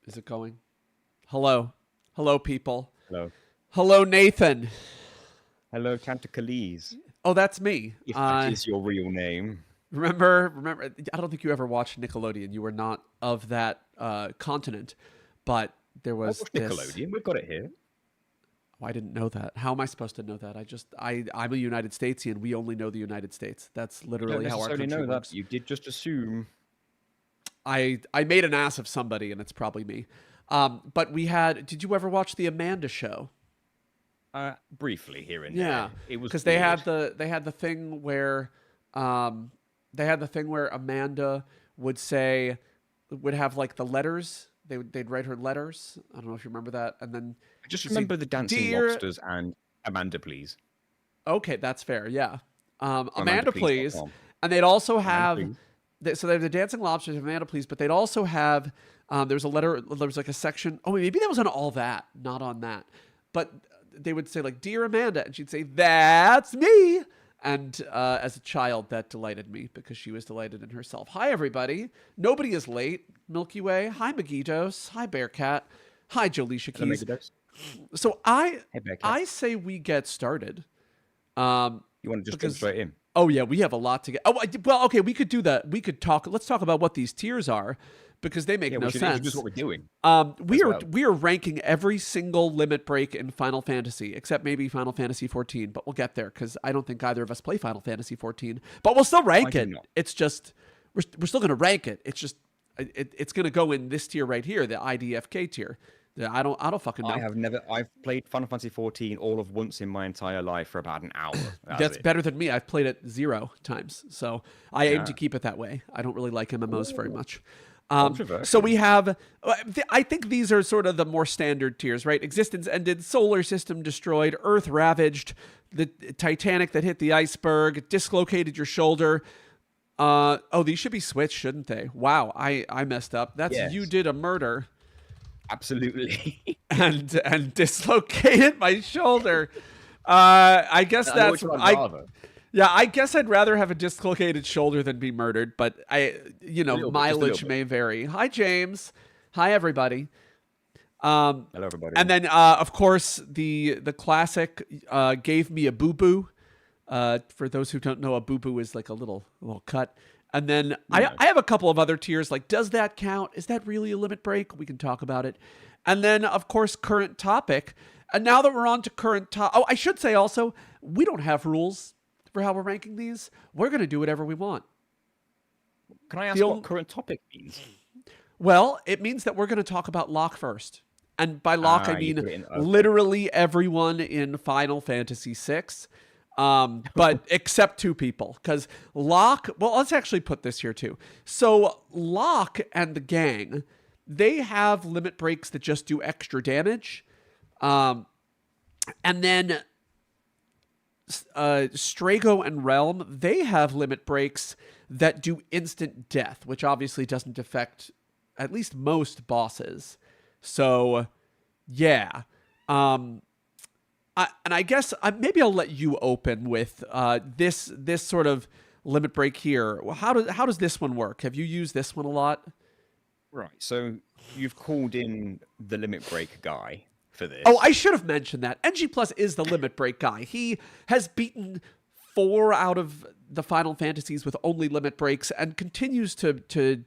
Is it going? Hello. Hello, people. Hello. Hello, Nathan. Hello, Tantacles. Oh, that's me. If that is your real name. Remember, I don't think you ever watched Nickelodeon. You were not of that continent. But there I was watched this... Nickelodeon. We've got it here. Oh, I didn't know that. How am I supposed to know that? I'm a United Statesian. We only know the United States. That's literally how our country know works. that. You did just assume. I made an ass of somebody, and it's probably me. But we had... Did you ever watch The Amanda Show? Briefly here and Yeah, there. It was because weird. they had the thing where Amanda would have like the letters. They'd write her letters. I don't know if you remember that. And then I just she'd remember say, the dancing "Dear..." lobsters and Amanda, please. Okay, that's fair. Yeah, Amanda, Amanda, please. please. And they'd also Amanda, have please. so they have the dancing lobsters, Amanda, please. But they'd also have there was a letter. There was like a section. Oh, maybe that was on all that, not on that. But they would say like, "Dear Amanda," and she'd say, "That's me." And as a child, that delighted me because she was delighted in herself. Hi, everybody. Nobody is late. Milky Way. Hi, Magitos. Hi, Bearcat. Hi, Jolisha Keys. So I say we get started. You want to just jump straight in? Oh, yeah, we have a lot to get. Oh, well, okay, we could do that. We could talk. Let's talk about what these tiers are, because they make no sense. Introduce what we're doing. We are ranking every single limit break in Final Fantasy, except maybe Final Fantasy 14, but we'll get there because I don't think either of us play Final Fantasy 14. But we'll still rank it. It's just we're still going to rank it. It's just it's going to go in this tier right here, the IDFK tier. I don't fucking know. I've played Final Fantasy 14 all of once in my entire life for about an hour. That's better than me. I've played it 0 times, so I aim to keep it that way. I don't really like MMOs very much. So we have, I think these are sort of the more standard tiers, right? Existence ended, solar system destroyed, Earth ravaged, the Titanic that hit the iceberg, dislocated your shoulder. These should be switched, shouldn't they? Wow, I messed up. That's yes. You did a murder. Absolutely. and dislocated my shoulder. I guess that's... I guess I'd rather have a dislocated shoulder than be murdered, but mileage may vary. Hi, James. Hi, everybody. Hello, everybody. And then, of course, the classic gave me a boo-boo. For those who don't know, a boo-boo is like a little cut. And then I have a couple of other tiers, like, does that count? Is that really a limit break? We can talk about it. And then, of course, current topic. And now that we're on to current topic... Oh, I should say also, we don't have rules for how we're ranking these. We're going to do whatever we want. Can I ask what current topic means? Well, it means that we're going to talk about Locke first. And by Locke, I mean literally everyone in Final Fantasy VI. But except 2 people, because Locke... Well, let's actually put this here, too. So Locke and the gang, they have limit breaks that just do extra damage. And then Strago and Realm, they have limit breaks that do instant death, which obviously doesn't affect at least most bosses. So, yeah. And I guess maybe I'll let you open with this sort of limit break here. How does this one work? Have you used this one a lot? Right. So you've called in the limit break guy for this. Oh, I should have mentioned that. NG Plus is the limit break guy. He has beaten 4 out of the Final Fantasies with only limit breaks and continues to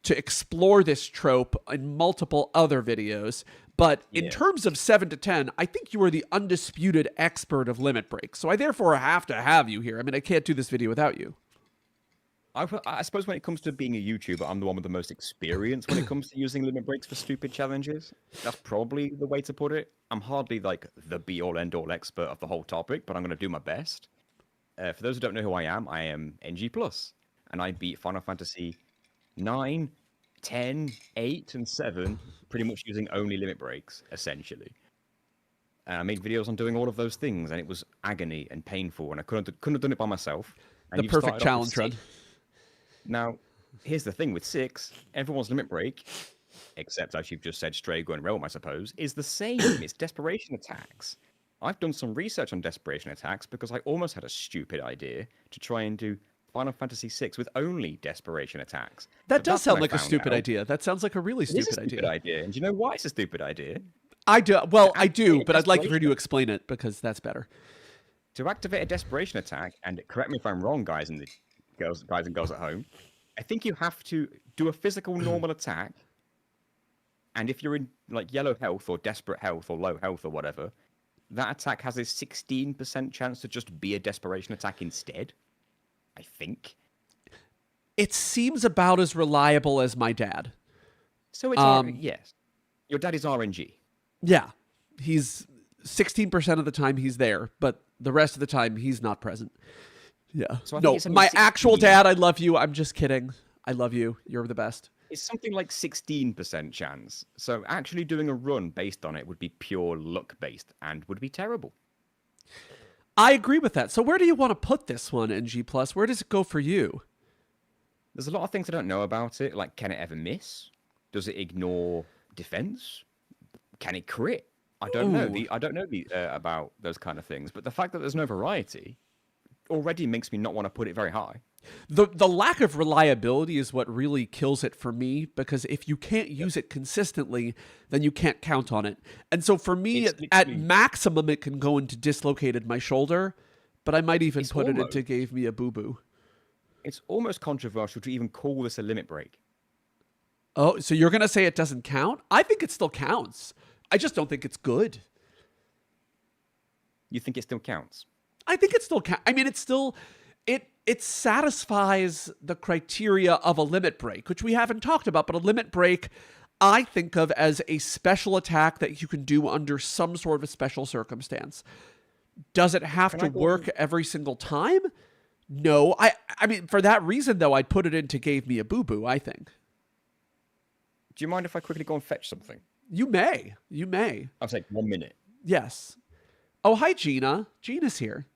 explore this trope in multiple other videos. But in terms of 7 to 10, I think you are the undisputed expert of limit breaks. So I therefore have to have you here. I mean, I can't do this video without you. I suppose when it comes to being a YouTuber, I'm the one with the most experience when it comes to using limit breaks for stupid challenges. That's probably the way to put it. I'm hardly like the be-all, end-all expert of the whole topic, but I'm going to do my best. For those who don't know who I am NG+. And I beat Final Fantasy 9, 10, 8, and 7, pretty much using only limit breaks, essentially. And I made videos on doing all of those things, and it was agony and painful, and I couldn't have done it by myself. And the perfect challenge run. Now, here's the thing with 6, everyone's limit break, except as you've just said, Strago and Realm, I suppose, is the same. It's desperation attacks. I've done some research on desperation attacks because I almost had a stupid idea to try and do Final Fantasy VI with only desperation attacks. That But does that's when sound I like a found stupid out idea. That sounds like a really it is a stupid stupid idea. And do you know why it's a stupid idea? I do. Well, I do, Activate a but I'd like for you to desperation. explain it because that's better. To activate a desperation attack, and correct me if I'm wrong, guys and girls at home, I think you have to do a physical normal attack, and if you're in like yellow health or desperate health or low health or whatever, that attack has a 16% chance to just be a desperation attack instead. I think. It seems about as reliable as my dad. So it's yes. Your dad is RNG. Yeah, he's 16% of the time he's there, but the rest of the time he's not present. Yeah. So I think No, it's only my actual 16. dad, I love you. I'm just kidding. I love you. You're the best. It's something like 16% chance. So actually doing a run based on it would be pure luck based and would be terrible. I agree with that. So where do you want to put this one, NG+? Where does it go for you? There's a lot of things I don't know about it. Like, can it ever miss? Does it ignore defense? Can it crit? I don't know. Ooh. I don't know about those kind of things. But the fact that there's no variety already makes me not want to put it very high. The lack of reliability is what really kills it for me, because if you can't use it consistently, then you can't count on it. And so for me, It's at literally- maximum, it can go into dislocated my shoulder, but I might even It's put it almost- into gave me a boo-boo. It's almost controversial to even call this a limit break. Oh, so you're going to say it doesn't count? I think it still counts. I just don't think it's good. You think it still counts? I think it still counts. I mean, it's still... It satisfies the criteria of a limit break, which we haven't talked about, but a limit break I think of as a special attack that you can do under some sort of a special circumstance. Does it have to work every single time? No. I mean, for that reason, though, I'd put it into gave me a boo-boo, I think. Do you mind if I quickly go and fetch something? You may. You may. I'll take 1 minute. Yes. Oh, hi, Gina. Gina's here.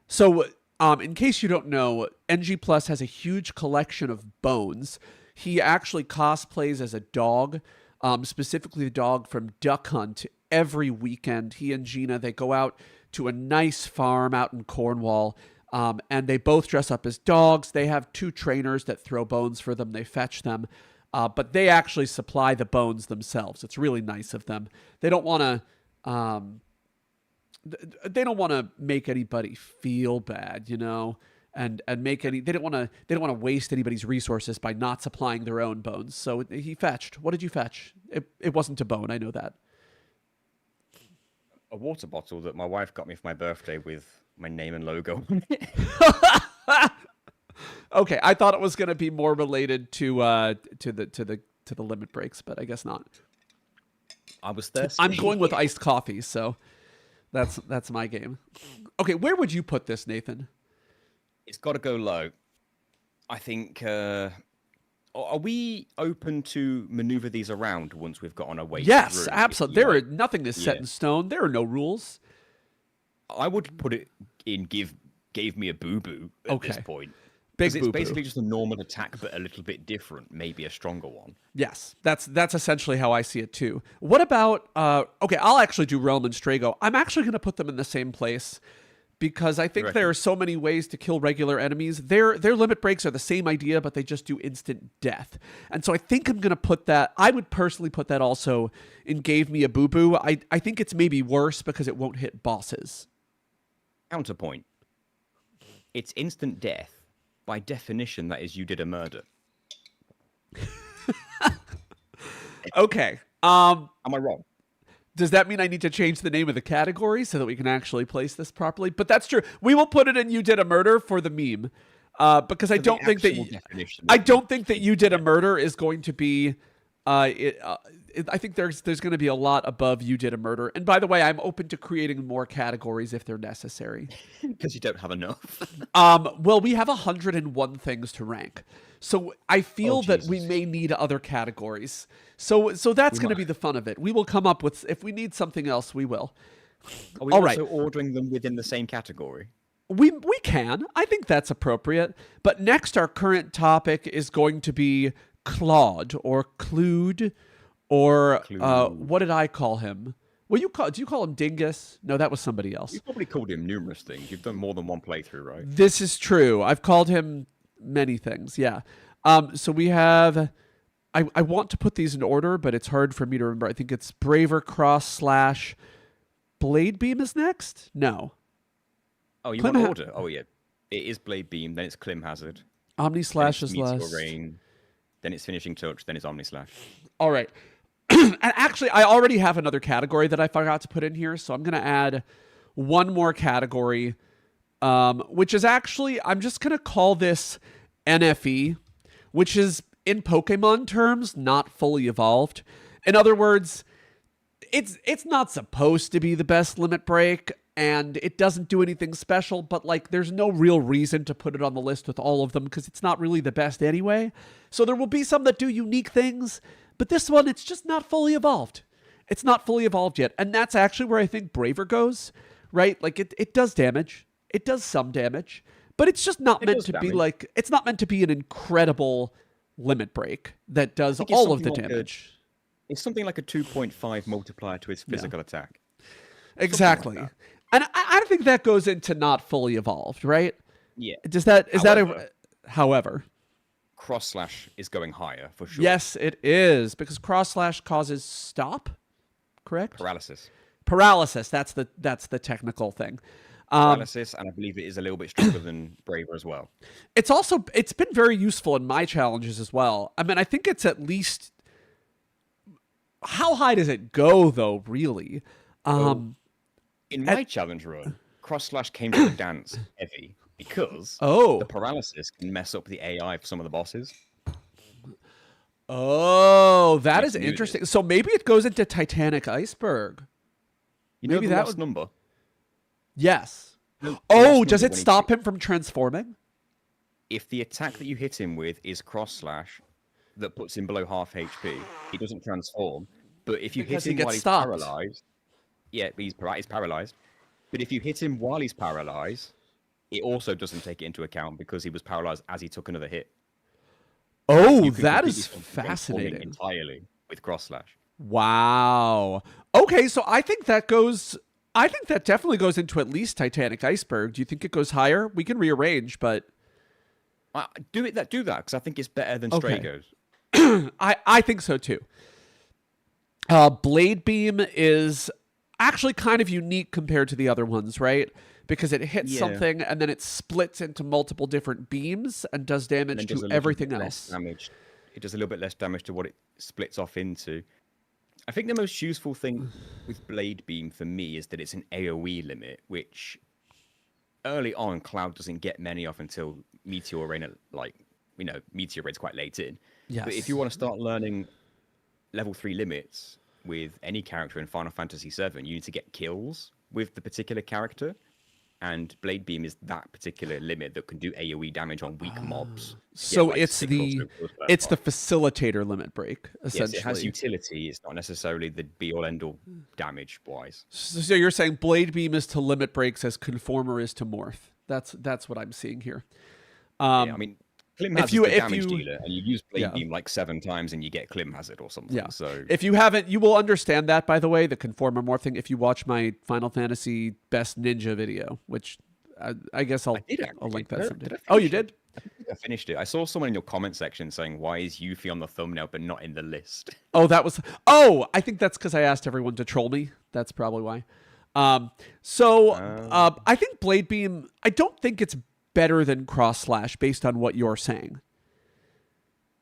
So, in case you don't know, NG Plus has a huge collection of bones. He actually cosplays as a dog, specifically the dog from Duck Hunt. Every weekend, he and Gina, they go out to a nice farm out in Cornwall, and they both dress up as dogs. They have 2 trainers that throw bones for them. They fetch them, but they actually supply the bones themselves. It's really nice of them. They don't want to... they don't want to make anybody feel bad, you know, and make any. They don't want to waste anybody's resources by not supplying their own bones. So he fetched. What did you fetch? It wasn't a bone. I know that. A water bottle that my wife got me for my birthday with my name and logo on it. Okay, I thought it was going to be more related to the limit breaks, but I guess not. I was thirsty. I'm going with iced coffee, so that's my game. Okay, where would you put this, Nathan? It's got to go low. I think. Are we open to maneuver these around once we've got on our way? Yes, through? absolutely. There are nothing is set Yeah. in stone. There are no rules. I would put it in. Gave me a boo boo at this Okay. point. Big 'Cause it's boo-boo. basically just a normal attack, but a little bit different. Maybe a stronger one. Yes, that's essentially how I see it too. What about okay, I'll actually do Realm and Strago. I'm actually going to put them in the same place because I think Right. there are so many ways to kill regular enemies. Their limit breaks are the same idea, but they just do instant death. And so I think I'm going to put that, I would personally put that also in Gave Me a Boo Boo. I think it's maybe worse because it won't hit bosses. Counterpoint. It's instant death. By definition, that is you did a murder. Okay. Am I wrong? Does that mean I need to change the name of the category so that we can actually place this properly? But that's true. We will put it in You Did a Murder for the meme. Because I For the don't think that actual definition. I don't think that You Did a Murder is going to be I think there's going to be a lot above You Did a Murder. And by the way, I'm open to creating more categories if they're necessary. Because you don't have enough. Well, we have 101 things to rank. So I feel that we Jesus. may need other categories. So that's going to might. be the fun of it. We will come up with, if we need something else, we will. Are we All right. also ordering them within the same category? We can. I think that's appropriate. But next, our current topic is going to be Claude or Clued or Clued. what did I call him? Well, do you call him Dingus? No, that was somebody else. You probably called him numerous things. You've done more than one playthrough, right? This is true. I've called him many things. Yeah. So we have. I want to put these in order, but it's hard for me to remember. I think it's Braver Cross / Blade Beam is next. No. Oh, you want order? Oh yeah, it is Blade Beam. Then it's Clim Hazard. Omni Slash is Meteor last. Rain. Then it's Finishing Touch. Then it's Omni Slash. All right. And actually, I already have another category that I forgot to put in here, so I'm going to add one more category, which is actually, I'm just going to call this NFE, which is, in Pokemon terms, not fully evolved. In other words, it's not supposed to be the best limit break, and it doesn't do anything special, but like there's no real reason to put it on the list with all of them because it's not really the best anyway. So there will be some that do unique things, but this one, it's just not fully evolved. It's not fully evolved yet. And that's actually where I think Braver goes, right? Like it does damage. It does some damage, but it's just not meant to be like, it's not meant to be an incredible limit break that does all of the damage. It's something like a 2.5 multiplier to its physical attack. Exactly. Like and I think that goes into not fully evolved, right? Yeah. However, Cross Slash is going higher for sure. Yes, it is, because Cross Slash causes stop, correct? Paralysis. That's the technical thing. Paralysis, and I believe it is a little bit stronger than Braver as well. It's been very useful in my challenges as well. I mean, I think it's at least, how high does it go though, really? In my challenge run, Cross Slash came to the dance heavy because the paralysis can mess up the AI for some of the bosses. Oh, that is interesting. So maybe it goes into Titanic Iceberg. You know maybe the last number? Yes. Does it stop him from transforming? If the attack that you hit him with is Cross Slash that puts him below half HP, he doesn't transform. But if you hit him while he's paralyzed, he's paralyzed. But if you hit him while he's paralyzed, it also doesn't take it into account because he was paralyzed as he took another hit. Oh, that is fascinating. Entirely with Cross Slash. Wow. Okay, so I think that definitely goes into at least Titanic Iceberg. Do you think it goes higher? We can rearrange, but do that because I think it's better than Stray goes. I think so too. Blade Beam is actually kind of unique compared to the other ones, right? Because it hits something and then it splits into multiple different beams and does damage to everything else. It does a little bit less damage to what it splits off into. I think the most useful thing with Blade Beam for me is that it's an AoE limit, which early on Cloud doesn't get many of until Meteor Rain, Meteor Rain's quite late in. Yes. But if you want to start learning level 3 limits with any character in Final Fantasy VII, you need to get kills with the particular character. And Blade Beam is that particular limit that can do AoE damage on weak mobs. So it's the facilitator limit break, essentially. Yes, it has utility. It's not necessarily the be-all, end-all damage-wise. So you're saying Blade Beam is to limit breaks as Conformer is to Morph. That's what I'm seeing here. I mean, Clim Hazard is the damage dealer, and you use Blade Beam like 7 times and you get Clim Hazard or something. Yeah. So if you haven't, you will understand that, by the way, the Conformer Morph thing, if you watch my Final Fantasy Best Ninja video, which I guess I'll link that someday. Oh, you did? I think I finished it. I saw someone in your comment section saying, why is Yuffie on the thumbnail but not in the list? I think that's because I asked everyone to troll me. That's probably why. I think Blade Beam, I don't think it's better than Cross Slash based on what you're saying.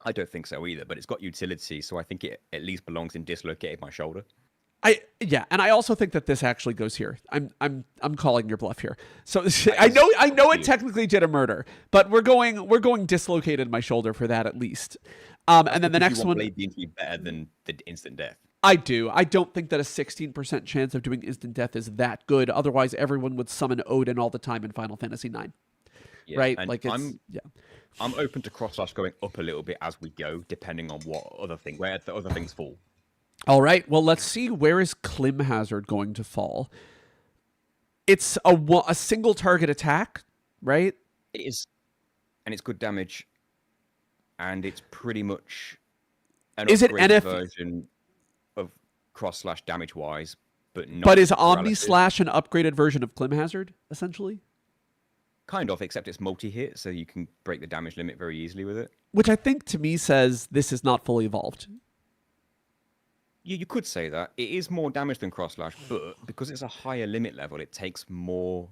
I don't think so either, but it's got utility, so I think it at least belongs in Dislocated My Shoulder. And I also think that this actually goes here. I'm calling your bluff here. So I know it technically did a murder, but we're going Dislocated My Shoulder for that at least. And then the next one, Blade Beam to be better than the instant death. I do. I don't think that a 16% chance of doing instant death is that good. Otherwise, everyone would summon Odin all the time in Final Fantasy IX. Yeah, right? I'm open to Cross Slash going up a little bit as we go, depending on where the other things fall. All right. Well, let's see, where is Clim Hazard going to fall? It's a single target attack, right? It is, and it's good damage, and it's pretty much an upgraded version of Cross Slash damage wise, but not. But is Omni relative. Slash an upgraded version of Clim Hazard, essentially? Kind of, except it's multi-hit, so you can break the damage limit very easily with it. Which I think to me says this is not fully evolved. You could say that. It is more damage than Cross Slash, but because it's a higher limit level, it takes more...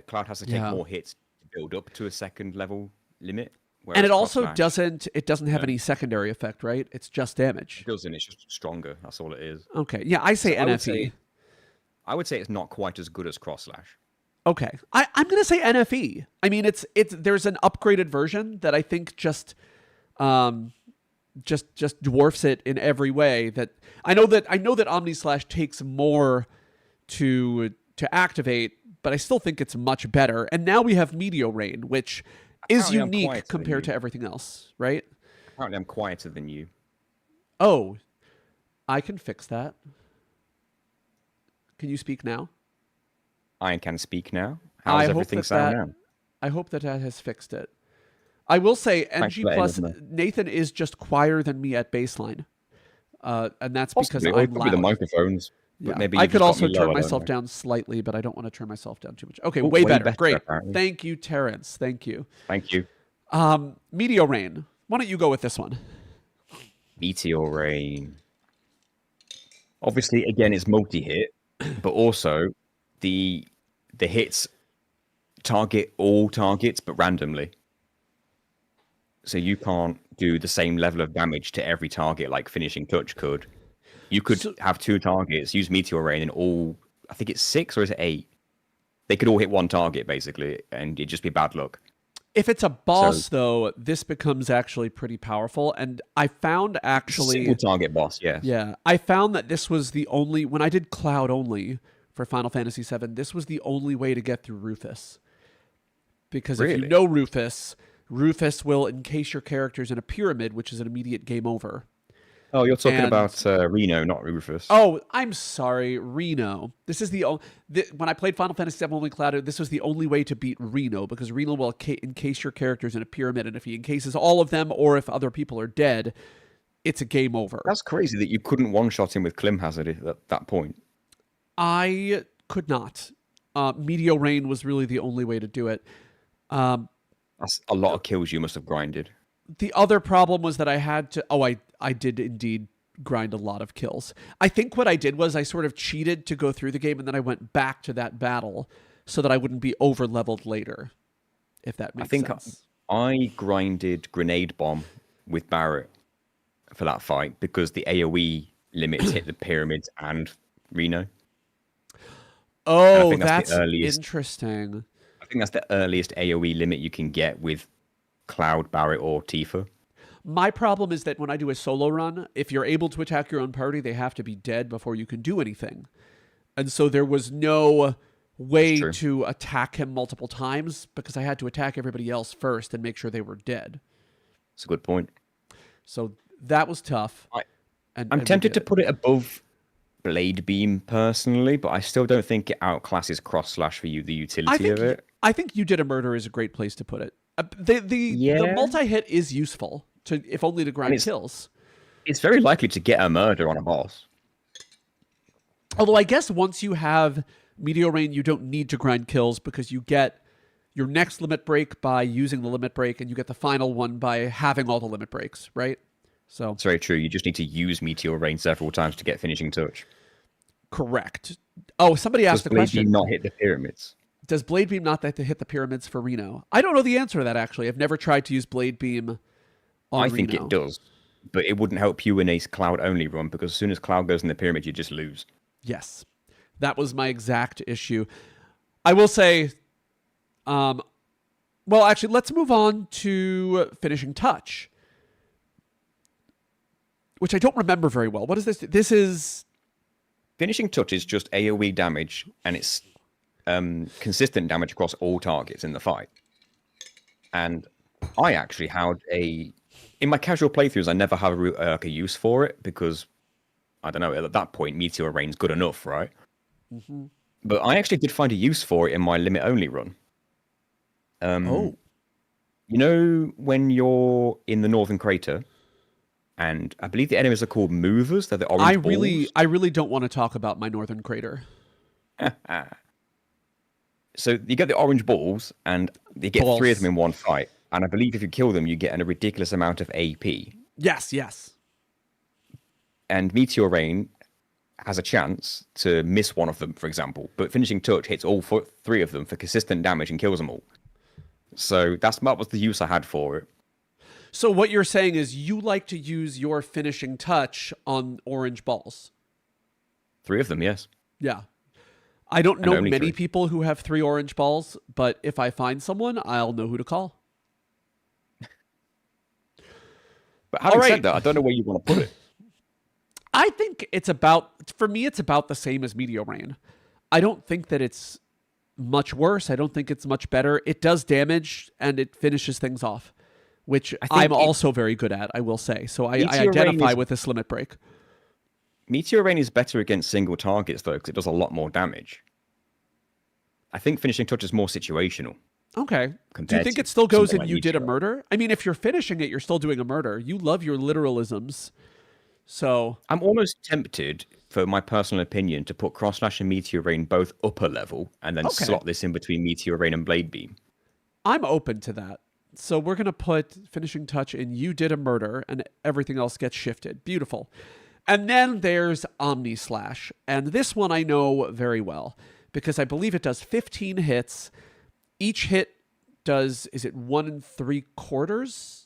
Cloud has to take more hits to build up to a second level limit. And it also doesn't have any secondary effect, right? It's just damage. It doesn't, it's just stronger. That's all it is. Okay, yeah, I say NFE. I would say it's not quite as good as Cross Slash. Okay, I'm gonna say NFE. I mean, it's there's an upgraded version that I think just dwarfs it in every way. That I know that Omni Slash takes more to activate, but I still think it's much better. And now we have Meteor Rain, which is unique compared to everything else, right? Apparently, I'm quieter than you. Oh, I can fix that. Can you speak now? I can speak now. How's everything sound now? I hope that has fixed it. I will say NG plus Nathan is just quieter than me at baseline, and that's because I'm loud. The microphones. But yeah. maybe I could also turn myself down slightly, but I don't want to turn myself down too much. Okay, way better. Great. Apparently. Thank you, Terrence. Thank you. Thank you. Meteor Rain. Why don't you go with this one? Meteor Rain. Obviously, again, it's multi-hit, but also the hits target all targets, but randomly. So you can't do the same level of damage to every target like Finishing Touch could. You could have 2 targets, use Meteor Rain, and all, I think it's 6 or is it 8? They could all hit one target, basically, and it'd just be bad luck. If it's a boss, though, this becomes actually pretty powerful. And I found actually... Single target boss, yes. Yeah. I found that this was the only... When I did Cloud only for Final Fantasy VII, this was the only way to get through Rufus. Because if you know Rufus will encase your characters in a pyramid, which is an immediate game over. Oh, you're talking about Reno, not Rufus. Oh, I'm sorry, Reno. This is when I played Final Fantasy VII Only Cloud, this was the only way to beat Reno, because Reno will encase your characters in a pyramid, and if he encases all of them, or if other people are dead, it's a game over. That's crazy that you couldn't one-shot him with Clim Hazard at that point. I could not. Meteor Rain was really the only way to do it. That's a lot of kills you must have grinded. The other problem was that I had to... Oh, I did indeed grind a lot of kills. I think what I did was I sort of cheated to go through the game, and then I went back to that battle so that I wouldn't be over-leveled later, if that makes sense. I grinded Grenade Bomb with Barret for that fight because the AoE limits hit the pyramids and Reno. Oh, that's interesting. I think that's the earliest AoE limit you can get with Cloud, Barret, or Tifa. My problem is that when I do a solo run, if you're able to attack your own party, they have to be dead before you can do anything. And so there was no way to attack him multiple times because I had to attack everybody else first and make sure they were dead. That's a good point. So that was tough. I'm tempted to put it above Blade Beam personally, but I still don't think it outclasses Cross Slash for you, the utility of it. I think You Did a Murder is a great place to put it. The multi-hit is useful, if only to grind kills. It's very likely to get a murder on a boss. Although I guess once you have Meteor Rain, you don't need to grind kills because you get your next limit break by using the limit break, and you get the final one by having all the limit breaks, right? So it's very true. You just need to use Meteor Rain several times to get Finishing Touch. Correct. Oh, somebody asked the question. Does Blade Beam not hit the pyramids? Does Blade Beam not hit the pyramids for Reno? I don't know the answer to that, actually. I've never tried to use Blade Beam on Reno. I think it does, but it wouldn't help you in a Cloud-only run, because as soon as Cloud goes in the pyramid, you just lose. Yes. That was my exact issue. I will say... well, actually, let's move on to Finishing Touch, which I don't remember very well. What is this? This is... Finishing Touch is just AoE damage, and it's consistent damage across all targets in the fight. And I actually had in my casual playthroughs, I never had a use for it because, I don't know, at that point, Meteor Rain's good enough, right? Mm-hmm. But I actually did find a use for it in my limit-only run. You know when you're in the Northern Crater and I believe the enemies are called movers. They're the I orange really don't want to talk about my northern crater. balls. So you get the orange balls, and you get 3 of them in one fight. And I believe if you kill them, you get a ridiculous amount of AP. Yes. And Meteor Rain has a chance to miss one of them, for example, but Finishing Touch hits all 3 of them for consistent damage and kills them all. So that was the use I had for it. So what you're saying is you like to use your Finishing Touch on orange balls? 3 of them, yes. Yeah. I don't know many 3 people who have 3 orange balls, but if I find someone, I'll know who to call. But having said that, I don't know where you want to put it. I think for me, it's about the same as Meteor Rain. I don't think that it's much worse. I don't think it's much better. It does damage and it finishes things off, which I'm also very good at, I will say. So I identify with this limit break. Meteor Rain is better against single targets, though, because it does a lot more damage. I think Finishing Touch is more situational. Okay. Do you think it still goes in You Did a Murder? I mean, if you're finishing it, you're still doing a murder. You love your literalisms. So I'm almost tempted, for my personal opinion, to put Cross Slash and Meteor Rain both upper level and then slot this in between Meteor Rain and Blade Beam. I'm open to that. So we're going to put Finishing Touch in You Did a Murder and everything else gets shifted. Beautiful. And then there's Omni Slash. And this one I know very well because I believe it does 15 hits. Each hit does, is it 1 3/4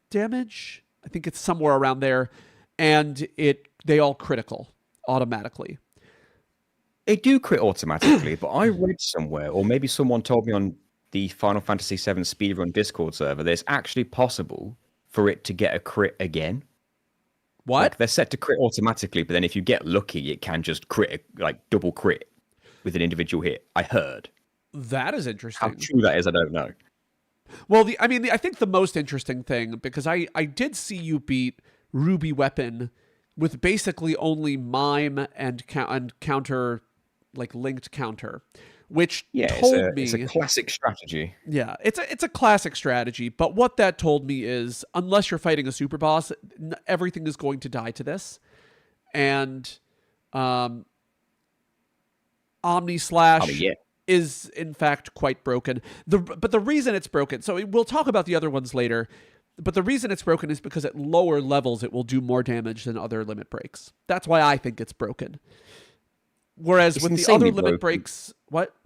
damage? I think it's somewhere around there. And they all critical automatically. They do crit automatically, but I read somewhere, or maybe someone told me on the Final Fantasy VII Speedrun Discord server, that it's actually possible for it to get a crit again. What? Like they're set to crit automatically, but then if you get lucky, it can just crit, like double crit with an individual hit. I heard. That is interesting. How true that is, I don't know. Well, I think the most interesting thing, because I did see you beat Ruby Weapon with basically only mime and counter, like linked counter, which told me it's a classic strategy. Yeah, it's a classic strategy. But what that told me is, unless you're fighting a super boss, everything is going to die to this, and Omni Slash is in fact quite broken. But the reason it's broken, so we'll talk about the other ones later. But the reason it's broken is because at lower levels, it will do more damage than other limit breaks. That's why I think it's broken. Whereas with the other limit breaks, what?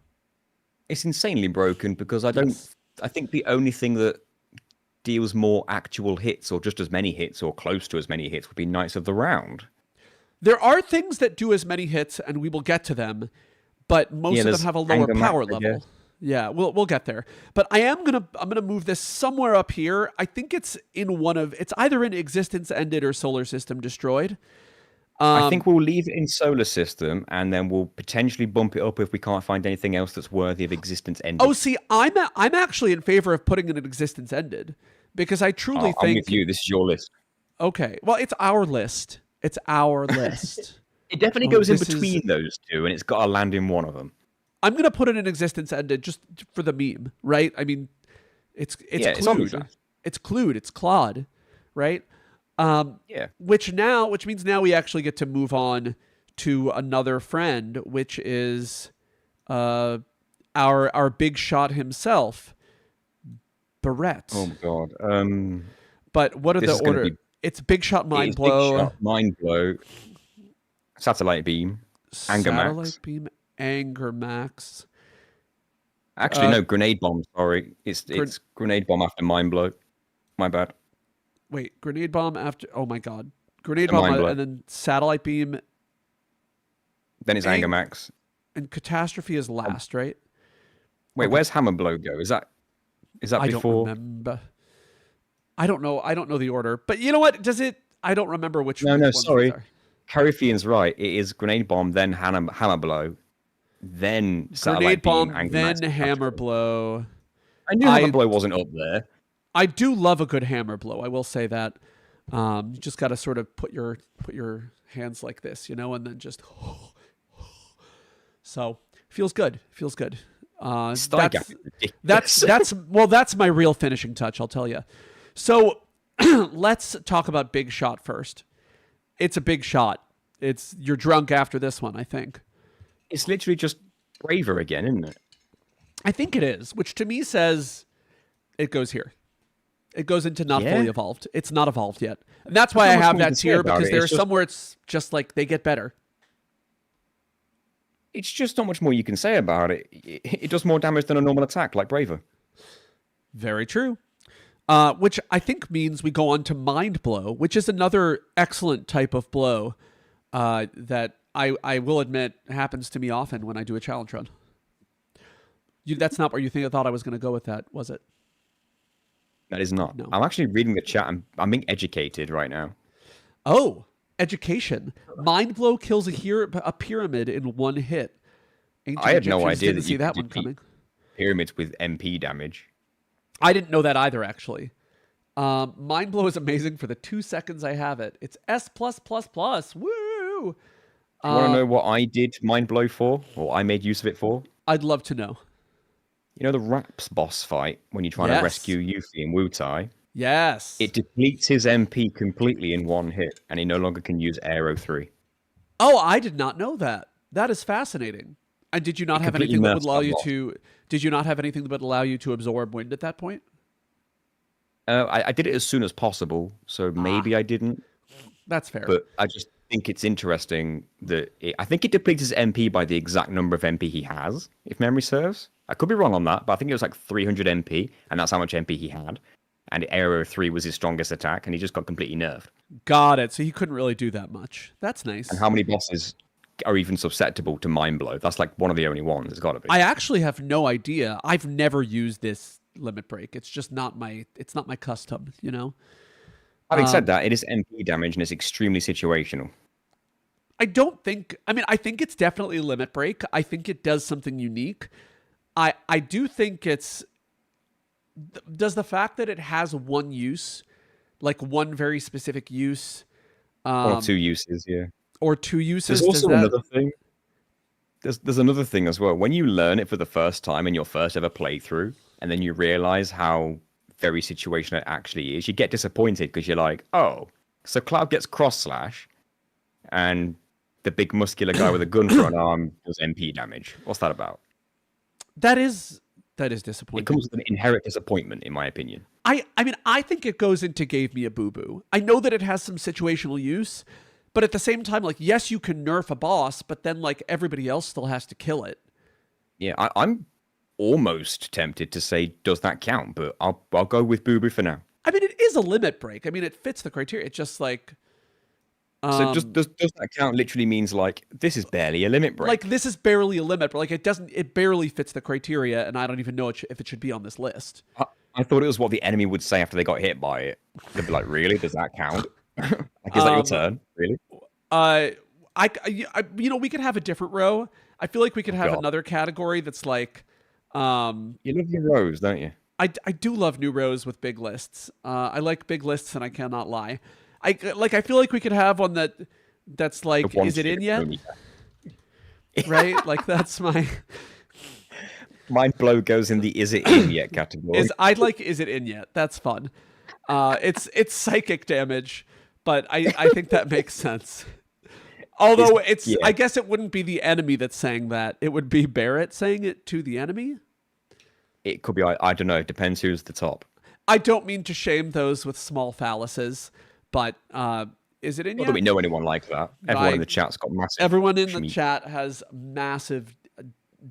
It's insanely broken because I think the only thing that deals more actual hits or just as many hits or close to as many hits would be Knights of the Round. There are things that do as many hits, and we will get to them, but most of them have a lower power level. Yeah, we'll get there. But I'm gonna move this somewhere up here. I think it's it's either in Existence Ended or Solar System Destroyed. I think we'll leave it in Solar System, and then we'll potentially bump it up if we can't find anything else that's worthy of Existence Ended. Oh, see, I'm actually in favor of putting it in Existence Ended because I truly think. I'm with you. This is your list. Okay, well, it's our list. It's our list. It definitely goes in between those two, and it's got to land in one of them. I'm going to put it in Existence Ended just for the meme, right? I mean, it's Clued. It's Clued. It's Claude, right? Which means now we actually get to move on to another friend, which is our big shot himself, Barret. Oh, my God. But what are the order? It's Big Shot, Mind Blow. Big Shot, Mind Blow, Satellite Beam, Anger Max. Satellite Beam, Anger Max. Actually, no, Grenade Bomb. Sorry, it's Grenade Bomb after Mind Blow. My bad. Wait, Grenade Bomb after. Oh my God, Grenade Bomb and then Satellite Beam. Then it's Anger Max. And Catastrophe is last, right? Wait, where's Hammer Blow go? Is that before? I don't remember. I don't know the order, but you know what? Does it? I don't remember which. No, sorry. Carifian's right. It is Grenade Bomb, then Hammer Blow, then Satellite Beam, Anger Max, then Hammer Blow. I knew Hammer Blow wasn't up there. I do love a good Hammer Blow. I will say that. You just got to sort of put your hands like this, and then just. So feels good. Feels good. That's my real finishing touch. I'll tell you. So let's talk about Big Shot first. It's a big shot. You're drunk after this one, I think. It's literally just braver again, isn't it? I think it is, which to me says it goes here. It goes into not fully evolved. It's not evolved yet. And that's why I have that tier, because there's somewhere it's just like they get better. It's just not much more you can say about it. It does more damage than a normal attack, like Braver. Very true. Which I think means we go on to Mind Blow, which is another excellent type of blow that I will admit happens to me often when I do a challenge run. That's not where you thought I was going to go with that, was it? That is not. No. I'm actually reading the chat. I'm being educated right now. Oh, education. Mind Blow kills a pyramid in one hit. Ancient I had no Egyptians idea didn't that see you that could one coming. Pyramids with MP damage. I didn't know that either, actually. Mind Blow is amazing for the 2 seconds I have it. It's S+++. Woo! You want to know what I did Mind Blow for? Or I made use of it for? I'd love to know. You know the Raps boss fight when you're trying to rescue Yuffie and Wutai? Yes. It depletes his MP completely in one hit, and he no longer can use Aero 3. Oh, I did not know that. That is fascinating. And did you not have anything that would allow you to? Did you not have anything that would allow you to absorb wind at that point? I did it as soon as possible, so maybe I didn't. That's fair. But I just think it's interesting that I think it depletes his MP by the exact number of MP he has, if memory serves. I could be wrong on that, but I think it was like 300 MP, and that's how much MP he had. And Aero 3 was his strongest attack, and he just got completely nerfed. Got it. So he couldn't really do that much. That's nice. And how many bosses are even susceptible to Mind Blow? That's like one of the only ones. It's got to be. I actually have no idea. I've never used this limit break. It's just not my custom, you know? Having said that, it is MP damage, and it's extremely situational. I think it's definitely a limit break. I think it does something unique. I do think does the fact that it has one use, like one very specific use, or 2 uses, yeah. Or 2 uses. There's also another thing. There's another thing as well. When you learn it for the first time in your first ever playthrough, and then you realize how very situational it actually is, you get disappointed because you're like, oh, so Cloud gets cross slash, and the big muscular guy with a gun for an arm does MP damage. What's that about? That is disappointing. It comes with an inherent disappointment, in my opinion. I think it goes into gave me a boo-boo. I know that it has some situational use, but at the same time, like, yes, you can nerf a boss, but then, like, everybody else still has to kill it. Yeah, I'm almost tempted to say, does that count? But I'll go with boo-boo for now. I mean, it is a limit break. I mean, it fits the criteria. It's just like... So does that count literally means, like, this is barely a limit break? Like, this is barely a limit, but, like, it barely fits the criteria, and I don't even know if it should be on this list. I thought it was what the enemy would say after they got hit by it. They'd be like, really? Does that count? Like, is that your turn? Really? We could have a different row. I feel like we could have another category that's like... You love your rows, don't you? I do love new rows with big lists. I like big lists, and I cannot lie. I feel like we could have one that's like, is it in yet? Right? Like, that's my... Mind Blow goes in the is it in yet category. Is it in yet? That's fun. It's psychic damage, but I think that makes sense. Although I guess it wouldn't be the enemy that's saying that. It would be Barret saying it to the enemy. It could be, I don't know. It depends who's the top. I don't mean to shame those with small phalluses, but is it in yet? Not that we know anyone like that. Everyone in the chat's got massive... Everyone in the chat has massive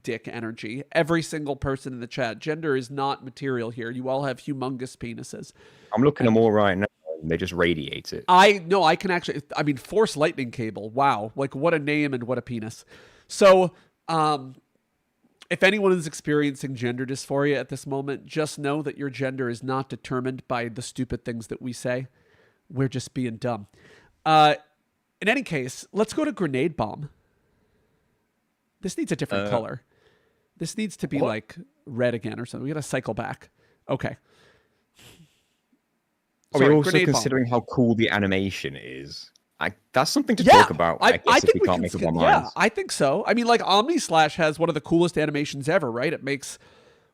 dick energy. Every single person in the chat. Gender is not material here. You all have humongous penises. I'm looking at them all right now. They just radiate it. I can actually... I mean, Force Lightning Cable. Wow. Like, what a name and what a penis. So, if anyone is experiencing gender dysphoria at this moment, just know that your gender is not determined by the stupid things that we say. We're just being dumb. In any case, let's go to Grenade Bomb. This needs a different color. This needs to be like red again or something. We got to cycle back. Okay. Are we also considering how cool the animation is? That's something to talk about. I guess if we can't make up our minds. Yeah, I think so. I mean, like, Omni Slash has one of the coolest animations ever, right? It makes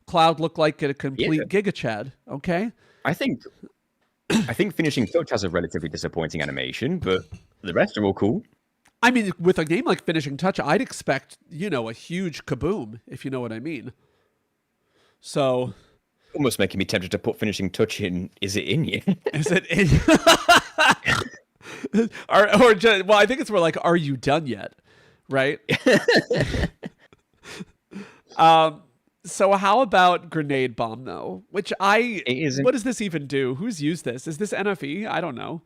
Cloud look like a complete Giga Chad. Okay. I think I think Finishing Touch has a relatively disappointing animation, but the rest are all cool. I mean, with a game like Finishing Touch, I'd expect, a huge kaboom, if you know what I mean. So... Almost making me tempted to put Finishing Touch in. Is it in you? Is it in... well, I think it's more like, are you done yet? Right? So how about Grenade Bomb, though? What does this even do? Who's used this? Is this NFE? I don't know.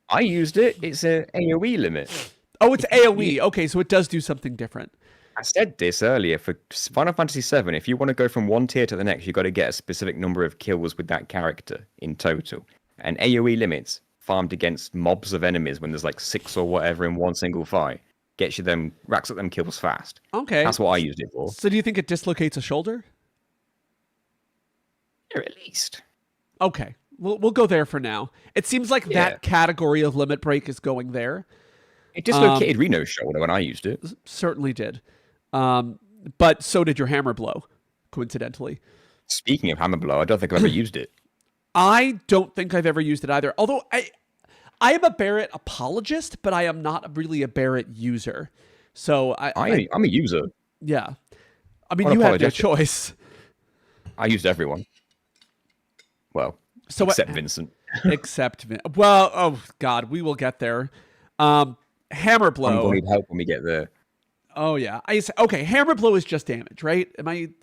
I used it. It's a AoE limit. Oh, it's AoE. Okay, so it does do something different. I said this earlier. For Final Fantasy VII, if you want to go from one tier to the next, you've got to get a specific number of kills with that character in total. And AoE limits farmed against mobs of enemies when there's like 6 or whatever in one single fight racks up them kills fast. Okay. That's what I used it for. So do you think it dislocates a shoulder? Yeah, at least. Okay. We'll go there for now. It seems like that category of limit break is going there. It dislocated Reno's shoulder when I used it. Certainly did. But so did your hammer blow, coincidentally. Speaking of hammer blow, I don't think I've ever used it. I don't think I've ever used it either. Although I am a Barret apologist, but I am not really a Barret user. So I'm a user. Yeah. I mean, you have no choice. I used everyone. Well, except Vincent. Well, oh God, we will get there. Hammer blow. I'm going to need help when we get there. Oh yeah. Okay, hammer blow is just damage, right?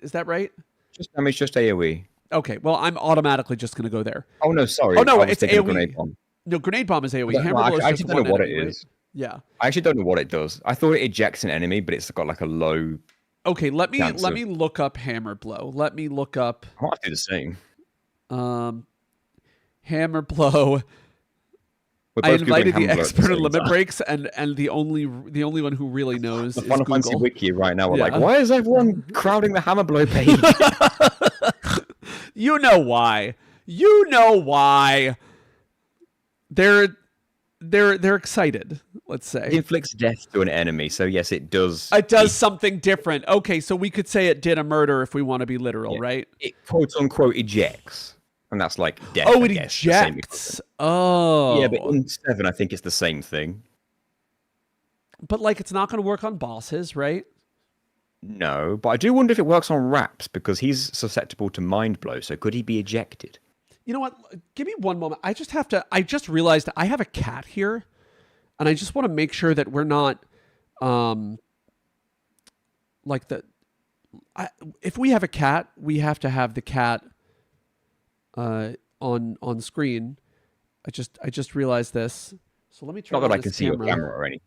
Is that right? Just damage, just AoE. Okay, well, I'm automatically just going to go there. Oh no, sorry. Oh no, it's AoE. Grenade bomb. No, Grenade Bomb is AoE. Hammer blow is I just actually don't know what it is. Right? Yeah. I actually don't know what it does. I thought it ejects an enemy, but it's got like a low. Okay, let me look up hammer blow. Let me look up. I might do the same. Hammer blow. I invited the expert in limit breaks, and the only one who really knows is Final Google. Fantasy Wiki right now. We're like, why is everyone crowding the hammer blow page? You know why. You know why. They're excited, let's say. It inflicts death to an enemy, so yes, it does. It does something different. Okay, so we could say it did a murder if we want to be literal, right? It quote unquote ejects. And that's like death. Oh, it ejects. Oh. Yeah, but in 7, I think it's the same thing. But like, it's not going to work on bosses, right? No, but I do wonder if it works on Raps, because he's susceptible to mind blow, so could he be ejected? You know what? Give me one moment. I just realized I have a cat here, and I just want to make sure that we're not, if we have a cat, we have to have the cat on screen. I just realized this. So let me try. Not that I can see your camera or anything.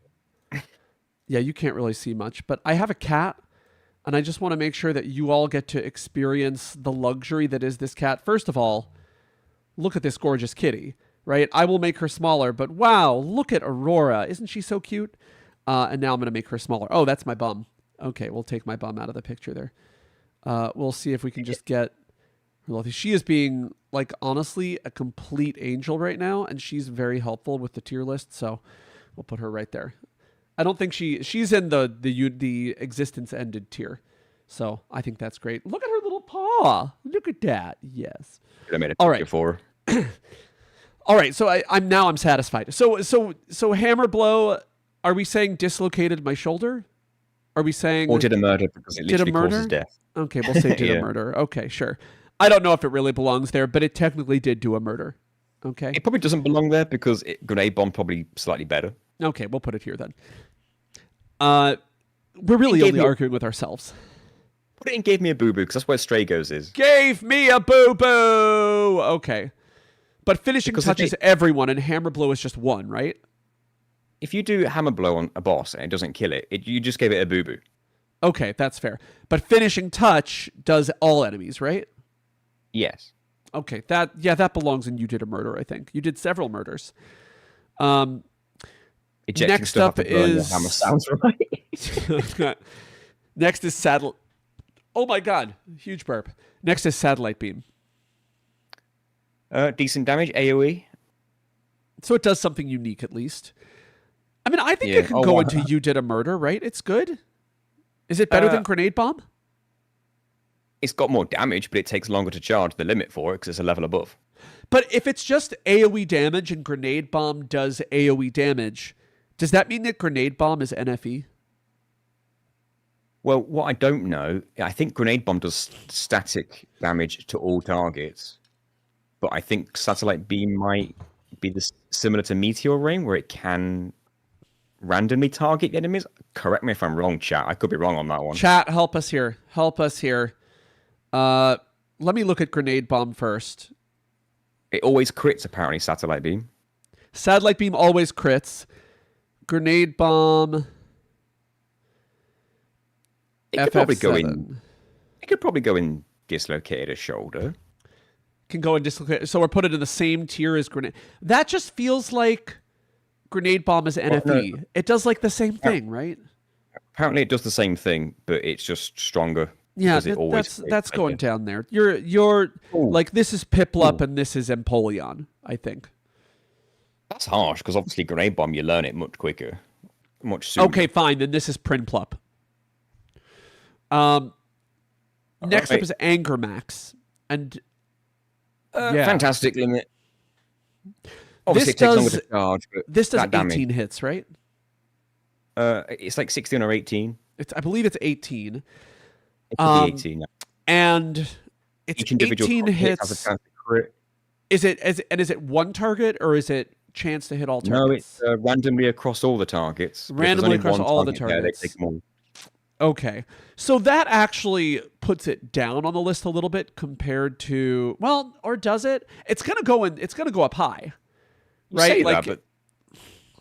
Yeah, you can't really see much, but I have a cat, and I just want to make sure that you all get to experience the luxury that is this cat. First of all, look at this gorgeous kitty, right? I will make her smaller, but wow, look at Aurora. Isn't she so cute? And now I'm going to make her smaller. Oh, that's my bum. Okay, we'll take my bum out of the picture there. We'll see if we can just get... She is being, like, honestly, a complete angel right now, and she's very helpful with the tier list, so we'll put her right there. I don't think she's in the existence ended tier, so I think that's great. Look at her little paw. Look at that. Yes. I made a all right. For all right. So I'm satisfied. So hammer blow. Are we saying dislocated my shoulder? Are we saying or did a murder because it literally causes death? Okay, we'll say did a murder. Okay, sure. I don't know if it really belongs there, but it technically did do a murder. Okay. It probably doesn't belong there because Grenade Bomb probably slightly better. Okay, we'll put it here then. We're really only arguing with ourselves. Put it in Gave Me a Boo Boo because that's where Stray Goes is. Gave me a boo boo. Okay. But finishing touches everyone and hammer blow is just one, right? If you do hammer blow on a boss and it doesn't kill it, you just gave it a boo boo. Okay, that's fair. But finishing touch does all enemies, right? Yes. Okay, that belongs in you did a murder, I think. You did several murders. Next up is hammer sounds right. Next is satellite. Oh my god, huge burp. Next is satellite beam. Decent damage, AoE. So it does something unique at least. I mean, I think it can go into you did a murder, right? It's good. Is it better than Grenade Bomb? It's got more damage, but it takes longer to charge the limit for it because it's a level above. But if it's just AoE damage and Grenade Bomb does AoE damage, does that mean that Grenade Bomb is NFE? Well, what I don't know, I think Grenade Bomb does static damage to all targets, but I think Satellite Beam might be similar to Meteor Rain, where it can randomly target the enemies. Correct me if I'm wrong, chat. I could be wrong on that one. Chat, help us here. Help us here. Let me look at Grenade Bomb first. It always crits, apparently, Satellite Beam. Satellite Beam always crits. Grenade Bomb. It could probably go in. It could probably go in Dislocated Shoulder. Can go in Dislocated. So we're put it in the same tier as Grenade. That just feels like Grenade Bomb is NFE. Well, no. It does like the same thing, right? Apparently, it does the same thing, but it's just stronger. Yeah, that's going down there. You're like, this is Piplup and this is Empoleon, I think. That's harsh because obviously Grenade Bomb, you learn it much quicker, much sooner. Okay, fine. Then this is Prinplup. Next up is Anger Max, and fantastic limit. Obviously, it takes longer to charge, but this does 18 hits, right? It's like 16 or 18. I believe it's 18. It could be 18. And it's each individual 18 hits. Has a chance to crit. Is it one target or is it chance to hit all targets? No, it's randomly across all the targets. Randomly across all the targets. They take them all. Okay, so that actually puts it down on the list a little bit compared to, well, or does it? It's gonna go up high, right? You say that, but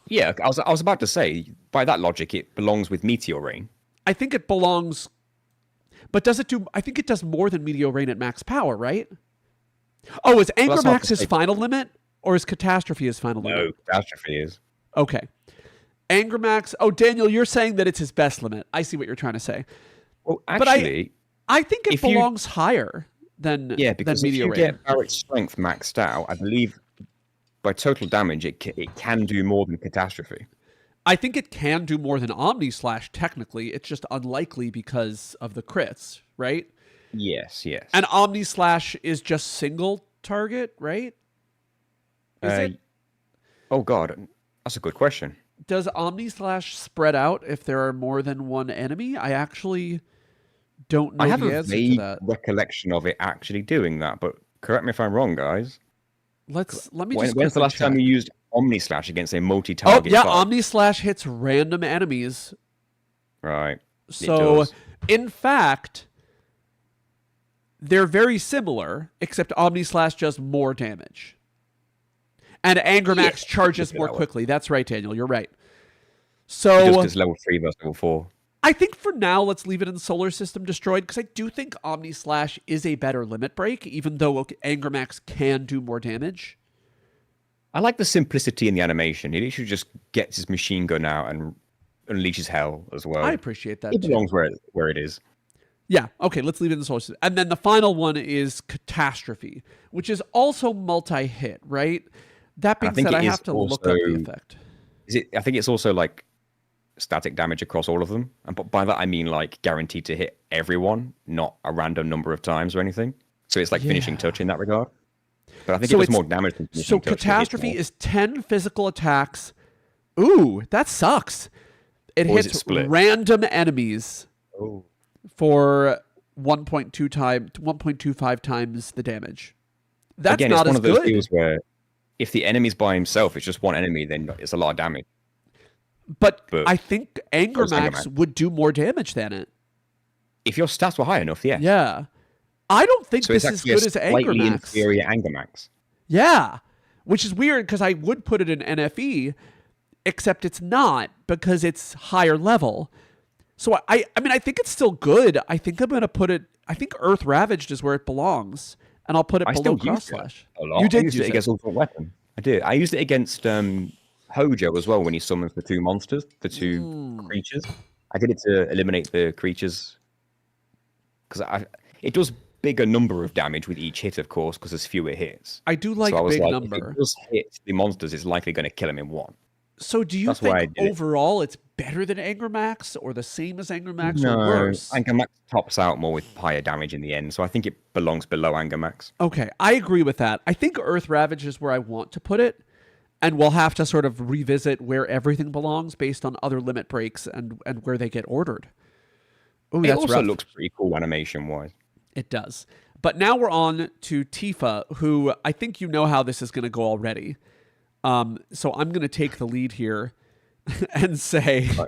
yeah, I was about to say, by that logic, it belongs with Meteor Rain. I think it belongs, but does it do? I think it does more than Meteor Rain at max power, right? Oh, is Anger Max his final limit, or is Catastrophe his final limit? No, Catastrophe is. Okay. Anger Max. Oh, Daniel, you're saying that it's his best limit. I see what you're trying to say. Well, actually, but I think it belongs higher than because Meteor if you get Barret's strength maxed out, I believe by total damage it can do more than Catastrophe. I think it can do more than Omni Slash. Technically, it's just unlikely because of the crits, right? Yes. And Omni Slash is just single target, right? Is it? Oh God, that's a good question. Does Omni Slash spread out if there are more than one enemy? I actually don't know the answer to that. I have a vague recollection of it actually doing that, but correct me if I'm wrong, guys. Let me just. When's the last time you used Omni Slash against a multi-target? Oh yeah, Omni Slash hits random enemies. Right. So, in fact, they're very similar, except Omni Slash does more damage. And Anger Max charges more quickly. That's right, Daniel. You're right. So just as level 3 versus level 4. I think for now, let's leave it in Solar System Destroyed, because I do think Omni Slash is a better limit break, even though Anger Max can do more damage. I like the simplicity in the animation. He literally just gets his machine gun out and unleashes hell as well. I appreciate that. It belongs where it is. Yeah, okay, let's leave it in the Solar System. And then the final one is Catastrophe, which is also multi-hit, right? That being said, I have to look up the effect. I think it's also like static damage across all of them. And by that, I mean like guaranteed to hit everyone, not a random number of times or anything. So it's like finishing touch in that regard. But I think it does more damage than finishing touch. So Catastrophe is 10 physical attacks. Ooh, that sucks. It hits random enemies for 1.25 times the damage. That's again, not it's one as of those good. deals where if the enemy's by himself, it's just one enemy, then it's a lot of damage. But I think Anger Max would do more damage than it. If your stats were high enough, yeah. Yeah. I don't think this is as good as Anger Max. Inferior Anger Max. Yeah. Which is weird because I would put it in NFE, except it's not because it's higher level. So I mean, I think it's still good. I think I'm going to put it, I think Earth Ravaged is where it belongs. And I'll put it below Cross Slash. You did use it against Ultimate Weapon. I did. I used it against Hojo as well when he summons the two monsters, the two creatures. I did it to eliminate the creatures because it does bigger number of damage with each hit, of course, because there's fewer hits. I do like big number. If it does hit the monsters, it's likely going to kill him in one. So do you That's why I think did it. overall it's better than Anger Max, or the same as Anger Max, or No, worse? Anger Max tops out more with higher damage in the end, so I think it belongs below Anger Max. Okay, I agree with that. I think Earth Ravage is where I want to put it, and we'll have to sort of revisit where everything belongs based on other limit breaks and where they get ordered. Oh, It that's also rough. looks pretty cool animation-wise. It does. But now we're on to Tifa, who I think you know how this is going to go already. So I'm going to take the lead here and say You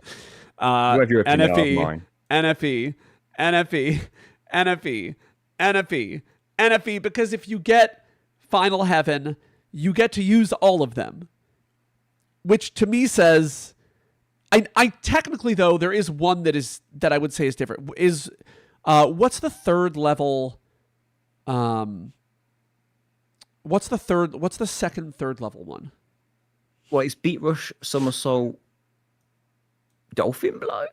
have your opinion, I have NFE, mine. NFE, NFE, NFE, NFE, NFE, because if you get Final Heaven, you get to use all of them. Which to me says, I technically though, there is one that I would say is different. Is what's the third level? What's the second third level one? Well, it's Beat Rush, Somersault, Dolphin Blow?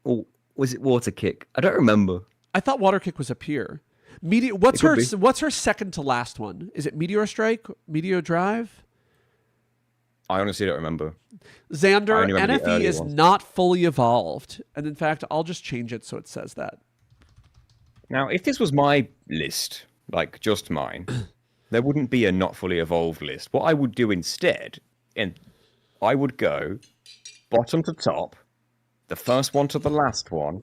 Or was it Water Kick? I don't remember. I thought Water Kick was up here. What's It could her second to last one? Is it Meteor Strike? Meteor Drive? I honestly don't remember. Xander, only remember the NFE earlier is ones. not fully evolved. And in fact, I'll just change it so it says that. Now, if this was my list, like just mine, there wouldn't be a not fully evolved list. What I would do instead, and I would go bottom to top, the first one to the last one.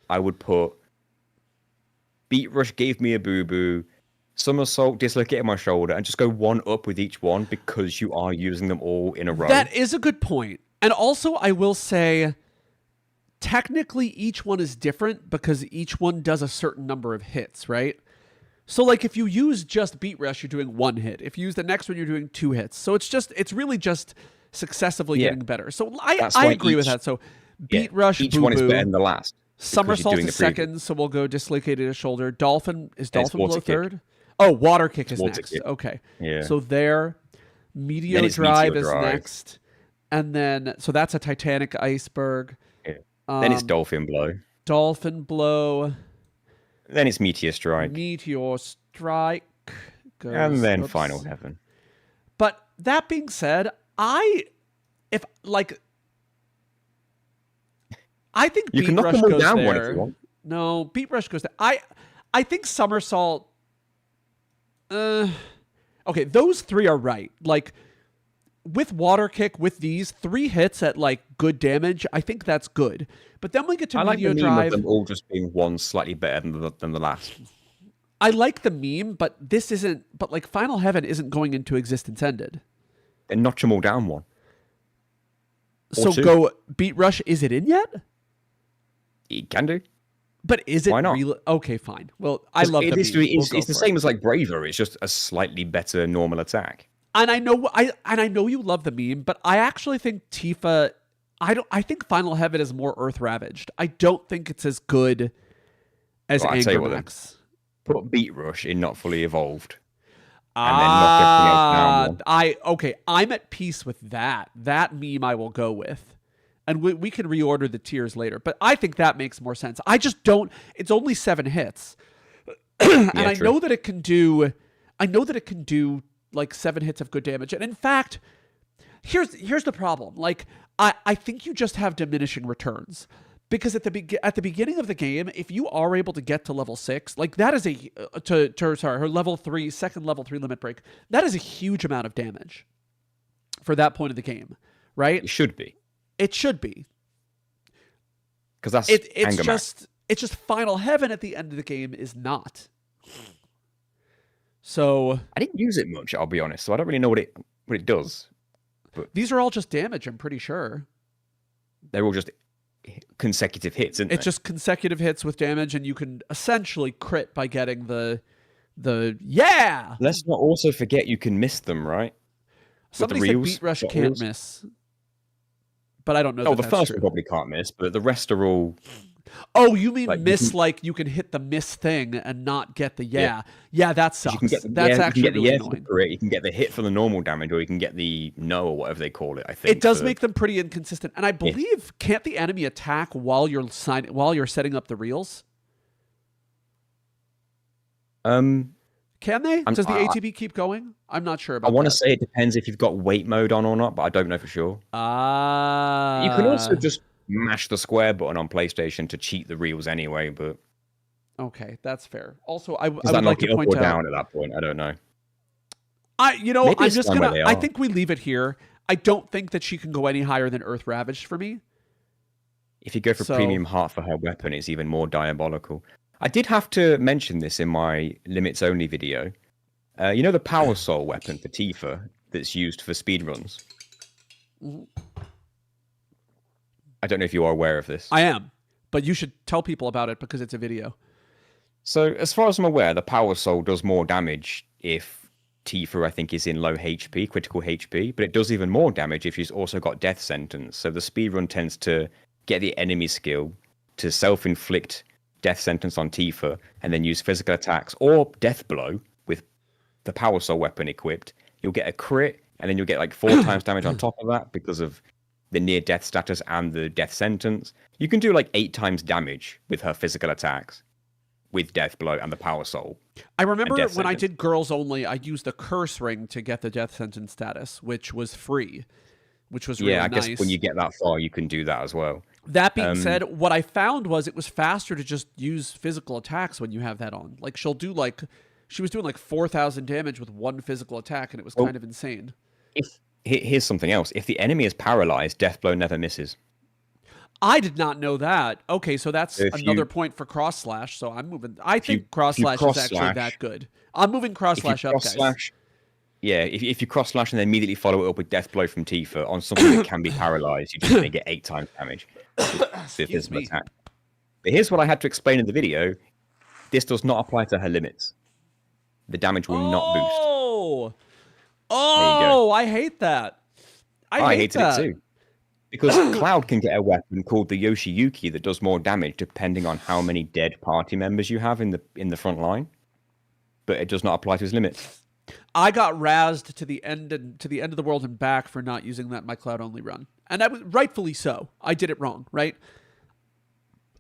I would put Beat Rush gave me a boo-boo, Somersault dislocated my shoulder, and just go one up with each one because you are using them all in a row. That is a good point. And also, I will say, technically, each one is different because each one does a certain number of hits, right? So, like, if you use just Beat Rush, you're doing one hit. If you use the next one, you're doing two hits. So it's really just successively getting better. So I agree with that. So Beat Rush, each Boo one is Boo. better than the last. Somersault doing is the previous. second, so we'll go dislocated a shoulder. Dolphin It's Dolphin Water Blow Kick. third? Oh, Water Kick is Water next. Kick. Okay. Yeah. So there, Meteor Then it's Drive Meteor is Drive. next. And then, so that's a Titanic Iceberg. Yeah. Then it's Um, Dolphin Blow. Dolphin Blow, Then it's Meteor Strike. Meteor Strike. Goes, And then oops. Final Heaven. But that being said, I think You Beat can knock Rush them all goes down there. one if you want. No, Beat Rush goes there. I think Somersault. Okay, those three are right. Like with Water Kick, with these 3 hits at like good damage, I think that's good. But then we get to I like the Meteor meme Drive. of them all just being one slightly better than the last. I like the meme, but this isn't. But like Final Heaven isn't going into existence ended. Then notch them all down one. Or So 2. go Beat Rush. Is it in yet? You can do. But is it Why not? real? Okay, fine. Well, I love the meme. It's We'll go the for same it. as like Braver. It's just a slightly better normal attack. And I know you love the meme, but I actually think Tifa. I think Final Heaven is more Earth Ravaged. I don't think it's as good as Well, I'll tell you Anger what then. Max. Put Beat Rush in not fully evolved. And then knock everything else down one. I'm at peace with that. That meme I will go with. And we can reorder the tiers later. But I think that makes more sense. I just don't. It's only 7 hits. And I true. know that it can do. I know that it can do like 7 hits of good damage. And in fact, here's the problem. Like I think you just have diminishing returns. Because at the beginning of the game, if you are able to get to level 6, like that is her level 3, second level 3 limit break, that is a huge amount of damage for that point of the game, right? It should be. It should be. Because that's It's Anger Max. just Final Heaven at the end of the game is not. So I didn't use it much, I'll be honest. So I don't really know what it does. these are all just damage, I'm pretty sure. They're all just consecutive hits, isn't It's they? just consecutive hits with damage, and you can essentially crit by getting the yeah. Let's not also forget you can miss them, right? Somebody the said reels, Beat Rush the can't reels. miss. But I don't know. Oh, that the that's first true. one probably can't miss, but the rest are all. Oh, you mean Like, you miss can- like you can hit the miss thing and not get the yeah. Yeah. Yeah, that 'cause sucks. You can get the, That's you actually can get the really for the annoying. crit, you can get the hit for the normal damage, or you can get the no or whatever they call it. I think It does for- make them pretty inconsistent. And I believe can't the enemy attack while you're setting up the reels? Can they? I'm- Does the I- ATB keep going? I'm not sure I about want to that. say it depends if you've got wait mode on or not, but I don't know for sure. You can also just mash the square button on PlayStation to cheat the reels anyway, but Okay, that's fair. Also, I does would that like knock to it up point or out. down at that point? I don't know. Maybe I'm it's just fine where gonna. they I are. think we leave it here. I don't think that she can go any higher than Earth Ravaged for me. If you go for So- premium heart for her weapon, it's even more diabolical. I did have to mention this in my limits only video. You know the Power Soul weapon for Tifa that's used for speedruns? Mhm. I don't know if you are aware of this. I am, but you should tell people about it because it's a video. So, as far as I'm aware, the Power Soul does more damage if Tifa, I think, is in low HP, critical HP, but it does even more damage if she's also got Death Sentence. So the speedrun tends to get the enemy skill to self-inflict Death Sentence on Tifa and then use physical attacks or Death Blow with the Power Soul weapon equipped. You'll get a crit, and then you'll get like 4 times damage on top of that because of the near-death status and the Death Sentence. You can do like 8 times damage with her physical attacks with Death Blow and the Power Soul. I remember Death when I Sentence. did girls only, I used the curse ring to get the Death Sentence status, which was free, which was really Yeah, I nice. guess when you get that far, you can do that as well. That being said, what I found was it was faster to just use physical attacks when you have that on. Like she was doing like 4,000 damage with one physical attack, and it was kind of insane. Here's something else. If the enemy is paralyzed, Death Blow never misses. I did not know that. Okay, so that's If another you- point for cross slash. So I'm moving. I think you cross slash is cross actually slash- that good. I'm moving cross If you slash up, cross guys. slash, yeah, if you cross slash and then immediately follow it up with Death Blow from Tifa on something that can be paralyzed, you just may get 8 times damage with the Excuse physical me. attack. But here's what I had to explain in the video. This does not apply to her limits. The damage will not boost. Oh, I hate that. I hate hated that. it too. Because Cloud can get a weapon called the Yoshiyuki that does more damage depending on how many dead party members you have in the front line. But it does not apply to his limits. I got razzed to the end of the world and back for not using that in my cloud only run, and that was rightfully so. I did it wrong, right?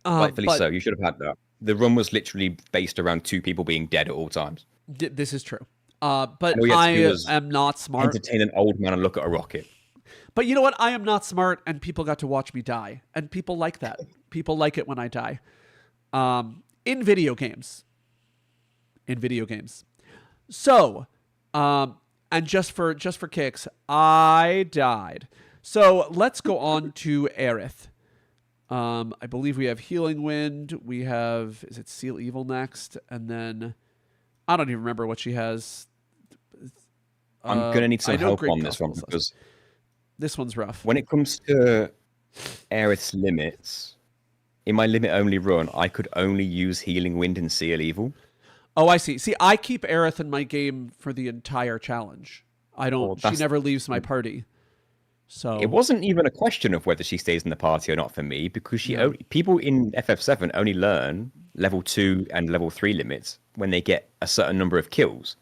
Rightfully but so. You should have had that. The run was literally based around 2 people being dead at all times. This is true. But all you had to do I was am not smart. Entertain an old man and look at a rocket. But you know what? I am not smart, and people got to watch me die, and people like that. People like it when I die. In video games. So, and just for kicks, I died. So let's go on to Aerith. I believe we have Healing Wind. We have, is it Seal Evil next? And then I don't even remember what she has. I'm going to need I some know help Great on this one Cosmos does. because This one's rough. when it comes to Aerith's limits, in my limit only run, I could only use Healing Wind and Seal Evil. Oh, I see. See, I keep Aerith in my game for the entire challenge. I don't. Well, She that's- never leaves my party. So It wasn't even a question of whether she stays in the party or not for me because people in FF7 only learn level 2 and level 3 limits when they get a certain number of kills.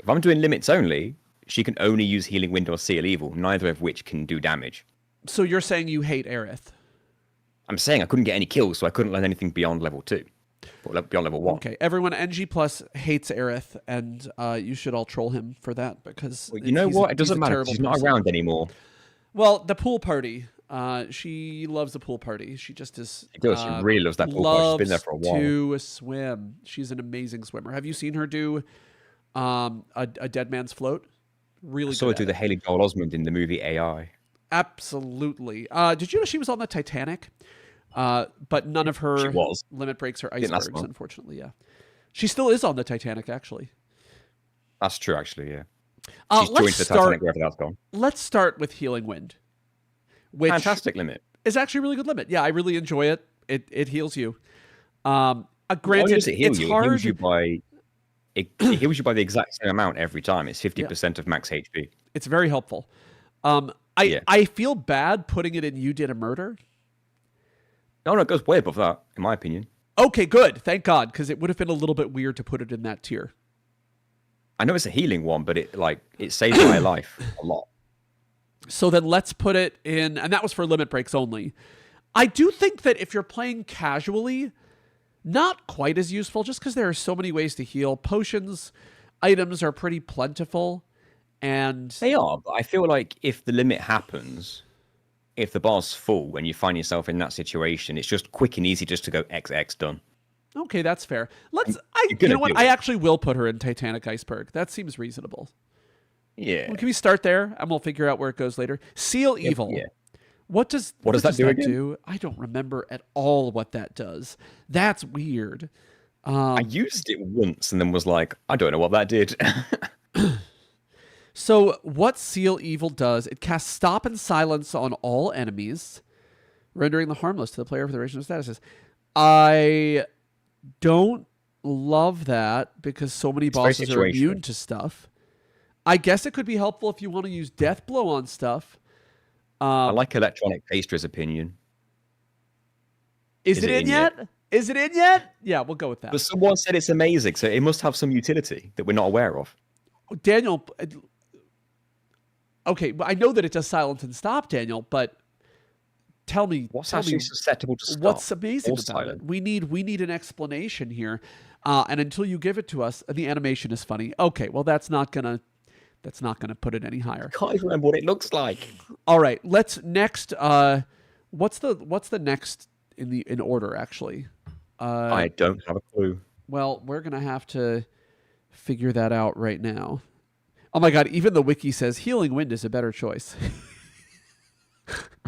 If I'm doing limits only, she can only use Healing Wind or Seal Evil, neither of which can do damage. So you're saying you hate Aerith? I'm saying I couldn't get any kills, so I couldn't learn anything beyond level 2. Or beyond level 1. Okay, everyone, NG Plus hates Aerith, and you should all troll him for that because Well, you know what? It doesn't matter. terrible She's not person. around anymore. Well, the pool party. She loves the pool party. She just is. She does. She really loves that pool party. She's been there for a while. To swim. She's an amazing swimmer. Have you seen her do a dead man's float? Really I saw good her do at the it. Haley Joel Osment in the movie AI. Absolutely. Did you know she was on the Titanic? But none of her She was. limit breaks are Didn't last icebergs, long. unfortunately. Yeah, she still is on the Titanic, actually. That's true, actually, yeah. let's She's joined the start. Titanic wherever that's gone. Let's start with Healing Wind, which Fantastic limit. is actually a really good limit. Yeah, I really enjoy it. It heals you. Not only Granted, does it heal it's you, hard. it heals you by it heals you by the exact same amount every time. It's 50% of max HP. It's very helpful. Yeah. I feel bad putting it in You Did a Murder. No, it goes way above that, in my opinion. Okay, good. Thank God, because it would have been a little bit weird to put it in that tier. I know it's a healing one, but it saved my life a lot. So then let's put it in, and that was for limit breaks only. I do think that if you're playing casually, not quite as useful, just because there are so many ways to heal. Potions items are pretty plentiful, and They are, but I feel like if the limit happens, if the bar's full when you find yourself in that situation, it's just quick and easy just to go XX done. okay, that's fair. Let's. You're You know gonna what? do I it. actually will put her in Titanic Iceberg. That seems reasonable. Yeah. Well, can we start there, and we'll figure out where it goes later? Seal Evil. Yeah. What does that do again? I don't remember at all what that does. That's weird. I used it once and then was like, I don't know what that did. So what Seal Evil does, it casts Stop and Silence on all enemies, rendering them harmless to the player for the duration of statuses. I don't love that because so many bosses are immune to stuff. I guess it could be helpful if you want to use Death Blow on stuff. I like Electronic Pastry's opinion. Is it in yet? Is it in yet? Yeah, we'll go with that. But someone said it's amazing, so it must have some utility that we're not aware of. Daniel, okay, I know that it does silence and stop, Daniel, but tell me What's actually susceptible to stop? what's amazing about silent? it. We need an explanation here, and until you give it to us, the animation is funny. Okay, well that's not gonna put it any higher. I can't even remember what it looks like. All right, let's next. What's the next in order actually? I don't have a clue. Well, we're gonna have to figure that out right now. Oh my god, even the wiki says Healing Wind is a better choice.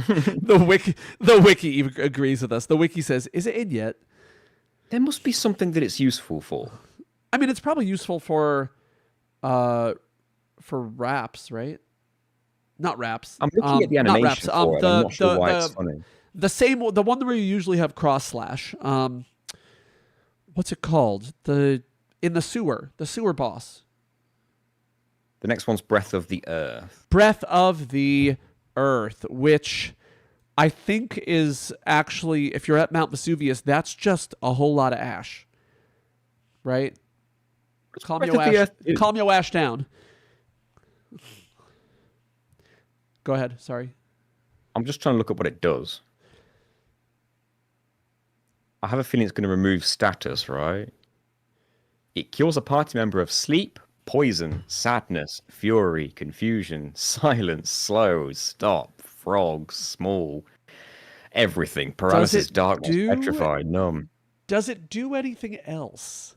the wiki even agrees with us. The wiki says, is it in yet? There must be something that it's useful for. I mean, it's probably useful for raps, right? Not raps. I'm looking at the animation for it. I'm not sure why it's funny. The one where you usually have cross slash. What's it called? In the sewer boss. The next one's Breath of the Earth. Breath of the Earth, which I think is actually, if you're at Mount Vesuvius, that's just a whole lot of ash, right? Calm your ash down. Go ahead. Sorry. I'm just trying to look up what it does. I have a feeling it's going to remove status, right? It cures a party member of sleep, poison, sadness, fury, confusion, silence, slow, stop, frog, small, everything. Paralysis, darkness, petrified, numb. Does it do anything else?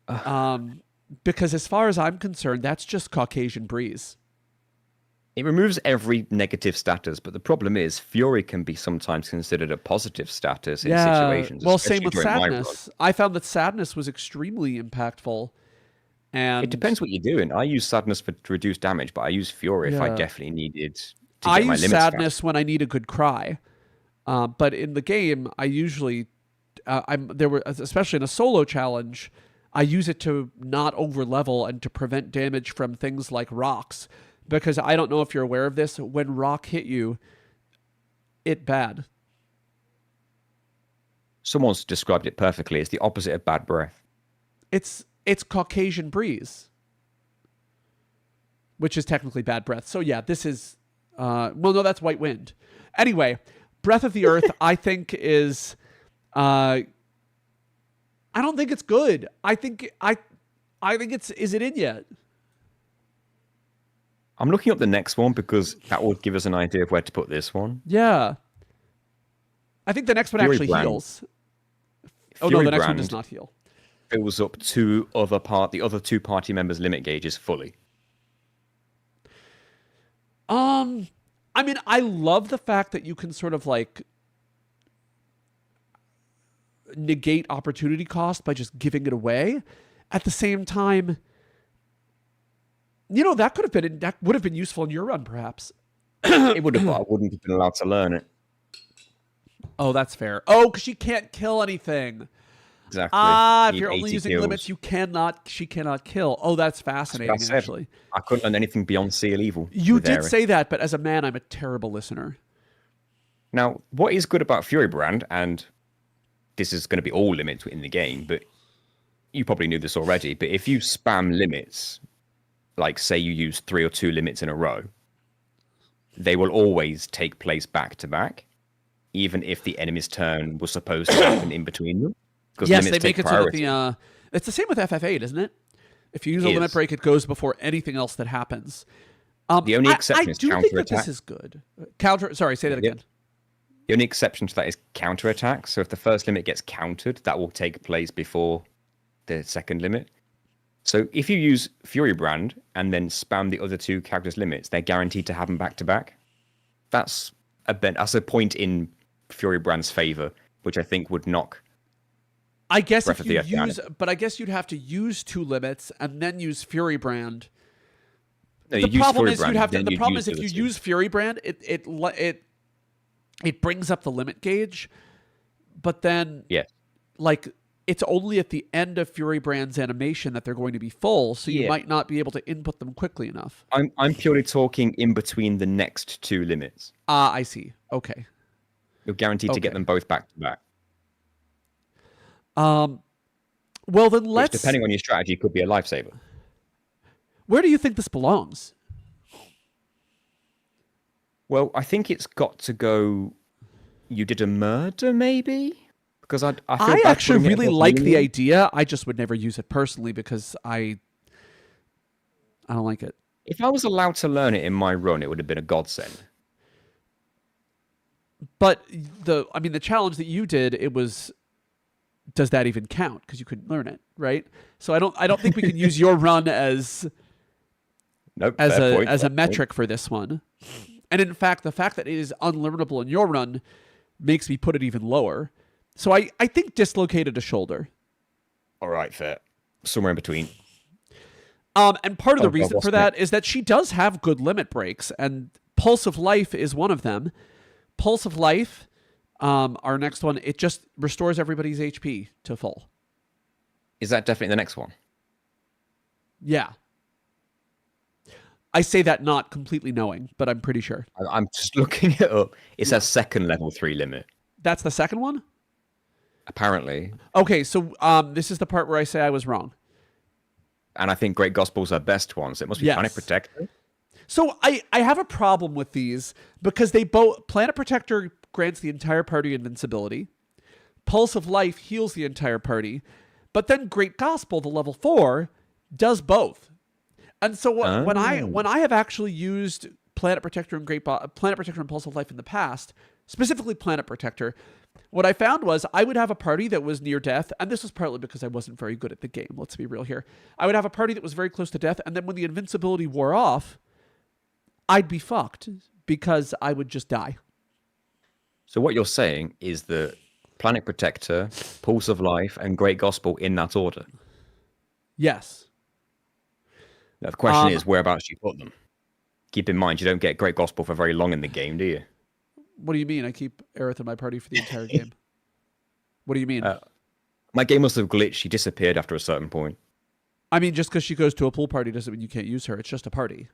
Because as far as I'm concerned, that's just Caucasian breeze. It removes every negative status, but the problem is fury can be sometimes considered a positive status in situations. Well, same with sadness. I found that sadness was extremely impactful. And it depends what you're doing. I use sadness to reduce damage, but I use fury if I definitely needed to get my limits. I use sadness when I need a good cry. But in the game, I usually, especially in a solo challenge, I use it to not over level and to prevent damage from things like rocks. Because I don't know if you're aware of this, when rock hit you, it bad. Someone's described it perfectly. It's the opposite of bad breath. It's Caucasian breeze, which is technically bad breath. So yeah, this is, no, that's white wind. Anyway, Breath of the Earth, I think is, I don't think it's good. I think it's, is it in yet? I'm looking up the next one because that will give us an idea of where to put this one. Yeah. I think the next one actually heals. Oh no, the next one does not heal. Fills up the other two party members' limit gauges fully. I mean, I love the fact that you can sort of like negate opportunity cost by just giving it away. At the same time, you know, that would have been useful in your run, perhaps. It would have, but I wouldn't have been allowed to learn it. Oh, that's fair. Oh, because she can't kill anything. Exactly. If you're only using limits, she cannot kill. Oh, that's fascinating, actually. I couldn't learn anything beyond Seal Evil. You did say that, but as a man, I'm a terrible listener. Now, what is good about Fury Brand, and this is going to be all limits in the game, but you probably knew this already, but if you spam limits, like say you use 3 or 2 limits in a row, they will always take place back to back, even if the enemy's turn was supposed to happen in between them. Yes, they make it so that it's the same with FF8, isn't it? If you use a limit break, it goes before anything else that happens. The only exception is I do think that counterattack. this is good. Sorry, say that again. The only exception to that is counterattack. So if the first limit gets countered, that will take place before the second limit. So if you use Fury Brand and then spam the other two characters' limits, they're guaranteed to have them back to back. That's a point in Fury Brand's favor, which I think would knock. I guess if you use, but I guess you'd have to use 2 limits and then use Fury Brand. No, the problem is you'd have to. The problem is if you use Fury Brand, it brings up the limit gauge, but then like it's only at the end of Fury Brand's animation that they're going to be full, so you might not be able to input them quickly enough. I'm purely talking in between the next 2 limits. I see. Okay. You're guaranteed to get them both back to back. Well, then Which, depending on your strategy, could be a lifesaver. Where do you think this belongs? Well, I think it's got to go. You did a murder, maybe? Because I actually really like the idea. I just would never use it personally because I don't like it. If I was allowed to learn it in my run, it would have been a godsend. But the challenge that you did, it was, does that even count? Because you couldn't learn it, right? So I don't think we can use your run as a metric for this one. And in fact, the fact that it is unlearnable in your run makes me put it even lower. So I think dislocated a shoulder. All right, fair. Somewhere in between. And part of the reason for that is that she does have good limit breaks, and Pulse of Life is one of them. Pulse of Life, our next one, it just restores everybody's HP to full. Is that definitely the next one? Yeah. I say that not completely knowing, but I'm pretty sure. I'm just looking it up. It says second level 3 limit. That's the second one? Apparently. Okay, so this is the part where I say I was wrong. And I think Great Gospel's our best one, so it must be Planet Protector. So I have a problem with these because they both... Planet Protector grants the entire party invincibility. Pulse of Life heals the entire party. But then Great Gospel, the level 4, does both. And so when I have actually used Planet Protector and Planet Protector and Pulse of Life in the past, specifically Planet Protector, what I found was I would have a party that was near death, and this was partly because I wasn't very good at the game, let's be real here. I would have a party that was very close to death, and then when the invincibility wore off, I'd be fucked because I would just die. So what you're saying is that Planet Protector, Pulse of Life, and Great Gospel in that order? Yes. Now, the question is whereabouts you put them. Keep in mind, you don't get Great Gospel for very long in the game, do you? What do you mean? I keep Aerith in my party for the entire game. What do you mean? My game must have glitched. She disappeared after a certain point. I mean, just because she goes to a pool party doesn't mean you can't use her. It's just a party.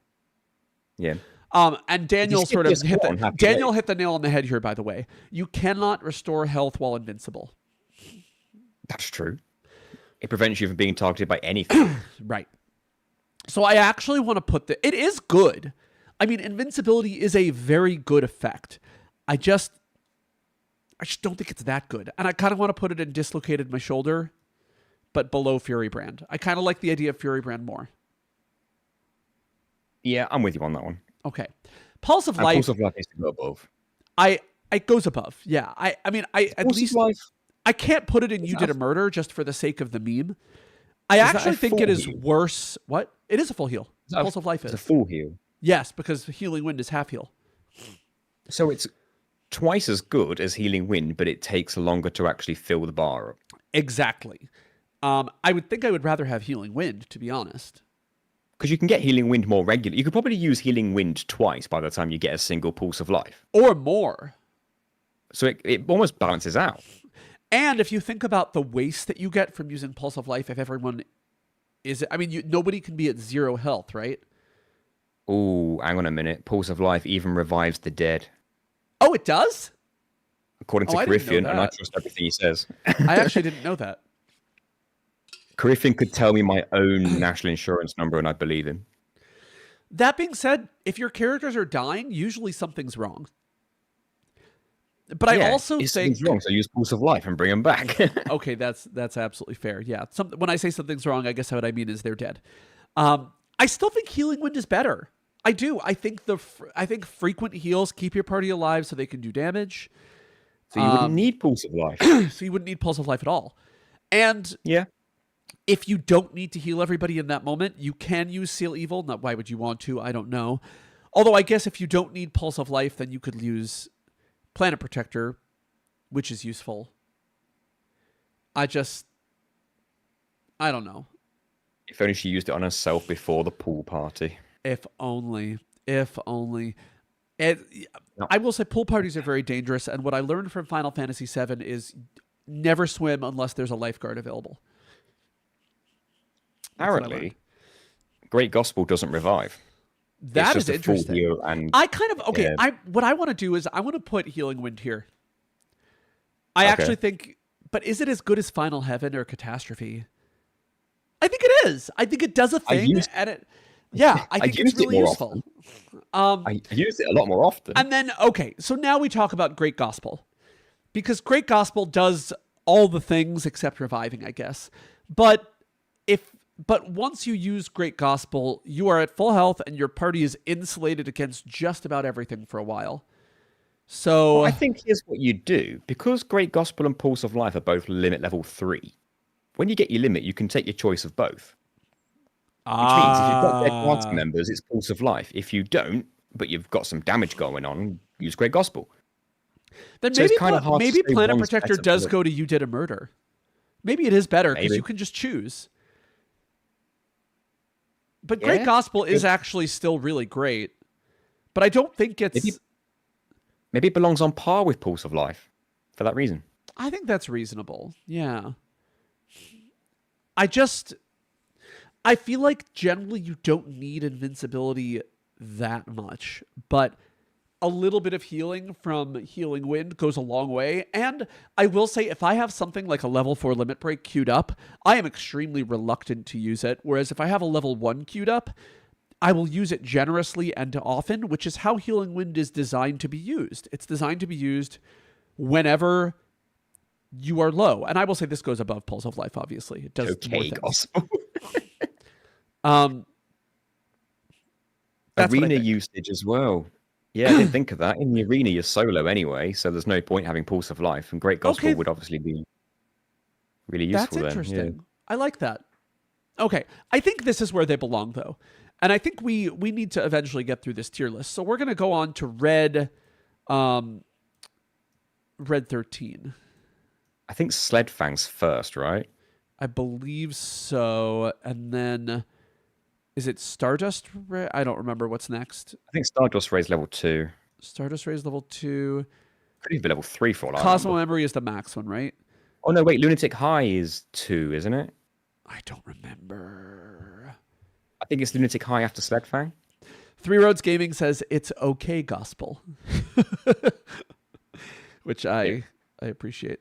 Yeah. And Daniel sort of hit the nail on the head here, by the way. You cannot restore health while invincible. That's true. It prevents you from being targeted by anything. Right. So I actually want to put it is good. I mean, invincibility is a very good effect. I just don't think it's that good. And I kind of want to put it in dislocated my shoulder, but below Fury Brand. I kind of like the idea of Fury Brand more. Yeah, I'm with you on that one. Okay. Pulse of Life. Pulse of Life needs to go above. It goes above. Yeah. I mean, at least I can't put it in You Did a Murder just for the sake of the meme. I actually think it is worse. What? It is a full heal. Pulse of Life is. It's a full heal. Yes, because Healing Wind is half heal. So it's twice as good as Healing Wind, but it takes longer to actually fill the bar up. Exactly. I would think I would rather have Healing Wind, to be honest. Because you can get Healing Wind more regularly. You could probably use Healing Wind twice by the time you get a single Pulse of Life. Or more. So it almost balances out. And if you think about the waste that you get from using Pulse of Life, if everyone is... I mean, nobody can be at 0 health, right? Oh, hang on a minute. Pulse of Life even revives the dead. Oh, it does? According to Griffin, and I trust everything he says. I actually didn't know that. Griffin could tell me my own national insurance number, and I'd believe him. That being said, if your characters are dying, usually something's wrong. But I also if think something's wrong, so use Pulse of Life and bring them back. okay, that's absolutely fair. Yeah, when I say something's wrong, I guess what I mean is they're dead. I still think Healing Wind is better. I do. I think frequent heals keep your party alive so they can do damage. So you wouldn't need Pulse of Life. So you wouldn't need Pulse of Life at all. And Yeah. if you don't need to heal everybody in that moment, you can use Seal Evil. Now, why would you want to? I don't know. Although I guess if you don't need Pulse of Life, then you could use Planet Protector, which is useful. I don't know. If only she used it on herself before the pool party. If only. I will say pool parties are very dangerous, and what I learned from Final Fantasy VII is never swim unless there's a lifeguard available. Apparently, Great Gospel doesn't revive. That is interesting. What I want to do is I want to put Healing Wind here. I actually think, but is it as good as Final Heaven or Catastrophe? I think it is. I think it does a thing, I think it's really useful. I use it a lot more often. And then, so now we talk about Great Gospel. Because Great Gospel does all the things except reviving, I guess. But once you use Great Gospel, you are at full health and your party is insulated against just about everything for a while. So I think here's what you do. Because Great Gospel and Pulse of Life are both limit level 3, when you get your limit, you can take your choice of both. Which means if you've got dead party members, it's Pulse of Life. If you don't, but you've got some damage going on, use Great Gospel. Then maybe Planet Protector does go to You Did a Murder. Maybe it is better because you can just choose. But Great Gospel is actually still really great. But I don't think it's... Maybe it belongs on par with Pulse of Life for that reason. I think that's reasonable. Yeah. I feel like generally you don't need invincibility that much, but a little bit of healing from Healing Wind goes a long way. And I will say, if I have something like a level 4 limit break queued up, I am extremely reluctant to use it. Whereas if I have a level 1 queued up, I will use it generously and often, which is how Healing Wind is designed to be used. It's designed to be used whenever you are low. And I will say this goes above Pulse of Life, obviously. It does more things. Arena usage as well. Yeah, I didn't think of that. In the arena, you're solo anyway, so there's no point having Pulse of Life. And Great Gospel would obviously be really useful. That's interesting. Yeah. I like that. Okay, I think this is where they belong, though. And I think we need to eventually get through this tier list. So we're going to go on to Red 13. I think Sledfang's first, right? I believe so. And then... Is it Stardust Ray? I don't remember what's next. I think Stardust Ray's level 2. Stardust Ray's level 2. Could even be level 3 for all I remember. Cosmo Memory is the max one, right? Oh, no, wait. Lunatic High is 2, isn't it? I don't remember. I think it's Lunatic High after Sledfang. Three Roads Gaming says it's okay gospel. Which I appreciate.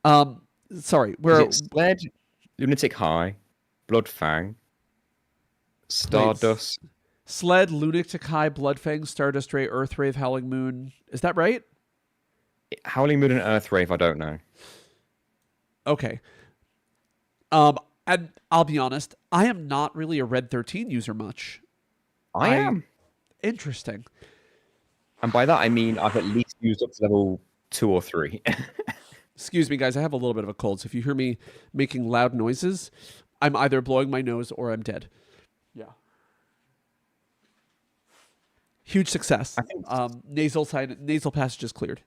Sorry. Sled, Lunatic High, Bloodfang, Stardust. Sled, Lunatic High, Bloodfang, Stardust Ray, Earthrave, Howling Moon. Is that right? Howling Moon and Earthrave, I don't know. Okay. And I'll be honest, I am not really a Red 13 user much. I am. Interesting. And by that, I mean I've at least used up to level 2 or 3. Excuse me, guys. I have a little bit of a cold, so if you hear me making loud noises, I'm either blowing my nose or I'm dead. Yeah. Huge success. I think nasal passages cleared.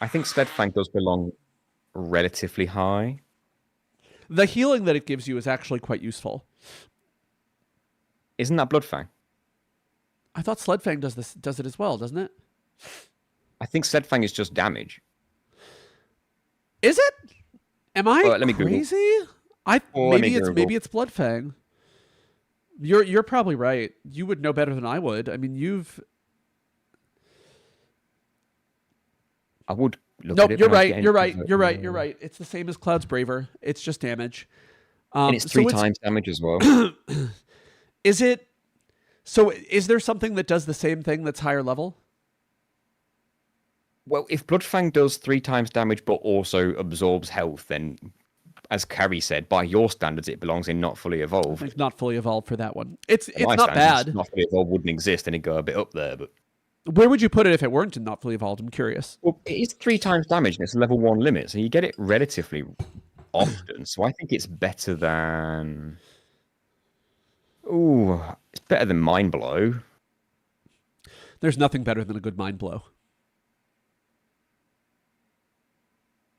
I think Sledfang does belong relatively high. The healing that it gives you is actually quite useful. Isn't that Bloodfang? I thought Sledfang does it as well, doesn't it? I think Sledfang is just damage. Is it? Am I let me crazy? Maybe it's Bloodfang. You're probably right. You would know better than I would. I mean, I would look nope, at it. You're right. You're right. It's the same as Cloud's Braver. It's just damage. And it's 3 times damage as well. Is it? So is there something that does the same thing that's higher level? Well, if Bloodfang does 3 times damage but also absorbs health, then, as Carrie said, by your standards, it belongs in not fully I evolved. think not fully evolved for that one. It's My not standards, bad. not fully evolved wouldn't exist, and it'd go a bit up there. But Where would you put it if it weren't not fully evolved? I'm curious. well, it is 3 times damage, and it's a level 1 limit, so you get it relatively often. So I think it's better than. Ooh, it's better than Mind Blow. There's nothing better than a good mind blow.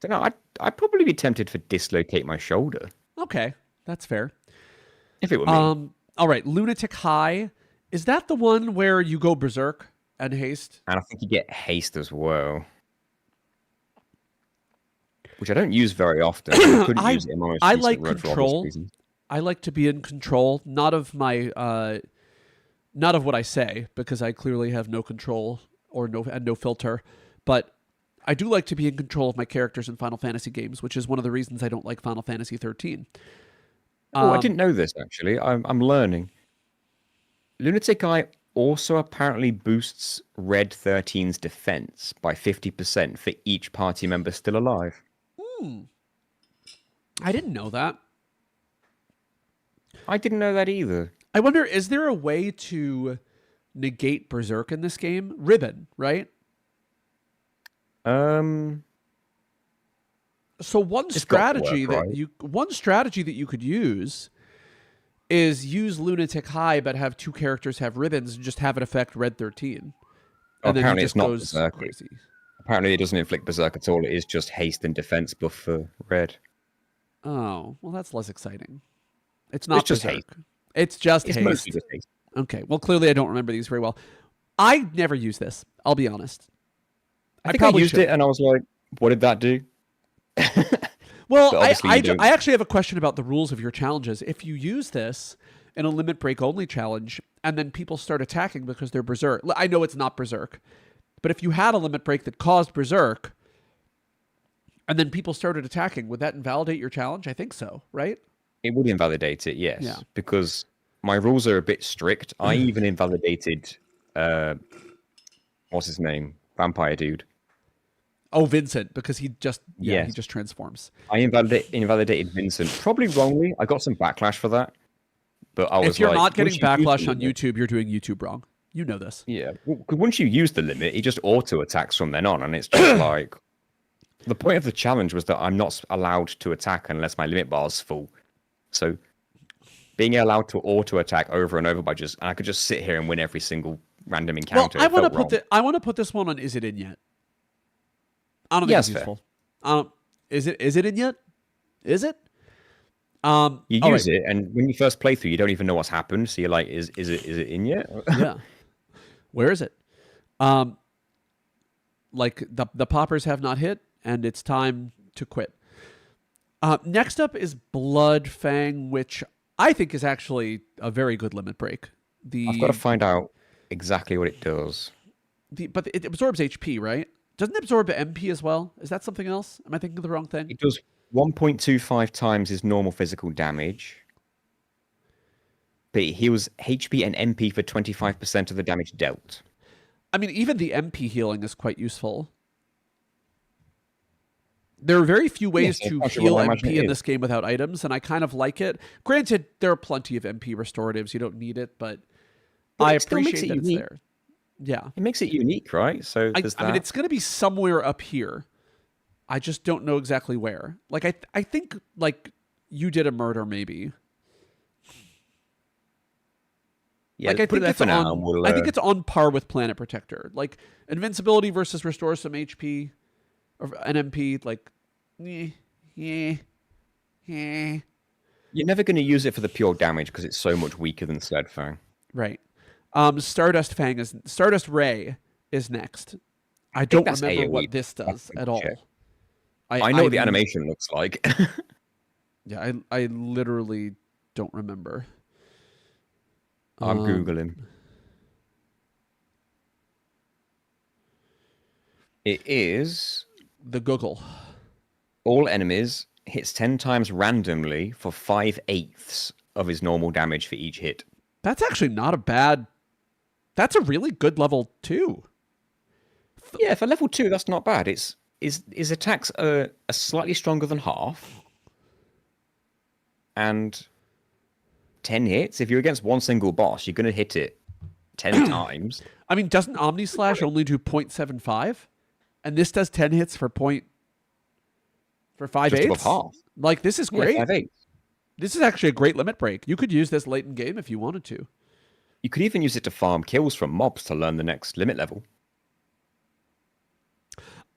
Don't know. I'd probably be tempted for Dislocate My Shoulder Okay, that's fair. if it were me. All right, Lunatic High. Is that the one where you go berserk and haste? And I think you get haste as well, which I don't use very often. I couldn't use it in my most I recent like run for obvious control. reasons. I like to be in control, not of my, not of what I say, because I clearly have no control or no filter. But I do like to be in control of my characters in Final Fantasy games, which is one of the reasons I don't like Final Fantasy 13. Oh, I didn't know this actually. I'm learning. Lunatic Eye also apparently boosts Red 13's defense by 50% for each party member still alive. I didn't know that. I didn't know that either. I wonder, is there a way to negate berserk in this game? Ribbon, right? So one It's got to strategy work, that you could use is use Lunatic High, but have 2 characters have ribbons and just have it affect Red 13. And then Apparently he it's just not goes berserk. crazy. Apparently it doesn't inflict berserk at all. It is just haste and defense buff for Red. Oh, well, that's less exciting. It's not just berserk. haste. It's just It's haste. mostly just haste. Okay, well, clearly I don't remember these very well. I never use this. I'll be honest. I think I probably used should. it and I was like, what did that do? Well, But obviously you don't. I actually have a question about the rules of your challenges. If you use this in a limit break only challenge and then people start attacking because they're berserk, I know it's not berserk, but if you had a limit break that caused berserk and then people started attacking, would that invalidate your challenge? I think so, right? It would invalidate it, yes. Yeah. Because my rules are a bit strict. I even invalidated, what's his name? Vampire dude. Oh, Vincent, because he just he Yes. just transforms. I invalidated Vincent, probably wrongly. I got some backlash for that. But I was If you're like, not getting once you use backlash the on limit- YouTube, you're doing YouTube wrong. You know this. Yeah. Because once you use the limit, he just auto attacks from then on. And it's just like. The point of the challenge was that I'm not allowed to attack unless my limit bar's full. So being allowed to auto attack over and over I could just sit here and win every single random Well, encounter. I want to put this one on. Is it in yet? I don't think it's Yes, fair. useful. Is it in yet? Is it? You all use right. it, and when you first play through, you don't even know what's happened. So you're like, is it in yet? Yeah. Where is it? Like the poppers have not hit, and it's time to quit. Next up is Blood Fang, which I think is actually a very good limit break. I've got to find out exactly what it does. But it absorbs HP, right? Doesn't it absorb MP as well? Is that something else? Am I thinking of the wrong thing? It does 1.25 times his normal physical damage. But it heals HP and MP for 25% of the damage dealt. I mean, even the MP healing is quite useful. There are very few ways Yes, to that's heal what I imagine MP it in is. this game without items, and I kind of like it. Granted, there are plenty of MP restoratives. You don't need it, but I it still makes appreciate it that it's unique. there. Yeah. It makes it unique, right? So I there's mean, that. it's going to be somewhere up here. I just don't know exactly where. Like, I think, like, you did a murder, maybe. Yeah, Like, I put it think there it's for now. on. and we'll, I think it's on par with Planet Protector. Like, invincibility versus restore some HP, or an MP. Like, yeah. You're never going to use it for the pure damage because it's so much weaker than Sled Fang. Right. Stardust Ray is next. I don't that's remember AoE. what this does at all. check. I know what the animation looks like. Yeah, I literally don't remember. I'm Googling. It is The Google. all enemies hits 10 times randomly for 5/8 of his normal damage for each hit. That's actually not a bad. That's a really good level 2. Yeah, for level 2, that's not bad. His attacks are slightly stronger than half. And 10 hits. If you're against one single boss, you're going to hit it 10 times. I mean, doesn't Omni Slash only do 0.75? And this does 10 hits for 5/8? Just above half. Like, this is great. Yeah, 5/8. This is actually a great limit break. You could use this late in game if you wanted to. You could even use it to farm kills from mobs to learn the next limit level.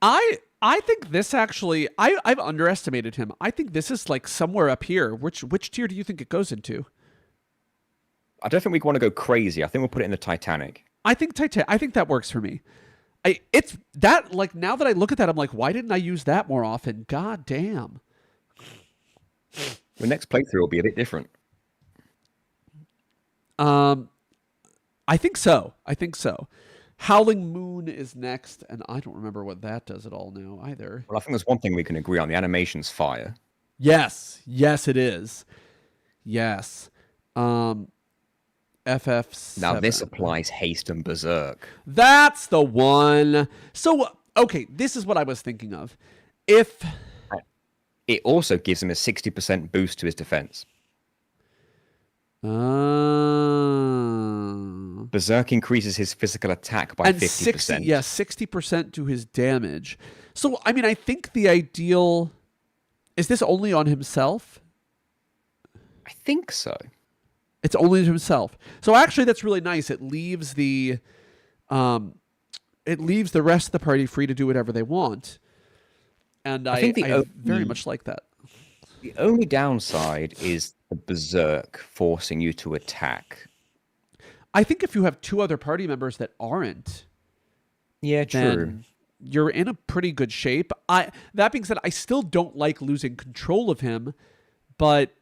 I think this actually, I've underestimated him. I think this is like somewhere up here. Which tier do you think it goes into? I don't think we want to go crazy. I think we'll put it in the Titanic. I think that works for me. It's that, like, now that I look at that, I'm like, why didn't I use that more often? God damn. The next playthrough will be a bit different. I think so. Howling Moon is next, and I don't remember what that does at all now either. Well, I think there's one thing we can agree on. The animation's fire. Yes, it is. Yes. FF7. Now, this applies haste and berserk. That's the one. So, okay, this is what I was thinking of. If... It also gives him a 60% boost to his defense. Berserk increases his physical attack by 50%. 60% to his damage. So, I mean, I think the ideal... Is this only on himself? I think so. It's only to himself. So actually, that's really nice. It leaves the rest of the party free to do whatever they want. And I very much like that. The only downside is the berserk forcing you to attack. I think if you have two other party members that aren't, yeah, true, then you're in a pretty good shape. That being said, I still don't like losing control of him, but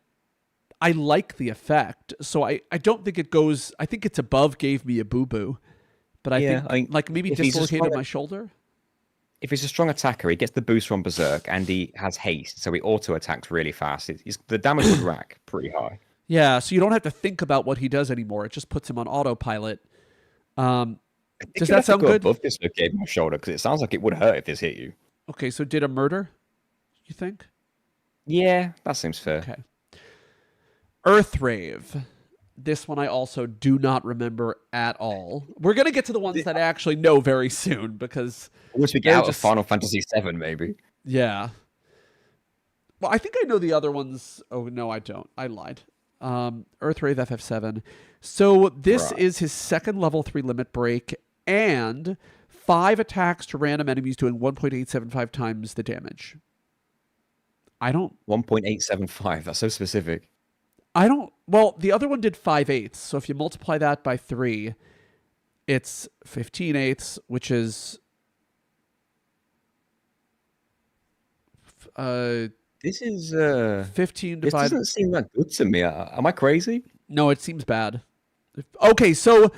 I like the effect. So I don't think it goes... I think it's above gave me a boo-boo. But I think like maybe dislocated my shoulder. If he's a strong attacker, he gets the boost from berserk, and he has haste, so he auto-attacks really fast. The damage would rack pretty high. Yeah, so you don't have to think about what he does anymore. It just puts him on autopilot. Does that sound good? Above dislocated my shoulder, because it sounds like it would hurt if this hit you. Okay, so did a murder, you think? Yeah, that seems fair. Okay. Earthrave. This one I also do not remember at all. We're going to get to the ones that I actually know very soon, because... I wish we get out of Final Fantasy VII, maybe. Yeah. Well, I think I know the other ones. Oh, no, I don't. I lied. Earthrave FF7. So this is his second level 3 limit break, and 5 attacks to random enemies doing 1.875 times the damage. 1.875. That's so specific. Well, the other one did 5/8. So if you multiply that by 3, it's 15/8, which is... This is 15 This divided... doesn't seem that good to me. Am I crazy? No, it seems bad. Okay, so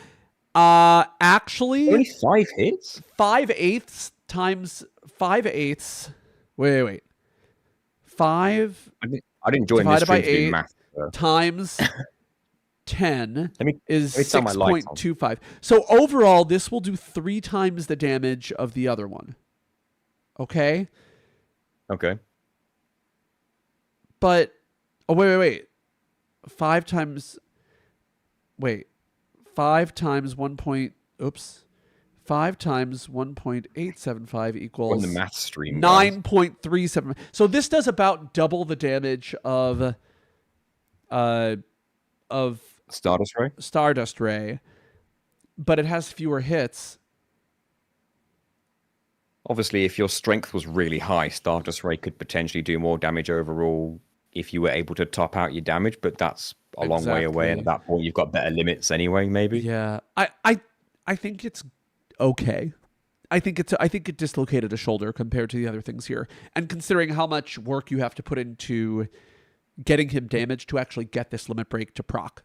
actually... Only 5 hits? 5/8 times 5/8... Wait. 5... I didn't join this stream to do math. Times 10 is let me turn my lights on. 6.25. So overall, this will do 3 times the damage of the other one. Okay? Okay. But, wait. 5 times 1 point... Oops. 5 times 1.875 equals... On the math stream. 9.37. So this does about double the damage of Stardust Ray, but it has fewer hits. Obviously, if your strength was really high, Stardust Ray could potentially do more damage overall if you were able to top out your damage, but that's a long way away, and at that point you've got better limits anyway, maybe. Yeah. I think it's okay. I think it dislocated a shoulder compared to the other things here. And considering how much work you have to put into getting him damaged to actually get this limit break to proc.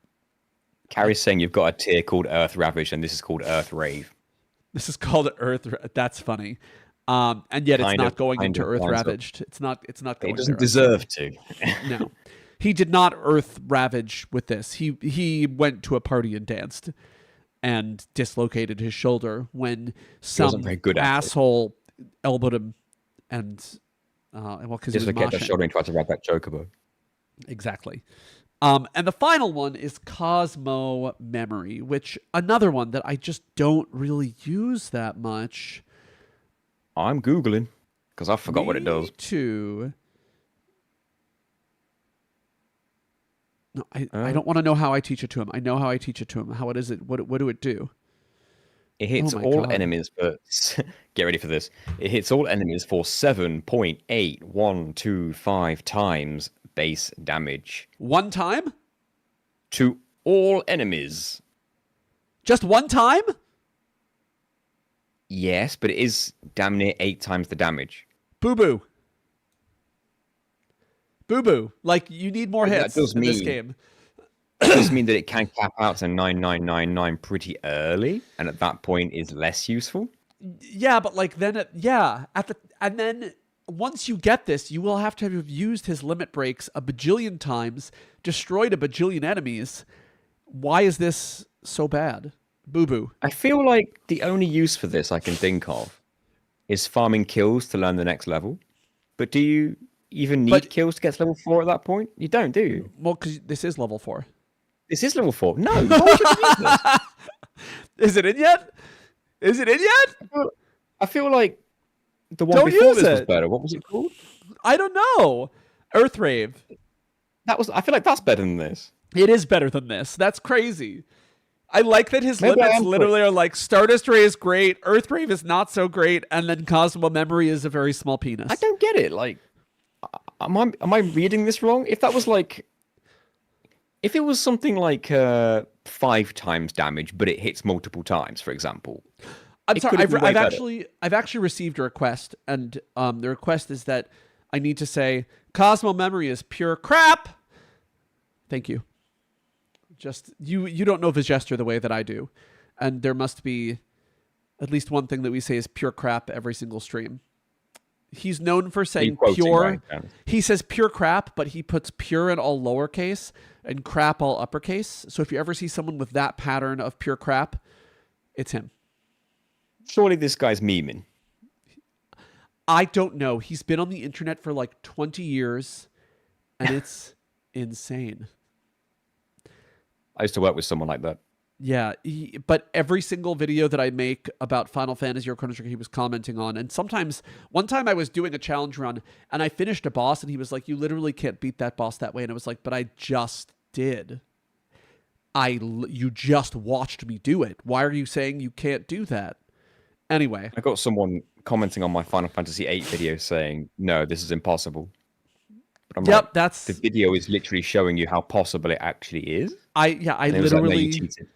Carrie's saying you've got a tier called Earth Ravage, and this is called Earth Rave. This is called Earth. That's funny. And yet it's not going into Earth Ravaged. It's not going. It doesn't deserve to. No, he did not Earth Ravage with this. He went to a party and danced. and dislocated his shoulder when wasn't some very good at it. asshole elbowed him and because he was Dislocate that moshing. shoulder and try to ride that chocobo. Exactly. And the final one is Cosmo Memory, which another one that I just don't really use that much. I'm Googling because I forgot what it does. Me too. No, I don't want to know how I teach it to him. I know how I teach it to him. How it is it? What do it do? It hits Oh my all God. enemies for... Get ready for this. It hits all enemies for 7.8125 times base damage. One time? To all enemies. Just one time? Yes, but it is damn near 8 times the damage. Boo boo. Boo boo. Like, you need more That hits does in this mean- game. It does mean that it can cap out to 9999 pretty early, and at that point is less useful. Yeah, but like then, and then once you get this, you will have to have used his limit breaks a bajillion times, destroyed a bajillion enemies. Why is this so bad? Boo boo. I feel like the only use for this I can think of is farming kills to learn the next level. But do you even need kills to get to level 4 at that point? You don't, do you? Well, because this is level 4. This is level 4. No, why would you use this? Is it in yet? Is it in yet? I feel like the one Don't before use this was it. better. What was it called? I don't know. Earthrave. I feel like that's better than this. It is better than this. That's crazy. I like that his Maybe I limits am literally are like Stardust Ray is great, Earthrave is not so great, and then Cosmo Memory is a very small penis. I don't get it. Like, am I reading this wrong? If that was like, if it was something like 5 times damage, but it hits multiple times, for example. I'm sorry. could have been way I've actually received a request, and the request is that I need to say Cosmo Memory is pure crap. Thank you. Just you don't know Vigester the way that I do, and there must be at least one thing that we say is pure crap every single stream. He's known for saying pure. Right? He says pure crap, but he puts pure in all lowercase and crap all uppercase. So if you ever see someone with that pattern of pure crap, it's him. Surely this guy's memeing. I don't know. He's been on the internet for like 20 years, and it's insane. I used to work with someone like that. Yeah, but every single video that I make about Final Fantasy or Chrono Trigger, he was commenting on. And sometimes, one time I was doing a challenge run, and I finished a boss, and he was like, "You literally can't beat that boss that way." And I was like, "But I just did. You just watched me do it. Why are you saying you can't do that?" Anyway. I got someone commenting on my Final Fantasy VIII video saying, "No, this is impossible." But I'm like, that's... the video is literally showing you how possible it actually is. I And it was like, "No, you cheated."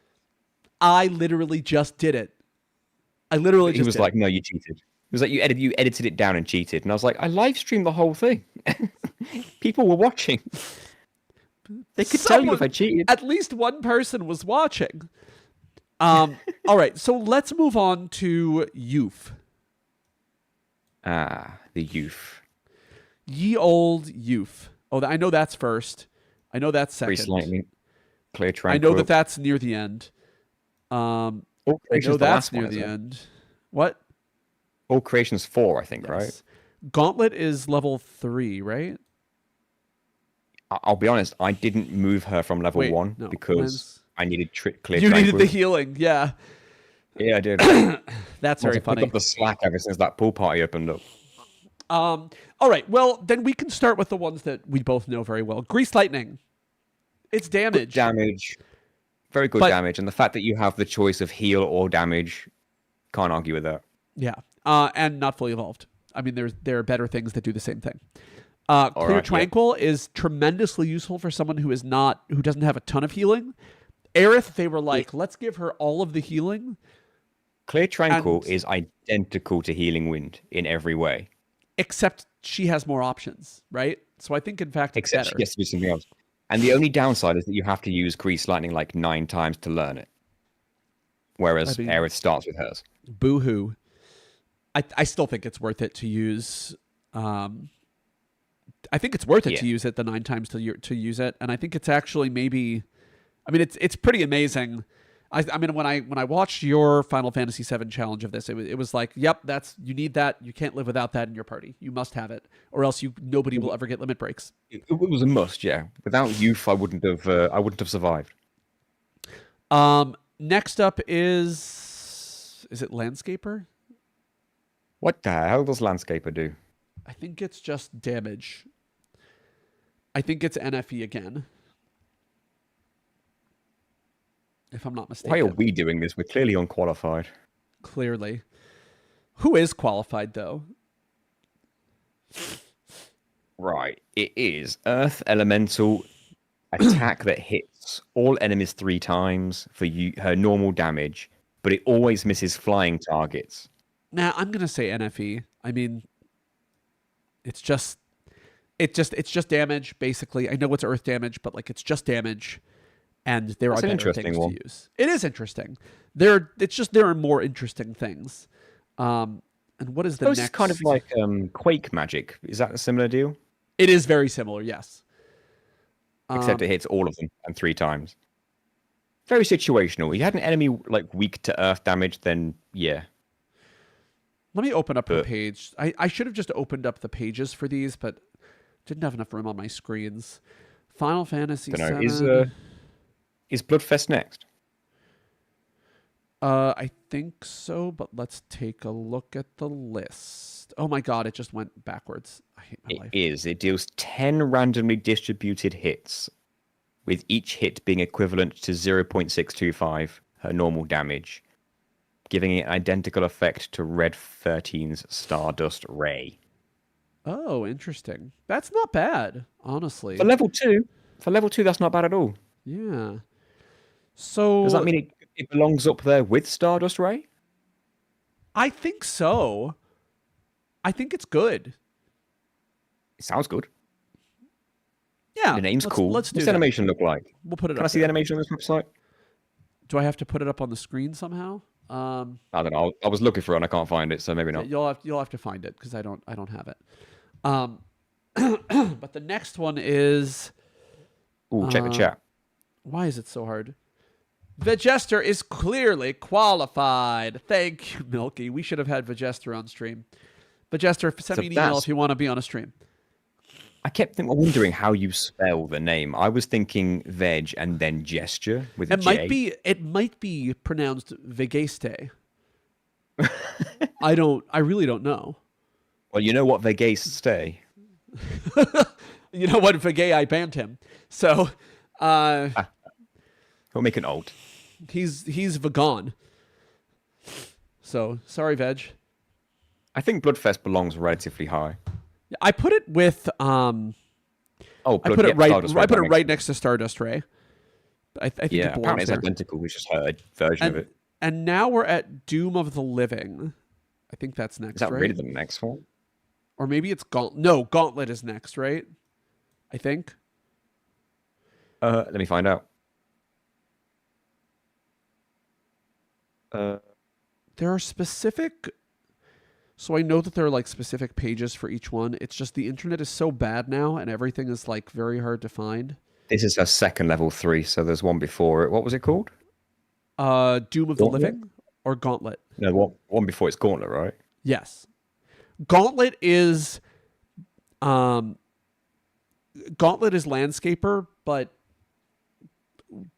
I literally just did it. He was like, "No, you cheated." He was like, you edited it down and cheated." And I was like, "I live streamed the whole thing. People were watching. They could tell you if I cheated." At least one person was watching. All right, so let's move on to Youth. The youth. Ye old Youth. Oh, I know that's first. I know that's second. Grease lightning. Clear I tranquil. know that's near the end. I know that's near the end. What? All Creation's 4, I think, Yes. right? Gauntlet is level 3, right? I'll be honest, I didn't move her from level 1 because I needed clear You tranquil. needed the healing, yeah. Yeah, I did. That's very funny. I've got the slack ever since that pool party opened up. All right, well, then we can start with the ones that we both know very well. Grease Lightning. It's damage. Good damage. Very good damage. And the fact that you have the choice of heal or damage, can't argue with that. Yeah. And not fully evolved. I mean, there are better things that do the same thing. Clear Tranquil is tremendously useful for someone who doesn't have a ton of healing. Aerith, they were like, let's give her all of the healing. Clear Tranquil is identical to Healing Wind in every way. Except she has more options, right? So I think, in fact, it's better. She gets to do something else. And the only downside is that you have to use Grease Lightning like 9 times to learn it. Whereas Aerith starts with hers. Boo-hoo. I still think it's worth it to use... I think it's worth it to use it the 9 times to use it. And I think it's actually maybe... I mean, it's pretty amazing. I mean, when I watched your Final Fantasy VII challenge of this, it was like, yep, you need that. You can't live without that in your party. You must have it, or else nobody will ever get limit breaks. It was a must, yeah. Without youth, I wouldn't have survived. Next up is it Landscaper? What the hell does Landscaper do? I think it's just damage. I think it's NFE again. If I'm not mistaken. Why are we doing this? We're clearly unqualified. Clearly. Who is qualified, though? Right. It is Earth Elemental attack that hits all enemies 3 times for her normal damage, but it always misses flying targets. Nah, I'm going to say NFE. I mean, it's just damage, basically. I know it's earth damage, but like it's just damage. And there are better things to use. It is interesting. There are more interesting things. And what is the next? It's kind of like Quake magic. Is that a similar deal? It is very similar, yes. Except it hits all of them and 3 times. Very situational. You had an enemy like weak to earth damage, then yeah. Let me open up her page. I should have just opened up the pages for these, but didn't have enough room on my screens. Final Fantasy VII. Is Bloodfest next? I think so, but let's take a look at the list. Oh my god, it just went backwards. I hate my life. It is. It deals 10 randomly distributed hits, with each hit being equivalent to 0.625 her normal damage, giving it an identical effect to Red 13's Stardust Ray. Oh, interesting. That's not bad, honestly. For level 2, that's not bad at all. Yeah. So does that mean it belongs up there with Stardust Ray? I think so. I think it's good. It sounds good. Yeah. The name's cool. What's the animation look like? We'll put it up. Can I see the animation on this website? Do I have to put it up on the screen somehow? I don't know. I was looking for it and I can't find it, so maybe not. You'll have to find it because I don't have it. But the next one is. Ooh, check the chat. Why is it so hard? Vegester is clearly qualified. Thank you, Milky. We should have had Vegester on stream. Vegester, send me an email if you want to be on a stream. I kept wondering how you spell the name. I was thinking veg and then gesture with a J. It might be pronounced Vegeste. I really don't know. Well, you know what Vegeste? You know what, Vegay, I banned him. So He'll make an alt. He's vegan. So sorry, Veg. I think Bloodfest belongs relatively high. I put it with I put it right next to Stardust Ray. I think it belongs apparently it's there. identical. We just heard a version of it. And now we're at Doom of the Living. I think that's next. Is that right? really the next one? Or maybe it's Gauntlet. No, Gauntlet is next, right? I think. Let me find out. There are specific. So I know that there are like specific pages for each one. It's just the internet is so bad now, and everything is like very hard to find. This is her second level 3, so there's one before it. What was it called? Doom of the Living or Gauntlet? No, one before it's Gauntlet, right? Yes. Gauntlet is Landscaper, but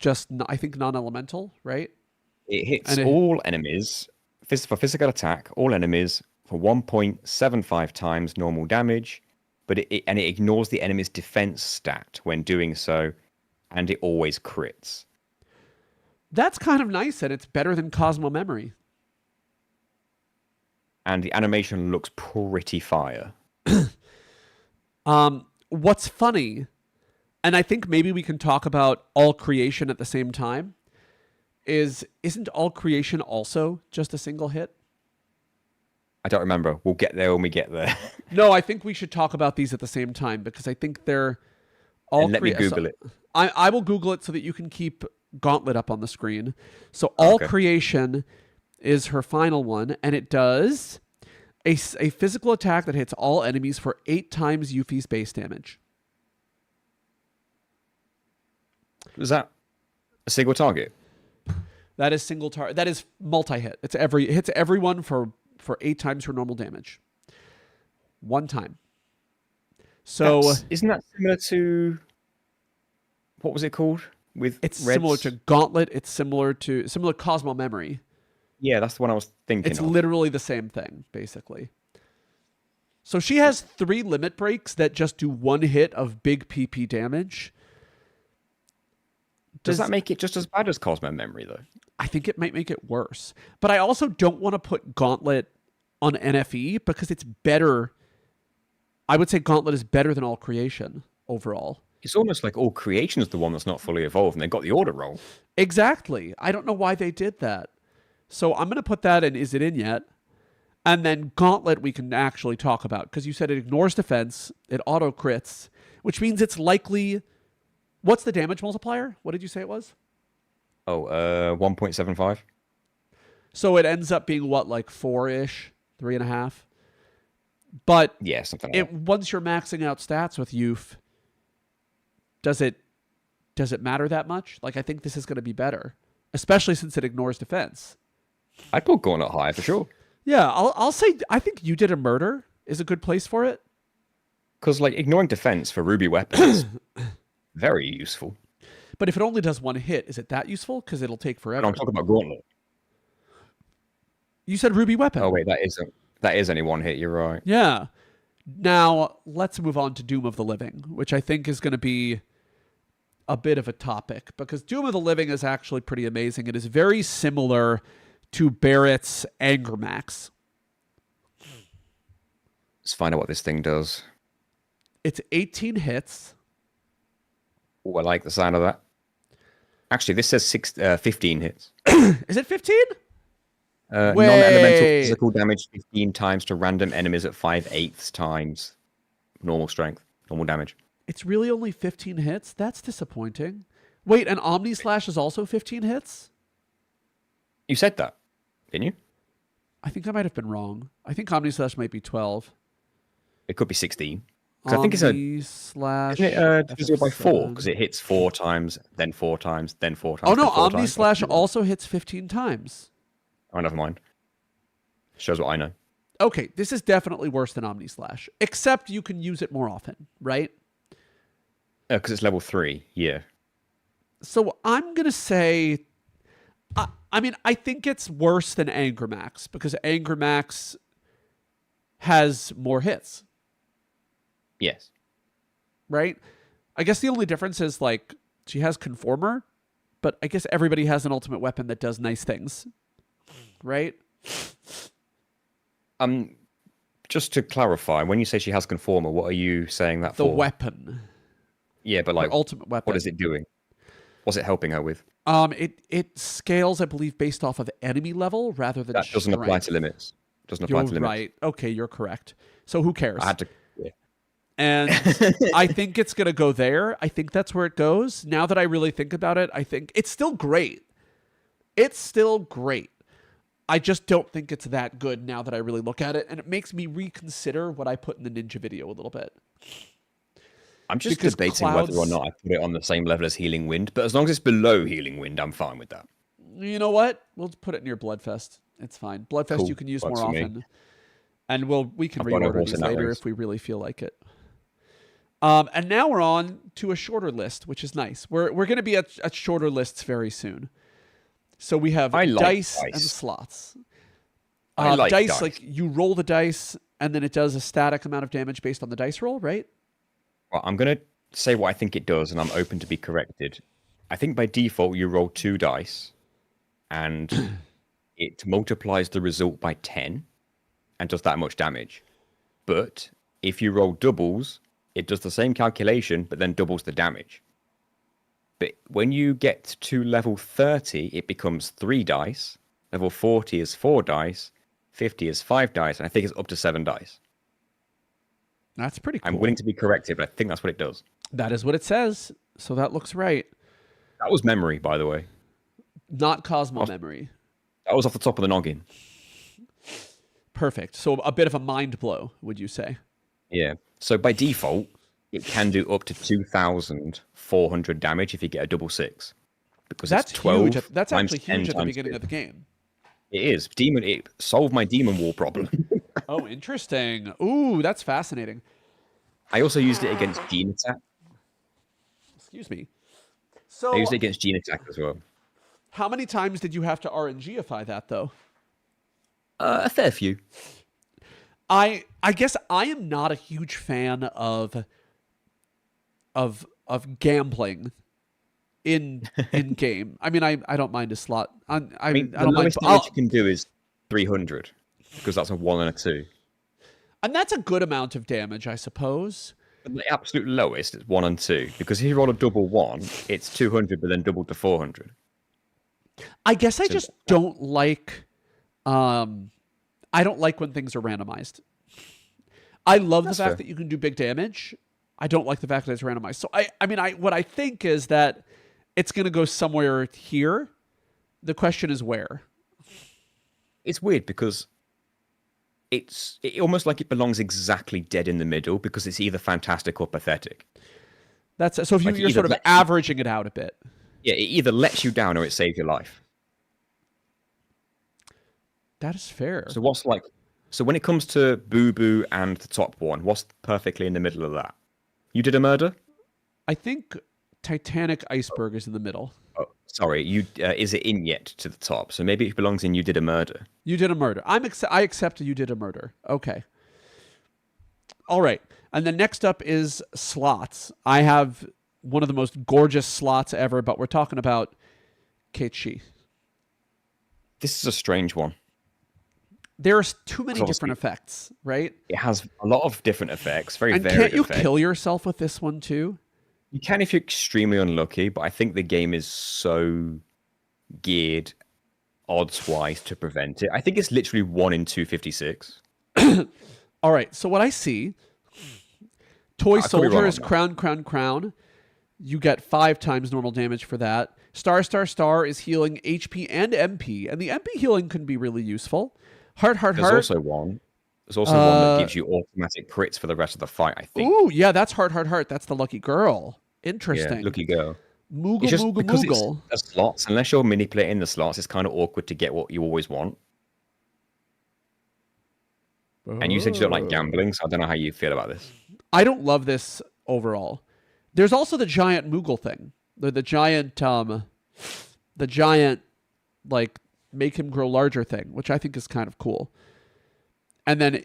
just I think non-elemental, right? It hits all enemies for physical attack, all enemies for 1.75 times normal damage, but it ignores the enemy's defense stat when doing so, and it always crits. That's kind of nice, and it's better than Cosmo Memory. And the animation looks pretty fire. What's funny, and I think maybe we can talk about All Creation at the same time, isn't All Creation also just a single hit? I don't remember. We'll get there when we get there. No, I think we should talk about these at the same time because I think they're all. And let me Google it. I will Google it so that you can keep Gauntlet up on the screen. So All Creation is her final one, and it does a physical attack that hits all enemies for 8 times Yuffie's base damage. Was that a single target? That is single target. That is multi-hit. It hits everyone for 8 times her normal damage. 1 time. So isn't that similar to what was it called with it's Reds? similar to Gauntlet. It's similar Cosmo Memory. Yeah, that's the one I was thinking. It's literally the same thing, basically. So she has 3 limit breaks that just do 1 hit of big PP damage. Does that make it just as bad as Cosmo Memory, though? I think it might make it worse. But I also don't want to put Gauntlet on NFE because it's better. I would say Gauntlet is better than All Creation overall. It's almost like All Creation is the one that's not fully evolved, and they got the order roll. Exactly. I don't know why they did that. So I'm going to put that in Is It In Yet? And then Gauntlet we can actually talk about because you said it ignores defense, it auto crits, which means it's likely. What's the damage multiplier? What did you say it was? 1.75. So it ends up being what, like 4-ish, 3.5. But yeah, something like that. Once you're maxing out stats with Yuff, does it matter that much? Like I think this is going to be better, especially since it ignores defense. I'd put Gauntlet higher for sure. Yeah, I'll say I think You Did a Murder is a good place for it. Because like ignoring defense for Ruby weapons, very useful. But if it only does 1 hit, is it that useful? Because it'll take forever. And I'm talking about Gauntlet. You said Ruby weapon. Oh wait, that is only 1 hit. You're right. Yeah. Now let's move on to Doom of the Living, which I think is going to be a bit of a topic because Doom of the Living is actually pretty amazing. It is very similar to Barret's Anger Max. Let's find out what this thing does. It's 18 hits. Oh, I like the sound of that. Actually, this says 15 hits. Is it 15? Non-elemental physical damage 15 times to random enemies at 5/8 times normal strength, normal damage. It's really only 15 hits? That's disappointing. Wait, and Omni Slash is also 15 hits? You said that, didn't you? I think I might have been wrong. I think Omni Slash might be 12. It could be 16. Because I think it's Slash. Isn't it divisible by 4? Because it hits 4 times, then 4 times, then 4 times. Oh no, then 4 Omni times. Slash also hits 15 times. Oh, never mind. Shows what I know. Okay, this is definitely worse than Omni Slash, except you can use it more often, right? Because it's level 3, yeah. So I'm going to say, I mean, I think it's worse than Anger Max because Anger Max has more hits. Yes. Right? I guess the only difference is like she has Conformer, but I guess everybody has an ultimate weapon that does nice things. Right? Just to clarify, when you say she has Conformer, what are you saying that The for? weapon. Yeah, but like Her ultimate weapon. what is it doing? What's it helping her with? It scales, I believe, based off of enemy level rather than That doesn't strength. apply to limits. Doesn't apply You're to limits. right. Okay, you're correct. So who cares? I had to. Yeah. And I think it's going to go there. I think that's where it goes. Now that I really think about it, I think it's still great. It's still great. I just don't think it's that good now that I really look at it. And it makes me reconsider what I put in the Ninja video a little bit. I'm just Because debating whether or not I put it on the same level as Healing Wind. But as long as it's below Healing Wind, I'm fine with that. You know what? We'll put it near Bloodfest. It's fine. Bloodfest Cool. you can use Works more for me. often. And we can I've got no reorder horse these in that later race. if we really feel like it. And now we're on to a shorter list, which is nice. We're going to be at shorter lists very soon. So we have I like dice and dice. slots. I like dice. Like you roll the dice and then it does a static amount of damage based on the dice roll, right? Well, I'm going to say what I think it does, and I'm open to be corrected. I think by default, you roll 2 dice, and it multiplies the result by 10 and does that much damage. But if you roll doubles, it does the same calculation, but then doubles the damage. But when you get to level 30, it becomes 3 dice. Level 40 is 4 dice. 50 is 5 dice. And I think it's up to 7 dice. That's pretty cool. I'm willing to be corrected, but I think that's what it does. That is what it says. So that looks right. That was memory, by the way. Not Cosmo memory. That was off the top of the noggin. Perfect. So a bit of a mind blow, would you say? Yeah. So by default, it can do up to 2,400 damage if you get a double 6. because That's it's 12 huge. That's times actually 10 huge at the times beginning 2. of the game. It is. It solved my demon wall problem. Oh, interesting. Ooh, that's fascinating. I also used it against Gene Attack. Excuse me. I used So, it against Gene Attack as well. how many times did you have to RNGify that, though? A fair few. I guess I am not a huge fan of gambling in game. I mean, I don't mind a slot. I The don't mind. lowest damage you can do is 300 because that's a 1 and a 2. And that's a good amount of damage, I suppose. But the absolute lowest is 1 and 2 because if you roll a double 1, it's 200, but then doubled to 400. I guess I So- just don't like. I don't like when things are randomized. I love That's the fact fair. that you can do big damage. I don't like the fact that it's randomized. So what I think is that it's going to go somewhere here. The question is where. It's weird because it almost like it belongs exactly dead in the middle because it's either fantastic or pathetic. That's so. If Like, you're either sort of lets you- averaging it out a bit. Yeah, it either lets you down or it saves your life. That is fair. So when it comes to Boo Boo and the top one, what's perfectly in the middle of that? You did a murder? I think Titanic Iceberg is in the middle. Oh, sorry, is it in yet to the top? So maybe it belongs in You Did a Murder. You did a murder. I accept you did a murder. Okay. All right. And then next up is slots. I have one of the most gorgeous slots ever, but we're talking about Keiichi. This is a strange one. There's too many Obviously- different effects, right? It has a lot of different effects, very And varied can't you effects. kill yourself with this one too? You can if you're extremely unlucky, but I think the game is so geared odds-wise to prevent it. I think it's literally 1 in 256. All right. So what I see, Toy I could be Soldier wrong is on that. crown, crown, crown. You get 5 times normal damage for that. Star, star, star is healing HP and MP, and the MP healing can be really useful. Heart, heart, There's heart. also one that gives you automatic crits for the rest of the fight, I think. Ooh, yeah, that's heart, heart, heart. That's the lucky girl. Yeah, Interesting. lucky girl. Moogle, It's just moogle, because moogle. it's the slots, unless you're manipulating the slots, it's kind of awkward to get what you always want. And you said you don't like gambling, so I don't know how you feel about this. I don't love this overall. There's also the giant Moogle thing. The giant, like, make him grow larger thing, which I think is kind of cool. And then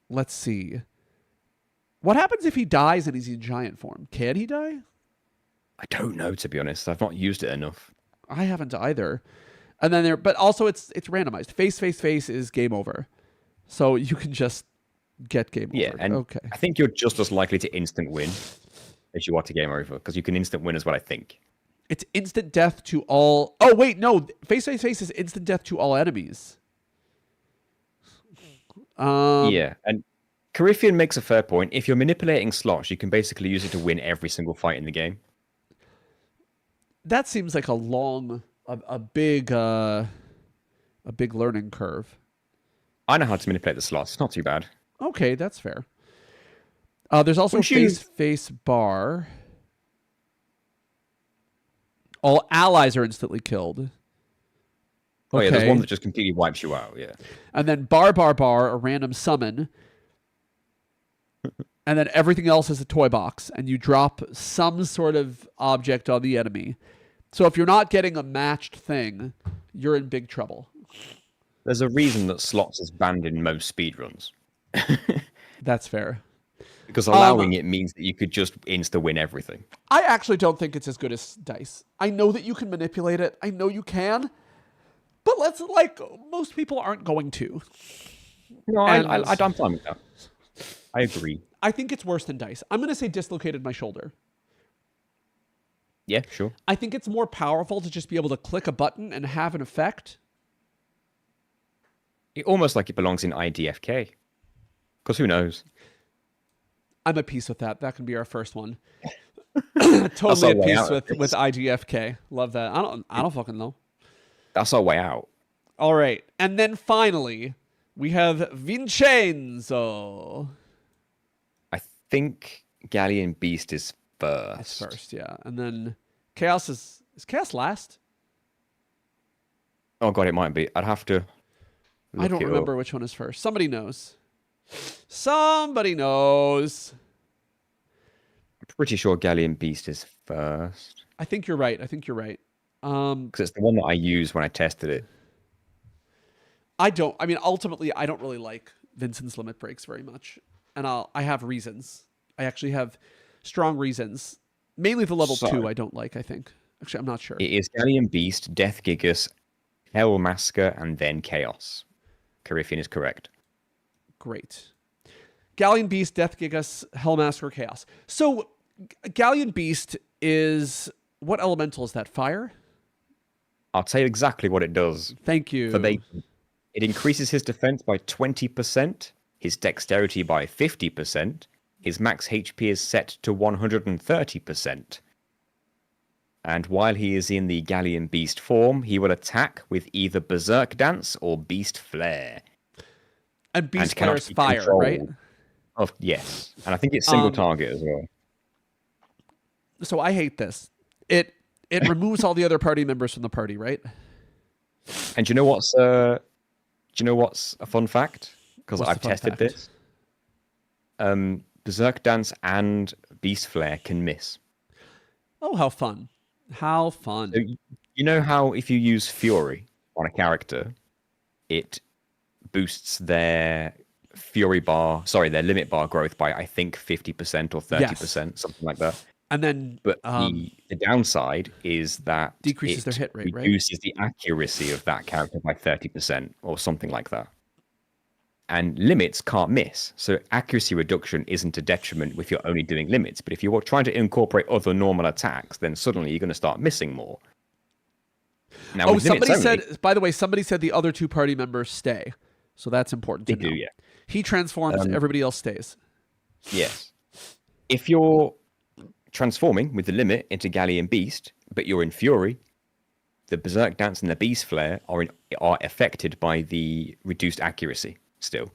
let's see. What happens if he dies and he's in giant form? Can he die? I don't know, to be honest. I've not used it enough. I haven't either. And then but also it's randomized. Face, face, face is game over. So you can just get game Yeah, over. and Okay. I think you're just as likely to instant win as you are to game over, because you can instant win as well, I think. It's instant death to all. Oh, wait, no. Face, face, face is instant death to all enemies. Yeah, and Coryphean makes a fair point. If you're manipulating slots, you can basically use it to win every single fight in the game. That seems like a big learning curve. I know how to manipulate the slots. It's not too bad. Okay, that's fair. There's also Wouldn't you- face, face bar. All allies are instantly killed. Oh yeah, there's Okay. one that just completely wipes you out. Yeah. And then bar, bar, bar, a random summon. And then everything else is a toy box. And you drop some sort of object on the enemy. So if you're not getting a matched thing, you're in big trouble. There's a reason that slots is banned in most speedruns. That's fair. Because allowing it means that you could just insta-win everything. I actually don't think it's as good as dice. I know that you can manipulate it. I know you can. But most people aren't going to. No, And- I'm fine with that. I agree. I think it's worse than dice. I'm going to say dislocated my shoulder. Yeah, sure. I think it's more powerful to just be able to click a button and have an effect. It almost like it belongs in IDFK. Because who knows? I'm at peace with that. That can be our first one. Totally at way peace out of with IDFK. Love that. I don't fucking know. That's our way out. All right. And then finally, we have Vincenzo. I think Galleon Beast is first. That's first, yeah. And then Chaos is Is Chaos last? Oh god, it might be. I'd have to. I don't remember which one is first. Somebody knows. Somebody knows. I'm pretty sure Galleon Beast is first. I think you're right. Because it's the one that I used when I tested it. Ultimately, I don't really like Vincent's limit breaks very much. And I have reasons. I actually have strong reasons. Mainly the level 2 I don't like, I think. Actually, I'm not sure. It is Galleon Beast, Death Gigas, Hellmasker, and then Chaos. Coryphean is correct. Great. Galleon Beast, Death Gigas, Hellmasker, Chaos. So, Galleon Beast is... What elemental is that? Fire? I'll tell you exactly what it does. Thank you. It increases his defense by 20%, his dexterity by 50%, his max HP is set to 130%. And while he is in the Galleon Beast form, he will attack with either Berserk Dance or Beast Flare. And Beast Flare is fire, right? Oh, yes. And I think it's single target as well. So I hate this. It removes all the other party members from the party, right? And do you know what's a fun fact? Because I've tested this. Berserk Dance and Beast Flare can miss. Oh, how fun. How fun. So, you know how if you use Fury on a character, it boosts their limit bar growth by, I think, 50% or 30%, something like that. And then, but the downside is that decreases their hit rate, reduces the accuracy of that character by 30% or something like that. And limits can't miss, so accuracy reduction isn't a detriment if you're only doing limits. But if you're trying to incorporate other normal attacks, then suddenly you're going to start missing more. Now, somebody said. By the way, somebody said the other 2 party members stay, so that's important to know. Yeah. He transforms, everybody else stays. Yes. If you're transforming with the limit into Galleon Beast, but you're in Fury, the Berserk Dance and the Beast Flare are affected by the reduced accuracy still.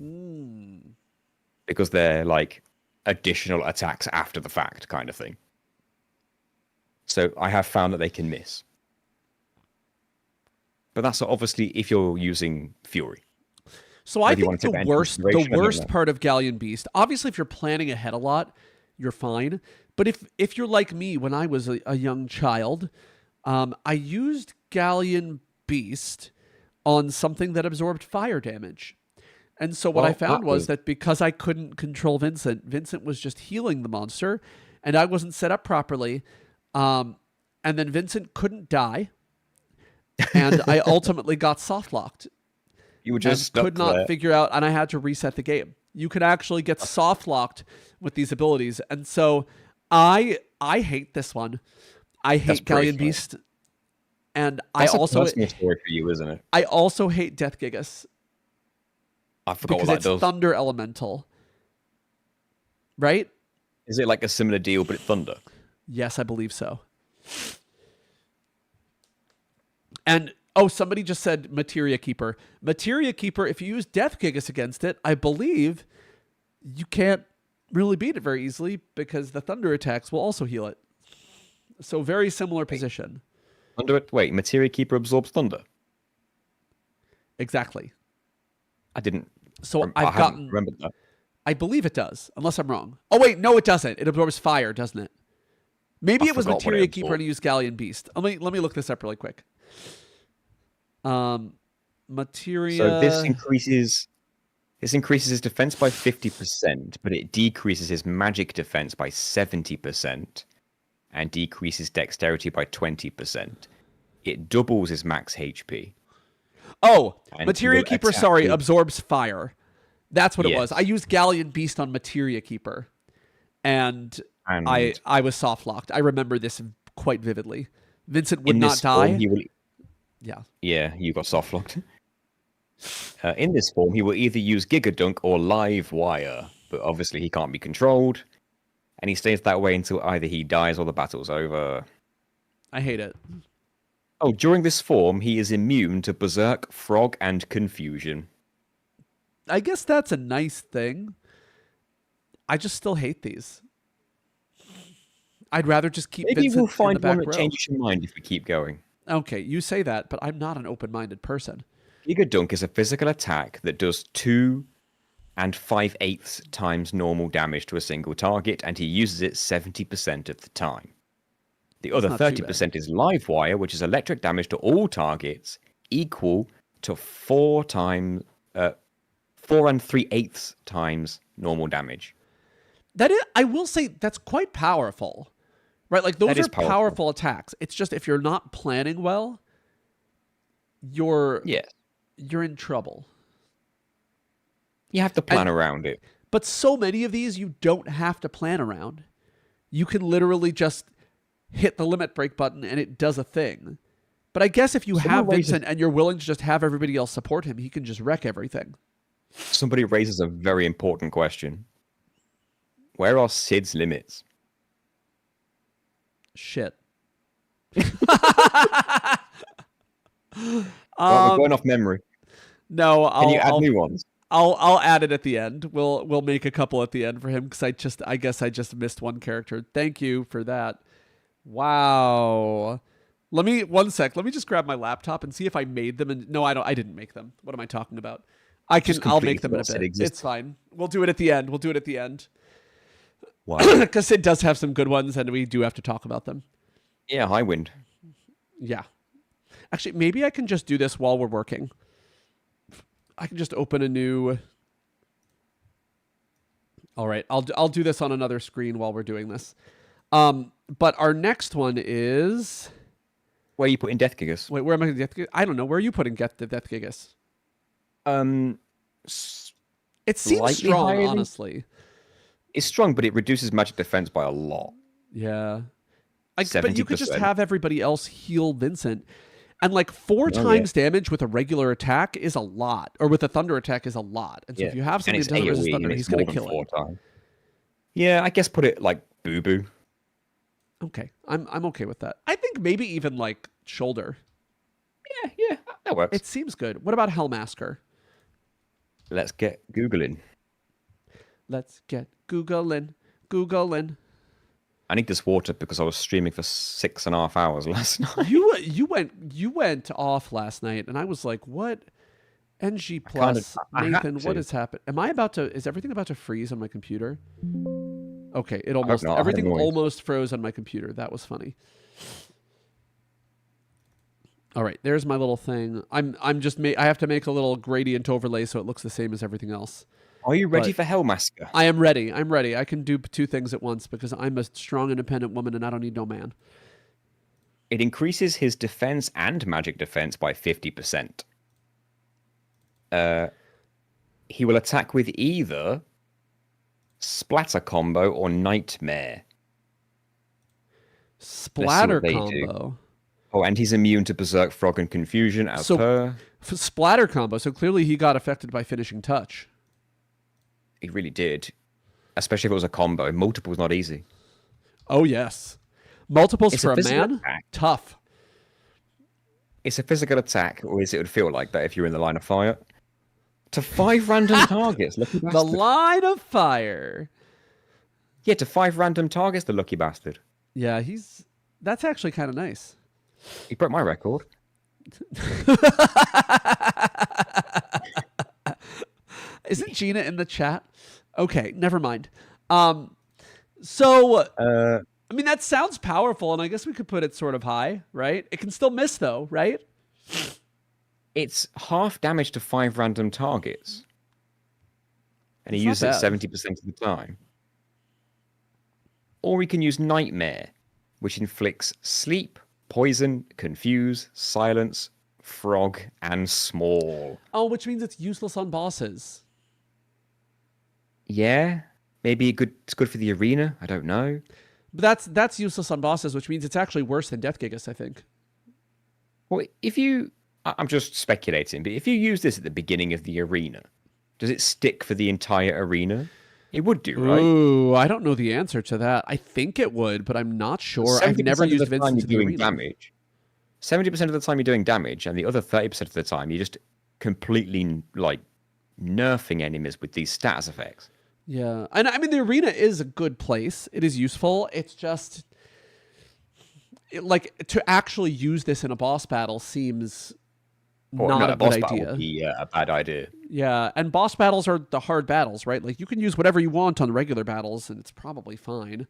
Because they're like additional attacks after the fact kind of thing. So I have found that they can miss. But that's obviously if you're using Fury. So I think the worst part of Galleon Beast, obviously if you're planning ahead a lot, you're fine. But if you're like me, when I was a young child, I used Galleon Beast on something that absorbed fire damage. And so what I found was that because I couldn't control Vincent was just healing the monster, and I wasn't set up properly. And then Vincent couldn't die, and I ultimately got soft locked. You were just could not figure out, and I had to reset the game. You could actually get soft locked with these abilities, and so I hate this one. I hate Galleon Beast, and that's also a personal story for you, isn't it? I also hate Death Gigas. I forgot because what that does. It's Thunder Elemental, right? Is it like a similar deal, but it's Thunder? Yes, I believe so. And somebody just said Materia Keeper. Materia Keeper, if you use Death Gigas against it, I believe you can't really beat it very easily because the Thunder attacks will also heal it. So very similar position. Materia Keeper absorbs Thunder? Exactly. I didn't. So I haven't remembered that. I believe it does, unless I'm wrong. Oh wait, no, it doesn't. It absorbs fire, doesn't it? Maybe it was Materia Keeper and used Galleon Beast. Let me look this up really quick. Materia. So this increases his defense by 50%, but it decreases his magic defense by 70% and decreases dexterity by 20%. It doubles his max HP. Oh, Materia Keeper, absorbs fire. That's what it was. I used Galleon Beast on Materia Keeper, and I was soft locked. I remember this quite vividly. Vincent would not die. Yeah, you got soft locked. In this form, he will either use Giga Dunk or Live Wire, but obviously he can't be controlled, and he stays that way until either he dies or the battle's over. I hate it. Oh, during this form, he is immune to Berserk, Frog, and Confusion. I guess that's a nice thing. I just still hate these. I'd rather just keep Maybe Vincent we'll in the find one back that row. changes your mind if we keep going. Okay, you say that, but I'm not an open-minded person. Giga Dunk is a physical attack that does 2 5/8 times normal damage to a single target, and he uses it 70% of the time. The other not too 30% is Live Wire, which is electric damage to all targets equal to 4 3/8 times normal damage. That is, I will say that's quite powerful, right? Like those That is are powerful attacks. It's just if you're not planning well, you're in trouble. You have to plan around it. But so many of these you don't have to plan around. You can literally just hit the limit break button and it does a thing. But I guess if you have Vincent and you're willing to just have everybody else support him, he can just wreck everything. Somebody raises a very important question. Where are Sid's limits? Shit. Well, we're going off memory. No, Can you add new ones? I'll add it at the end. We'll make a couple at the end for him because I guess I just missed one character. Thank you for that. Wow. Let me just grab my laptop and see if I made them. And no, I didn't make them. What am I talking about? I'll make them in a bit. It's fine. We'll do it at the end. Wow. Because Sid does have some good ones, and we do have to talk about them. Yeah, high wind. Yeah. Actually, maybe I can just do this while we're working. I can just open a new. All right, I'll do this on another screen while we're doing this. But our next one is. Where are you putting Death Gigas? Wait, where am I? I don't know. Where are you putting Death Gigas? It seems strong, honestly. It's strong, but it reduces magic defense by a lot. Yeah. But you could just have everybody else heal Vincent. And like 4 times damage with a regular attack is a lot. Or with a thunder attack is a lot. And so if you have something that doesn't resist thunder, he's going to kill it. Yeah, I guess put it like Boo-Boo. Okay. I'm okay with that. I think maybe even like shoulder. Yeah, that works. It seems good. What about Hellmasker? Let's get Googling. Googling. I need this water because I was streaming for 6.5 hours last night. You went off last night, and I was like, "What?" NG plus Nathan, what has happened? Is everything about to freeze on my computer? Okay, everything almost froze on my computer. That was funny. All right, there's my little thing. I have to make a little gradient overlay so it looks the same as everything else. Are you ready for Hellmasker? I am ready. I can do 2 things at once because I'm a strong, independent woman and I don't need no man. It increases his defense and magic defense by 50%. He will attack with either Splatter Combo or Nightmare. Splatter Combo. Oh, and he's immune to Berserk, Frog, and Confusion as per. Splatter Combo. So clearly he got affected by Finishing Touch. He really did. Especially if it was a combo. Multiple's not easy. Oh, yes. Multiples for a man? Attack. Tough. It's a physical attack, or as it would feel like that if you're in the line of fire. To 5 random targets. Lucky bastard. The line of fire. Yeah, to 5 random targets, the lucky bastard. Yeah, that's actually kind of nice. He broke my record. Isn't Gina in the chat? Okay, never mind. I mean, that sounds powerful, and I guess we could put it sort of high, right? It can still miss, though, right? It's half damage to 5 random targets. And he uses it 70% of the time. Or we can use Nightmare, which inflicts sleep, poison, confuse, silence, frog, and small. Oh, which means it's useless on bosses. Yeah, maybe it's good for the arena. I don't know. But that's useless on bosses, which means it's actually worse than Death Gigas, I think. Well, I'm just speculating, but if you use this at the beginning of the arena, does it stick for the entire arena? It would do, right? Ooh, I don't know the answer to that. I think it would, but I'm not sure. I've never used Vincent in the arena. Damage. 70% of the time you're doing damage, and the other 30% of the time you're just completely like nerfing enemies with these status effects. Yeah, and I mean the arena is a good place. It is useful. It's just like to actually use this in a boss battle seems Or not no, a a boss good battle idea. would be a bad idea. Yeah, and boss battles are the hard battles, right? Like you can use whatever you want on regular battles, and it's probably fine.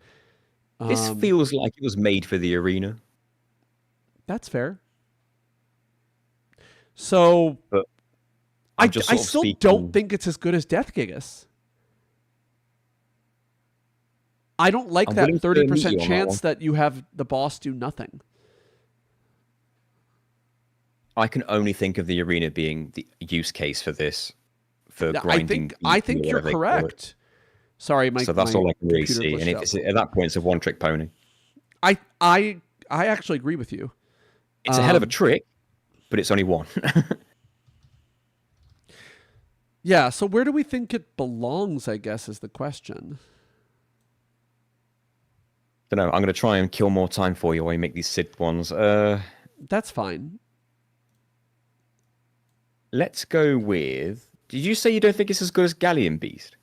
This feels like it was made for the arena. That's fair. So But I I'm just sort of still speaking... don't think it's as good as Death Gigas. I don't like I'm that willing to meet 30% you on that chance one. that you have the boss do nothing. I can only think of the arena being the use case for this, for Yeah, grinding. I think you're correct. Sorry, So that's all I can really computer see. And glitched if out. it's, at that point, it's a one-trick pony. I actually agree with you. It's a hell of a trick, but it's only one. Yeah, so where do we think it belongs, I guess, is the question. Don't know. I'm going to try and kill more time for you while you make these Sid ones. That's fine. Let's go with... Did you say you don't think it's as good as Galleon Beast?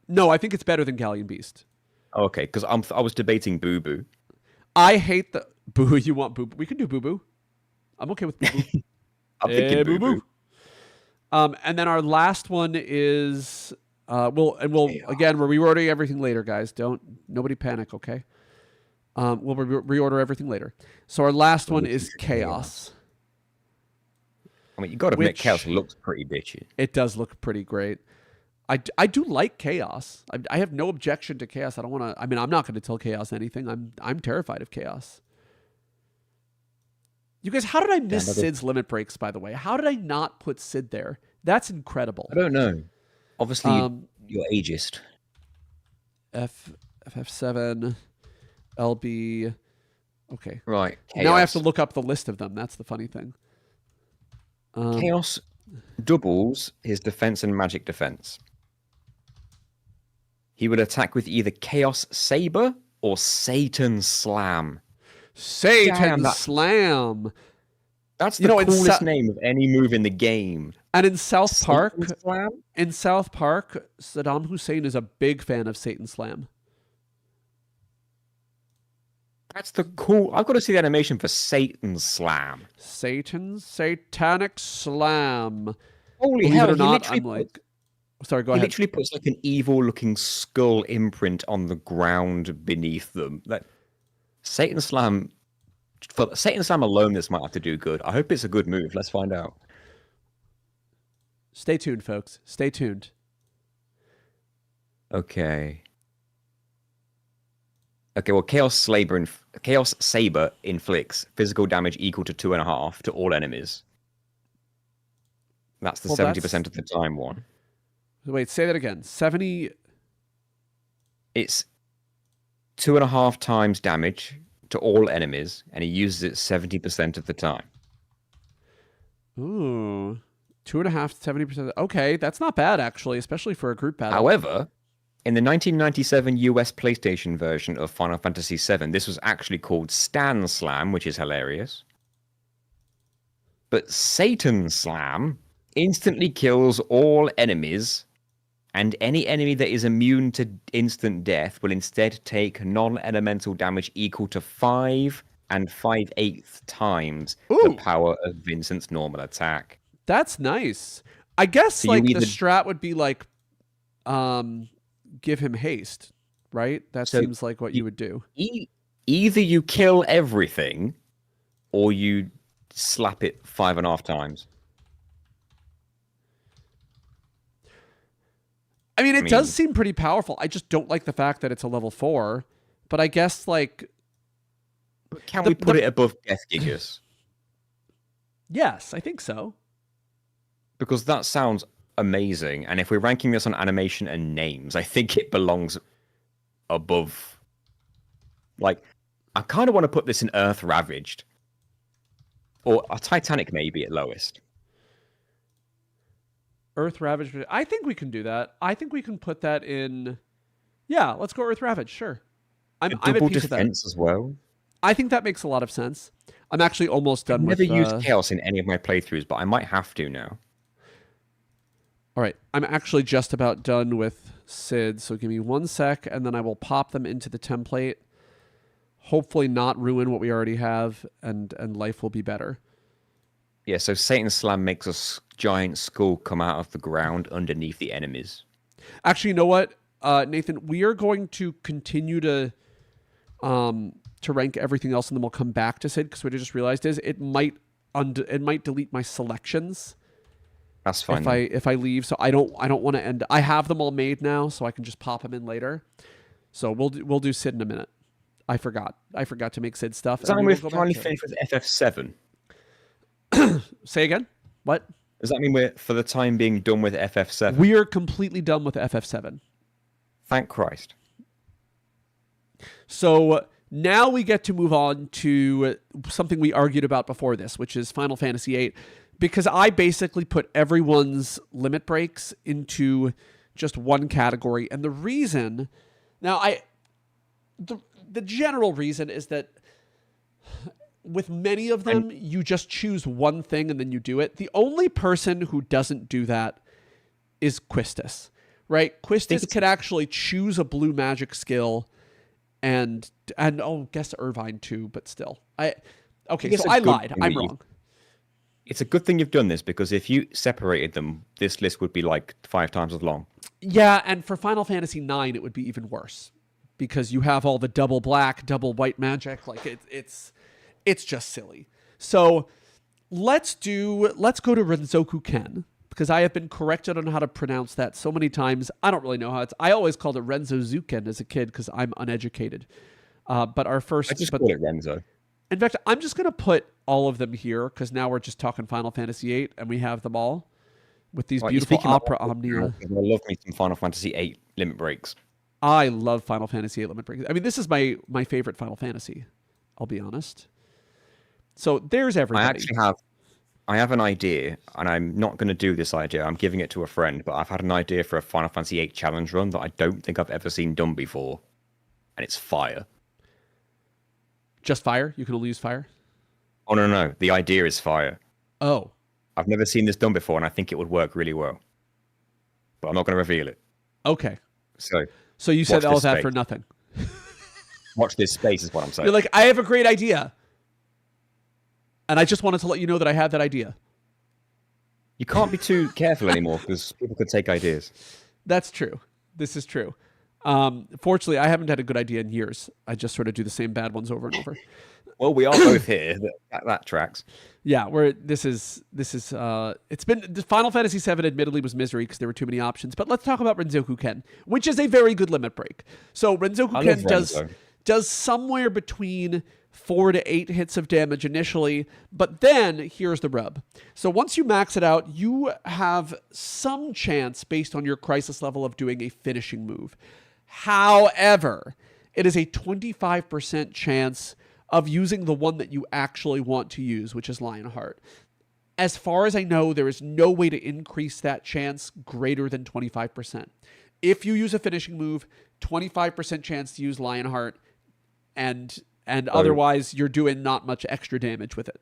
No, I think it's better than Galleon Beast. Okay, because I was debating Boo Boo. I hate the... Boo, you want Boo Boo? We can do Boo Boo. I'm okay with Boo Boo. I'm thinking Boo Boo. And then our last one is... we'll again, we're reordering everything later, guys. Nobody panic, okay? We'll reorder everything later. So our last one is Chaos. I mean, you got to admit, Chaos looks pretty bitchy. It does look pretty great. I do like Chaos. I have no objection to Chaos. I don't want to. I mean, I'm not going to tell Chaos anything. I'm terrified of Chaos. You guys, how did I miss Sid's limit breaks? By the way, how did I not put Sid there? That's incredible. I don't know. Obviously, you're ageist. FF7, LB. Okay. Right. Chaos. Now I have to look up the list of them. That's the funny thing. Chaos doubles his defense and magic defense. He would attack with either Chaos Saber or Satan Slam. Satan Slam. That's the coolest name of any move in the game. And in South Park, Slam? In South Park, Saddam Hussein is a big fan of Satan Slam. That's the cool... I've got to see the animation for Satan Slam. Satanic Slam. Holy hell, he literally sorry, go he ahead. literally puts like an evil-looking skull imprint on the ground beneath them. Like, Satan Slam... For Satan Slam alone, this might have to do good. I hope it's a good move. Let's find out. Stay tuned, folks. Stay tuned. Okay. Okay, well, Chaos Saber inflicts physical damage equal to 2.5 to all enemies. That's the 70% of the time one. Wait, say that again. 70... It's 2.5 times damage to all enemies, and he uses it 70% of the time. Ooh. 2.5 to 70%. Okay, that's not bad, actually, especially for a group battle. However, in the 1997 US PlayStation version of Final Fantasy VII, this was actually called Stan Slam, which is hilarious. But Satan Slam instantly kills all enemies, and any enemy that is immune to instant death will instead take non-elemental damage equal to 5 5/8 times the power of Vincent's normal attack. That's nice. I guess So the strat would be like give him haste, right? That seems like what you would do. Either you kill everything or you slap it 5.5 times. I mean, it does seem pretty powerful. I just don't like the fact that it's a level 4. But I guess, like... Can we put it above Death Gigas? Yes, I think so. Because that sounds amazing. And if we're ranking this on animation and names, I think it belongs above... Like, I kind of want to put this in Earth Ravaged. Or a Titanic maybe at lowest. Earth Ravage. I think we can do that. I think we can put that in... Yeah, let's go Earth Ravage, sure. I'm at double peace with that. defense as well. I think that makes a lot of sense. I'm actually almost done with... I've never used Chaos in any of my playthroughs, but I might have to now. All right, I'm actually just about done with Sid, so give me 1 sec, and then I will pop them into the template. hopefully not ruin what we already have, and life will be better. Yeah, so Satan's Slam makes a giant skull come out of the ground underneath the enemies. Actually, you know what, Nathan? We are going to continue to rank everything else, and then we'll come back to Sid, because what I just realized is it might delete my selections. That's fine. If I leave, so I don't want to end. I have them all made now, so I can just pop them in later. So we'll do Sid in a minute. I forgot to make Sid stuff. Does that mean we've finally finished with FF7? Say again? What? Does that mean we're, for the time being, done with FF7? We are completely done with FF7. Thank Christ. So now we get to move on to something we argued about before this, which is Final Fantasy VIII, because I basically put everyone's limit breaks into just one category. And the reason, the general reason is that with many of them, you just choose one thing and then you do it. The only person who doesn't do that is Quistis, right? Quistis could actually choose a blue magic skill and guess Irvine too, but still. I lied. I'm wrong. It's a good thing you've done this, because if you separated them, this list would be like 5 times as long. Yeah, and for Final Fantasy IX, it would be even worse, because you have all the double black, double white magic. Like it's just silly. So let's go to Renzoku Ken, because I have been corrected on how to pronounce that so many times. I don't really know how I always called it Renzo Zuken as a kid because I'm uneducated. But our first, I just call it Renzo. In fact, I'm just going to put all of them here, because now we're just talking Final Fantasy VIII and we have them all with these beautiful Opera Omnia. I love me some Final Fantasy VIII limit breaks. I love Final Fantasy VIII limit breaks. I mean, this is my favorite Final Fantasy, I'll be honest. So there's everybody. I have an idea, and I'm not going to do this idea. I'm giving it to a friend, but I've had an idea for a Final Fantasy VIII challenge run that I don't think I've ever seen done before, and it's fire. Just fire? You can only use fire? Oh, no. The idea is fire. Oh. I've never seen this done before, and I think it would work really well. But I'm not going to reveal it. Okay. So you said all that for nothing. Watch this space is what I'm saying. You're like, I have a great idea. And I just wanted to let you know that I have that idea. You can't be too careful anymore, because people could take ideas. That's true. This is true. Fortunately, I haven't had a good idea in years. I just sort of do the same bad ones over and over. Well, we are both here. That tracks. Yeah, it's been Final Fantasy VII. Admittedly, was misery because there were too many options. But let's talk about Renzoku Ken, which is a very good limit break. So Renzoku Ken does somewhere between 4 to 8 hits of damage initially, but then here's the rub. So once you max it out, you have some chance based on your crisis level of doing a finishing move. However, it is a 25% chance of using the one that you actually want to use, which is Lionheart. As far as I know, there is no way to increase that chance greater than 25%. If you use a finishing move, 25% chance to use Lionheart, and otherwise you're doing not much extra damage with it.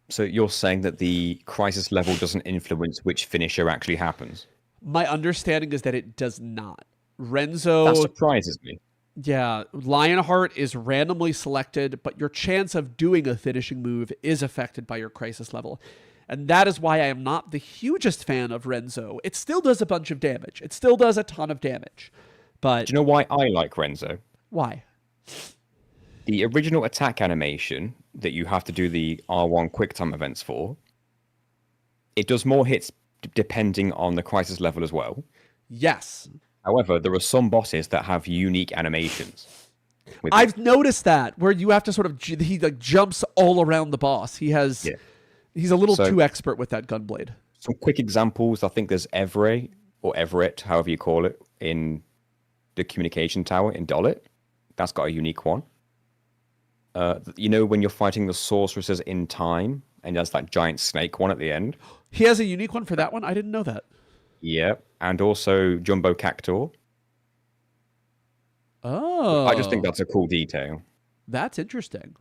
So you're saying that the crisis level doesn't influence which finisher actually happens? My understanding is that it does not. Renzo... That surprises me. Yeah, Lionheart is randomly selected, but your chance of doing a finishing move is affected by your crisis level. And that is why I am not the hugest fan of Renzo. It still does a bunch of damage. It still does a ton of damage. But do you know why I like Renzo? Why? The original attack animation that you have to do the R1 QuickTime events for, it does more hits depending on the crisis level as well. Yes. However, there are some bosses that have unique animations. I've noticed that, where you have to sort of, he like jumps all around the boss. He's a little too expert with that gunblade. Some quick examples. I think there's Evray, or Everett, however you call it, in the communication tower in Dollet. That's got a unique one. You know when you're fighting the sorceresses in time, and there's that giant snake one at the end? He has a unique one for that one? I didn't know that. Yeah, and also Jumbo Cactor. Oh. I just think that's a cool detail. That's interesting.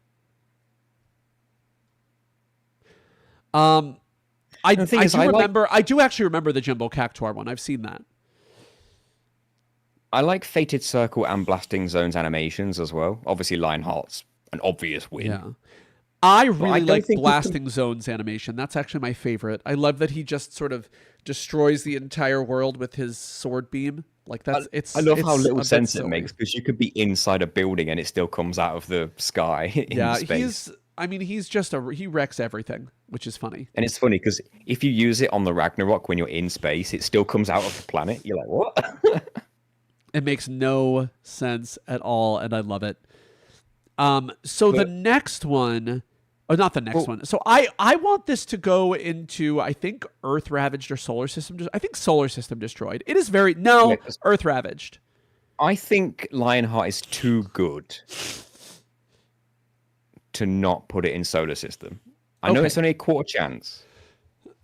I do actually remember the Jumbo Cactuar one. I've seen that. I like Fated Circle and Blasting Zone's animations as well. Obviously, Lionheart's an obvious win. Yeah. I But I really don't like think you can- Blasting Zone's animation. That's actually my favorite. I love that he just sort of destroys the entire world with his sword beam. Like that's I love how it's little a bit sense it silly. makes because you could be inside a building and it still comes out of the sky in Yeah, space. he's just he wrecks everything, which is funny. And it's funny because if you use it on the Ragnarok when you're in space, it still comes out of the planet. You're like, what? It makes no sense at all, and I love it. So the But- next one, or not the next one. So I want this to go into, I think, Earth Ravaged or Solar System. I think Solar System Destroyed. It is very Yeah, Earth Ravaged. I think Lionheart is too good to not put it in Solar System. I know Okay. it's only a quarter chance,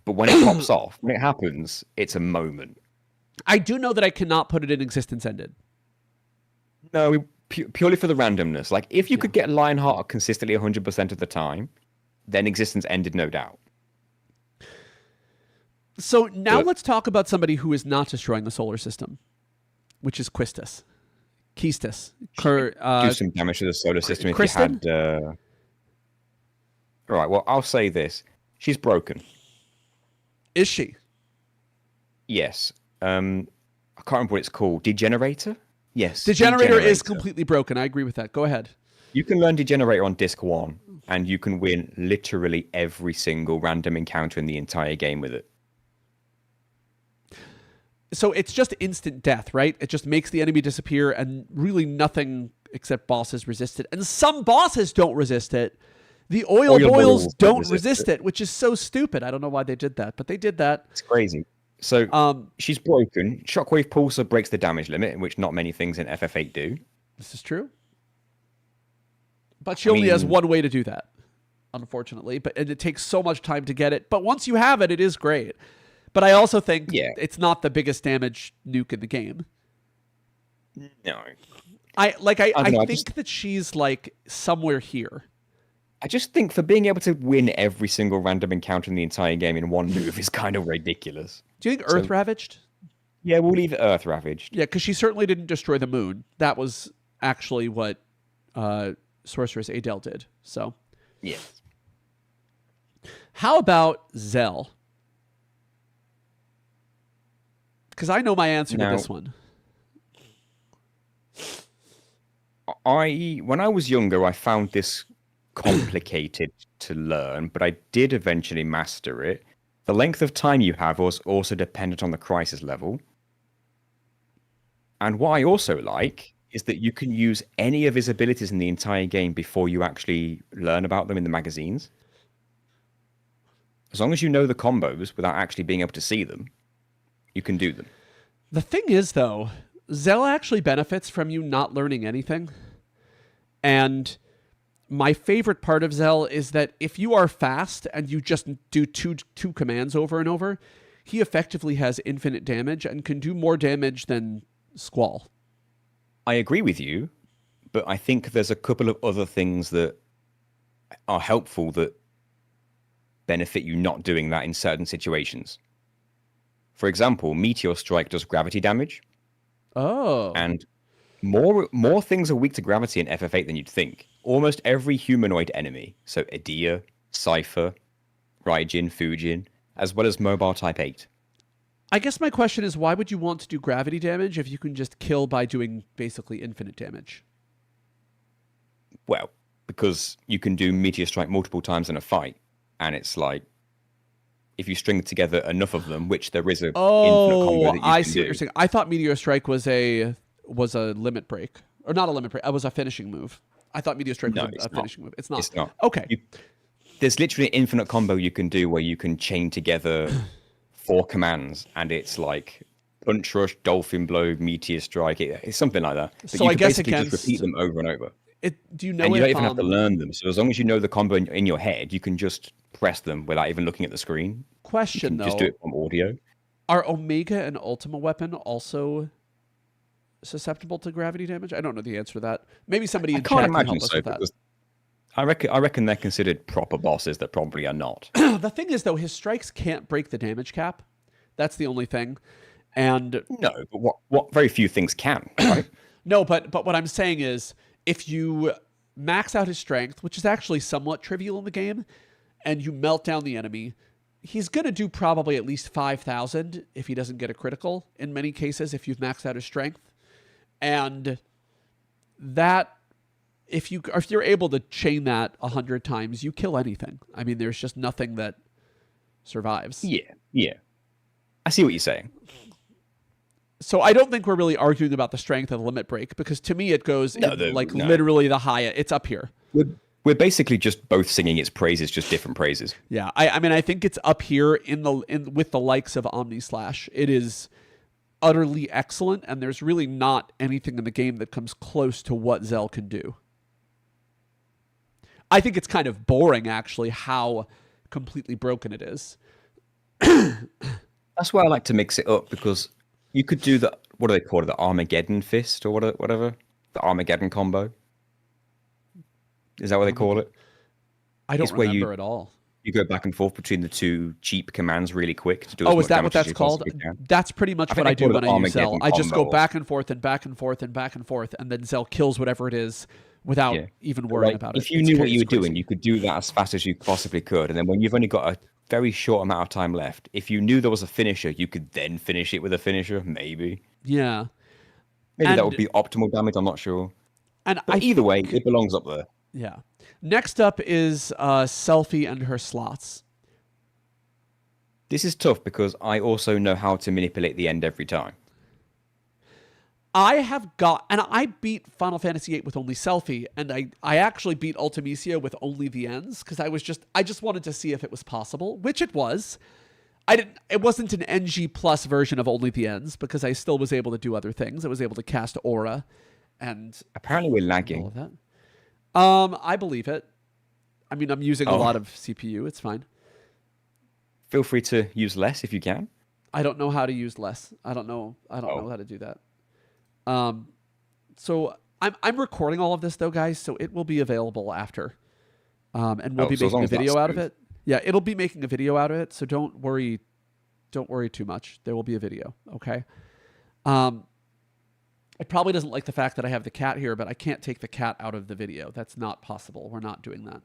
but when it pops off, when it happens, it's a moment. I do know that I cannot put it in Existence Ended. No, purely for the randomness. Like, if you could get Lionheart consistently 100% of the time, then Existence ended, no doubt. So now But- let's talk about somebody who is not destroying the solar system, which is Quistis. Keistis. Do some damage to the solar system if Kristen? you had... Right, well, I'll say this. She's broken. Is she? Yes. I can't remember what it's called. Degenerator? Yes. Degenerator is completely broken. I agree with that. Go ahead. You can learn Degenerator on disc 1, and you can win literally every single random encounter in the entire game with it. So it's just instant death, right? It just makes the enemy disappear, and really nothing except bosses resist it. And some bosses don't resist it. The oil boils don't resist it, which is so stupid. I don't know why they did that, but they did that. It's crazy. So she's broken. Shockwave Pulsar breaks the damage limit, which not many things in FF8 do. This is true. But she only has one way to do that, unfortunately. And it takes so much time to get it. But once you have it, it is great. But I also think it's not the biggest damage nuke in the game. No. I think that she's like somewhere here. I just think for being able to win every single random encounter in the entire game in one move is kind of ridiculous. Do you think Earth Ravaged? Yeah, we'll leave it Earth Ravaged. Yeah, because she certainly didn't destroy the moon. That was actually what Sorceress Adele did. So, yes. How about Zell? Because I know my answer to this one. When I was younger, I found this complicated to learn, but I did eventually master it. The length of time you have was also dependent on the crisis level. And what I also like is that you can use any of his abilities in the entire game before you actually learn about them in the magazines. As long as you know the combos without actually being able to see them, you can do them. The thing is, though, Zell actually benefits from you not learning anything. And my favorite part of Zell is that if you are fast and you just do two commands over and over, he effectively has infinite damage and can do more damage than Squall. I agree with you, but I think there's a couple of other things that are helpful that benefit you not doing that in certain situations. For example, Meteor Strike does gravity damage. Oh. And more things are weak to gravity in FF8 than you'd think. Almost every humanoid enemy, so Edea, Cypher, Raijin, Fujin, as well as Mobile Type 8. I guess my question is, why would you want to do gravity damage if you can just kill by doing basically infinite damage? Well, because you can do Meteor Strike multiple times in a fight, and it's like, if you string together enough of them, which there is a infinite combo that you I can see do. what you're saying. I thought Meteor Strike was a limit break. Or not a limit break. It was a finishing move. I thought Meteor Strike was a finishing move. It's not. It's not. Okay. There's literally an infinite combo you can do where you can chain together 4 commands, and it's like Punch Rush, Dolphin Blow, Meteor Strike. It's something like that. But So you I can guess basically just repeat them over and over. Do you know And you if, don't even have to learn them. So as long as you know the combo in your head, you can just press them without even looking at the screen. Question, though. Just do it from audio. Are Omega and Ultima Weapon also susceptible to gravity damage? I don't know the answer to that. Maybe somebody in chat can help us with that. I reckon they're considered proper bosses that probably are not. The thing is, though, his strikes can't break the damage cap. That's the only thing. And No, but what very few things can, right? no, but what I'm saying is, if you max out his strength, which is actually somewhat trivial in the game, and you melt down the enemy, he's going to do probably at least 5,000 if he doesn't get a critical, in many cases, if you've maxed out his strength. And that, if you're able to chain that 100 times, you kill anything. I mean, there's just nothing that survives. Yeah. I see what you're saying. So I don't think we're really arguing about the strength of the limit break, because to me it goes literally the highest. It's up here. We're basically just both singing its praises, just different praises. Yeah, I mean, I think it's up here with the likes of Omni Slash. It is utterly excellent, and there's really not anything in the game that comes close to what Zell can do. I think it's kind of boring, actually, how completely broken it is. That's why I like to mix it up, because you could do the, what do they call it, the Armageddon fist or whatever, the Armageddon combo. Is that what they call it? I don't remember at all. You go back and forth between the two cheap commands really quick to do. Oh, is that what that's called? That's pretty much what I do when I use Zell. I just go back and forth and back and forth and back and forth, and then Zell kills whatever it is without even worrying about it. If you knew what you were doing, you could do that as fast as you possibly could. And then when you've only got a very short amount of time left, if you knew there was a finisher, you could then finish it with a finisher, maybe. Yeah. Maybe that would be optimal damage, I'm not sure. But either way, it belongs up there. Yeah. Next up is Selphie and her slots. This is tough because I also know how to manipulate the end every time. I beat Final Fantasy VIII with only Selphie, and I actually beat Ultimecia with only the ends, because I just wanted to see if it was possible, which it was. It wasn't an NG plus version of only the ends, because I still was able to do other things. I was able to cast Aura, and apparently we're lagging. All of that. I believe it. I mean, I'm using a lot of CPU. It's fine. Feel free to use less if you can. I don't know how to use less. I don't know how to do that. So I'm recording all of this though, guys, so it will be available after. And we'll be making a video out of it. Yeah, it'll be making a video out of it, so don't worry too much. There will be a video, okay? It probably doesn't like the fact that I have the cat here, but I can't take the cat out of the video. That's not possible. We're not doing that.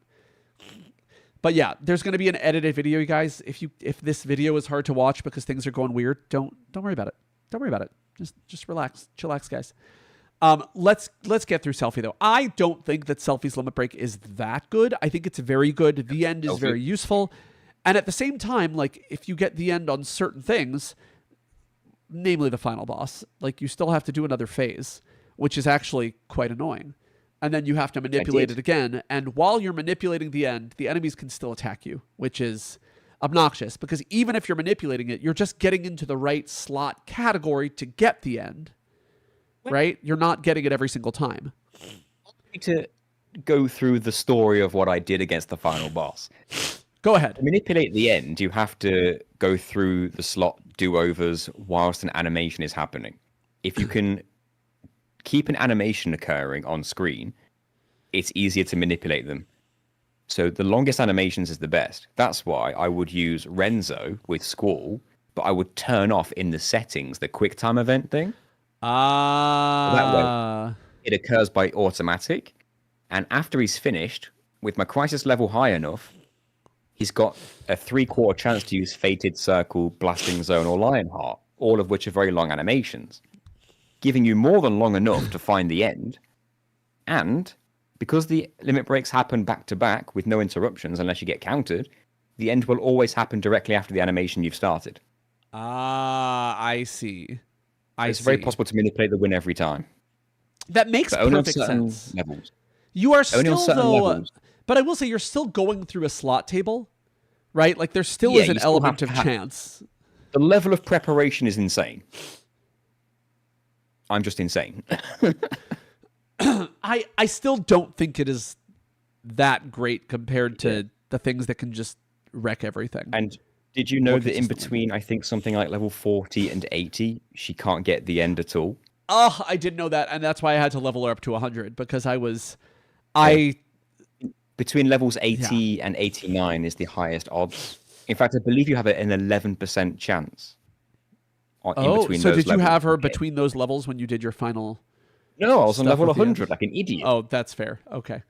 But yeah, there's going to be an edited video, you guys. If this video is hard to watch because things are going weird, don't worry about it. Don't worry about it. Just relax. Chillax, guys. Let's get through Selphie though. I don't think that Selphie's limit break is that good. I think it's very good. The end is very useful. And at the same time, like if you get the end on certain things, namely the final boss, like you still have to do another phase, which is actually quite annoying. And then you have to manipulate it again. And while you're manipulating the end, the enemies can still attack you, which is obnoxious, because even if you're manipulating it, you're just getting into the right slot category to get the end, right? You're not getting it every single time. I need to go through the story of what I did against the final boss. Go ahead. To manipulate the end, you have to go through the slot do-overs whilst an animation is happening. If you can keep an animation occurring on screen, it's easier to manipulate them. So the longest animations is the best. That's why I would use Renzo with Squall, but I would turn off in the settings the quick time event thing. That way, it occurs by automatic. And after he's finished, with my crisis level high enough, he's got a 3/4 chance to use Fated Circle, Blasting Zone, or Lionheart, all of which are very long animations, giving you more than long enough to find the end. And because the limit breaks happen back to back with no interruptions unless you get countered, the end will always happen directly after the animation you've started. I see. It's very possible to manipulate the win every time. That makes perfect sense. Levels. You are still, though, but I will say you're still going through a slot table, right? Like there still is an element of chance. The level of preparation is insane. I'm just insane. I still don't think it is that great compared to the things that can just wreck everything. And did you know that in between, I think something like level 40 and 80, she can't get the end at all? Oh, I didn't know that, and that's why I had to level her up to 100, because between levels 80 and 89 is the highest odds. In fact, I believe you have an 11% chance in Oh, between so those did you levels. have her between those levels when you did your final? No, I was on stuff level at the end? 100 like an idiot. Oh, that's fair. Okay.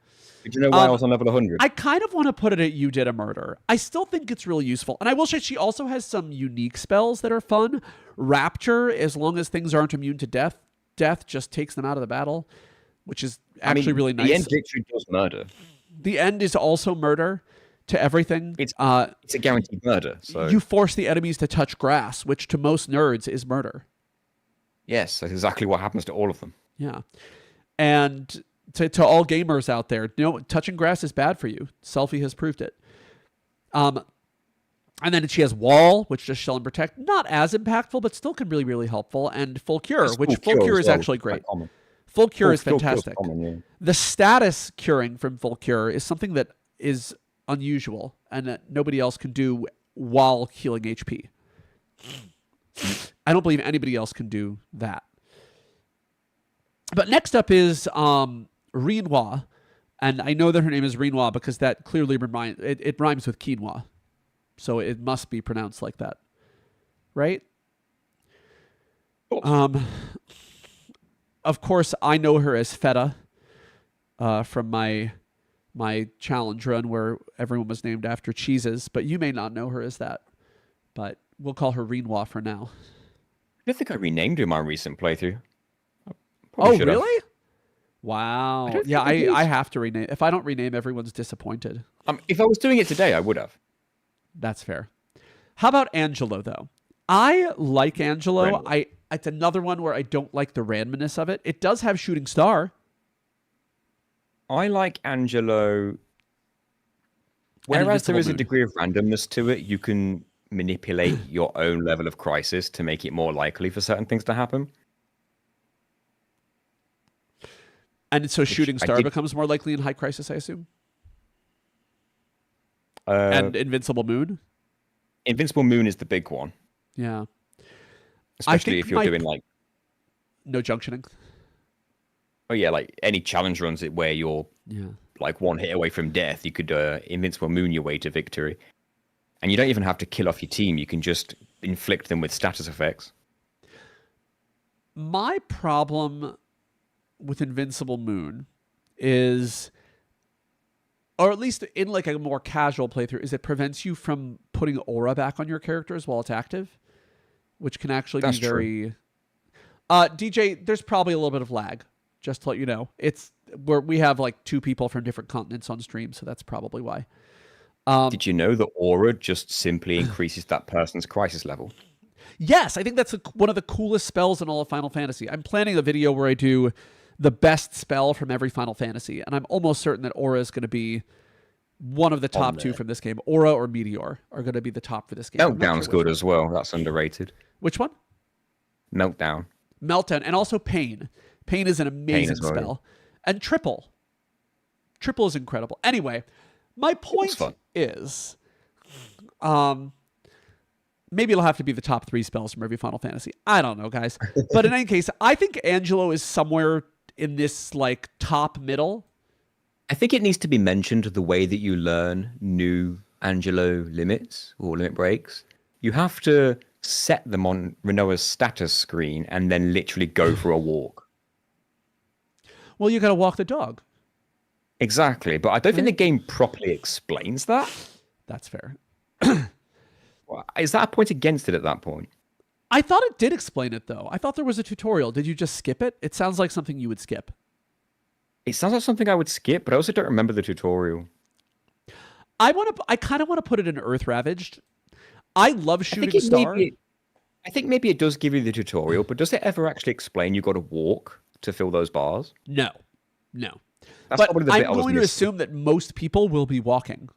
Did you know why I was on level 100? I kind of want to put it at you did a murder. I still think it's really useful. And I will say she also has some unique spells that are fun. Rapture, as long as things aren't immune to death, death just takes them out of the battle, which is actually really nice. The end literally does murder. The end is also murder to everything. It's a guaranteed murder. So You force the enemies to touch grass, which to most nerds is murder. yes, that's exactly what happens to all of them. Yeah. And to all gamers out there, touching grass is bad for you. Selfie has proved it. And then she has Wall, which does Shell and Protect. Not as impactful, but still can be really, really helpful. And Full Cure, which Full Cure is actually great. Full Cure is fantastic. The status curing from Full Cure is something that is unusual and that nobody else can do while healing HP. I don't believe anybody else can do that. But next up is Rinois, and I know that her name is Rinois because that clearly it rhymes with quinoa, so it must be pronounced like that, right? Of course, I know her as Feta from my challenge run where everyone was named after cheeses, but you may not know her as that. But we'll call her Rinois for now. I don't think I renamed her in my recent playthrough. Oh, really? Wow. Yeah, I I have to rename. If I don't rename, everyone's disappointed. If I was doing it today, I would have. That's fair. How about Angelo, though? I like Angelo. It's another one where I don't like the randomness of it. It does have Shooting Star. I like Angelo. Whereas there is a degree of randomness to it, you can manipulate your own level of crisis to make it more likely for certain things to happen. And so Shooting Star becomes more likely in High Crisis, I assume? And Invincible Moon? Invincible Moon is the big one. Yeah. Especially if you're doing like... No junctioning. Oh yeah, like any challenge runs where you're like one hit away from death, you could Invincible Moon your way to victory. And you don't even have to kill off your team, you can just inflict them with status effects. My problem with Invincible Moon is, or at least in like a more casual playthrough, is it prevents you from putting aura back on your characters while it's active, which can actually be very... DJ, there's probably a little bit of lag, just to let you know. It's where we have like two people from different continents on stream, so that's probably why. Did you know that aura just simply increases that person's crisis level? Yes, I think that's one of the coolest spells in all of Final Fantasy. I'm planning a video where I do the best spell from every Final Fantasy, and I'm almost certain that Aura is going to be one of the top two from this game. Aura or Meteor are going to be the top for this game. Meltdown's good as well. That's underrated. Which one? Meltdown. Meltdown, and also Pain. Pain is an amazing spell. And Triple. Triple is incredible. Anyway, my point is... maybe it'll have to be the top 3 spells from every Final Fantasy. I don't know, guys. But in any case, I think Angelo is somewhere in this like top middle. I think it needs to be mentioned the way that you learn new Angelo limits or limit breaks. You have to set them on Rinoa's status screen and then literally go for a walk. Well, you got to walk the dog. Exactly, but I don't think the game properly explains that. That's fair. Is that a point against it at that point? I thought it did explain it, though. I thought there was a tutorial. Did you just skip it? It sounds like something you would skip. It sounds like something I would skip, but I also don't remember the tutorial. I kind of want to put it in Earth Ravaged. I love Shooting Star. I think maybe it does give you the tutorial, but does it ever actually explain you got to walk to fill those bars? No. That's but I'm going to assume that most people will be walking.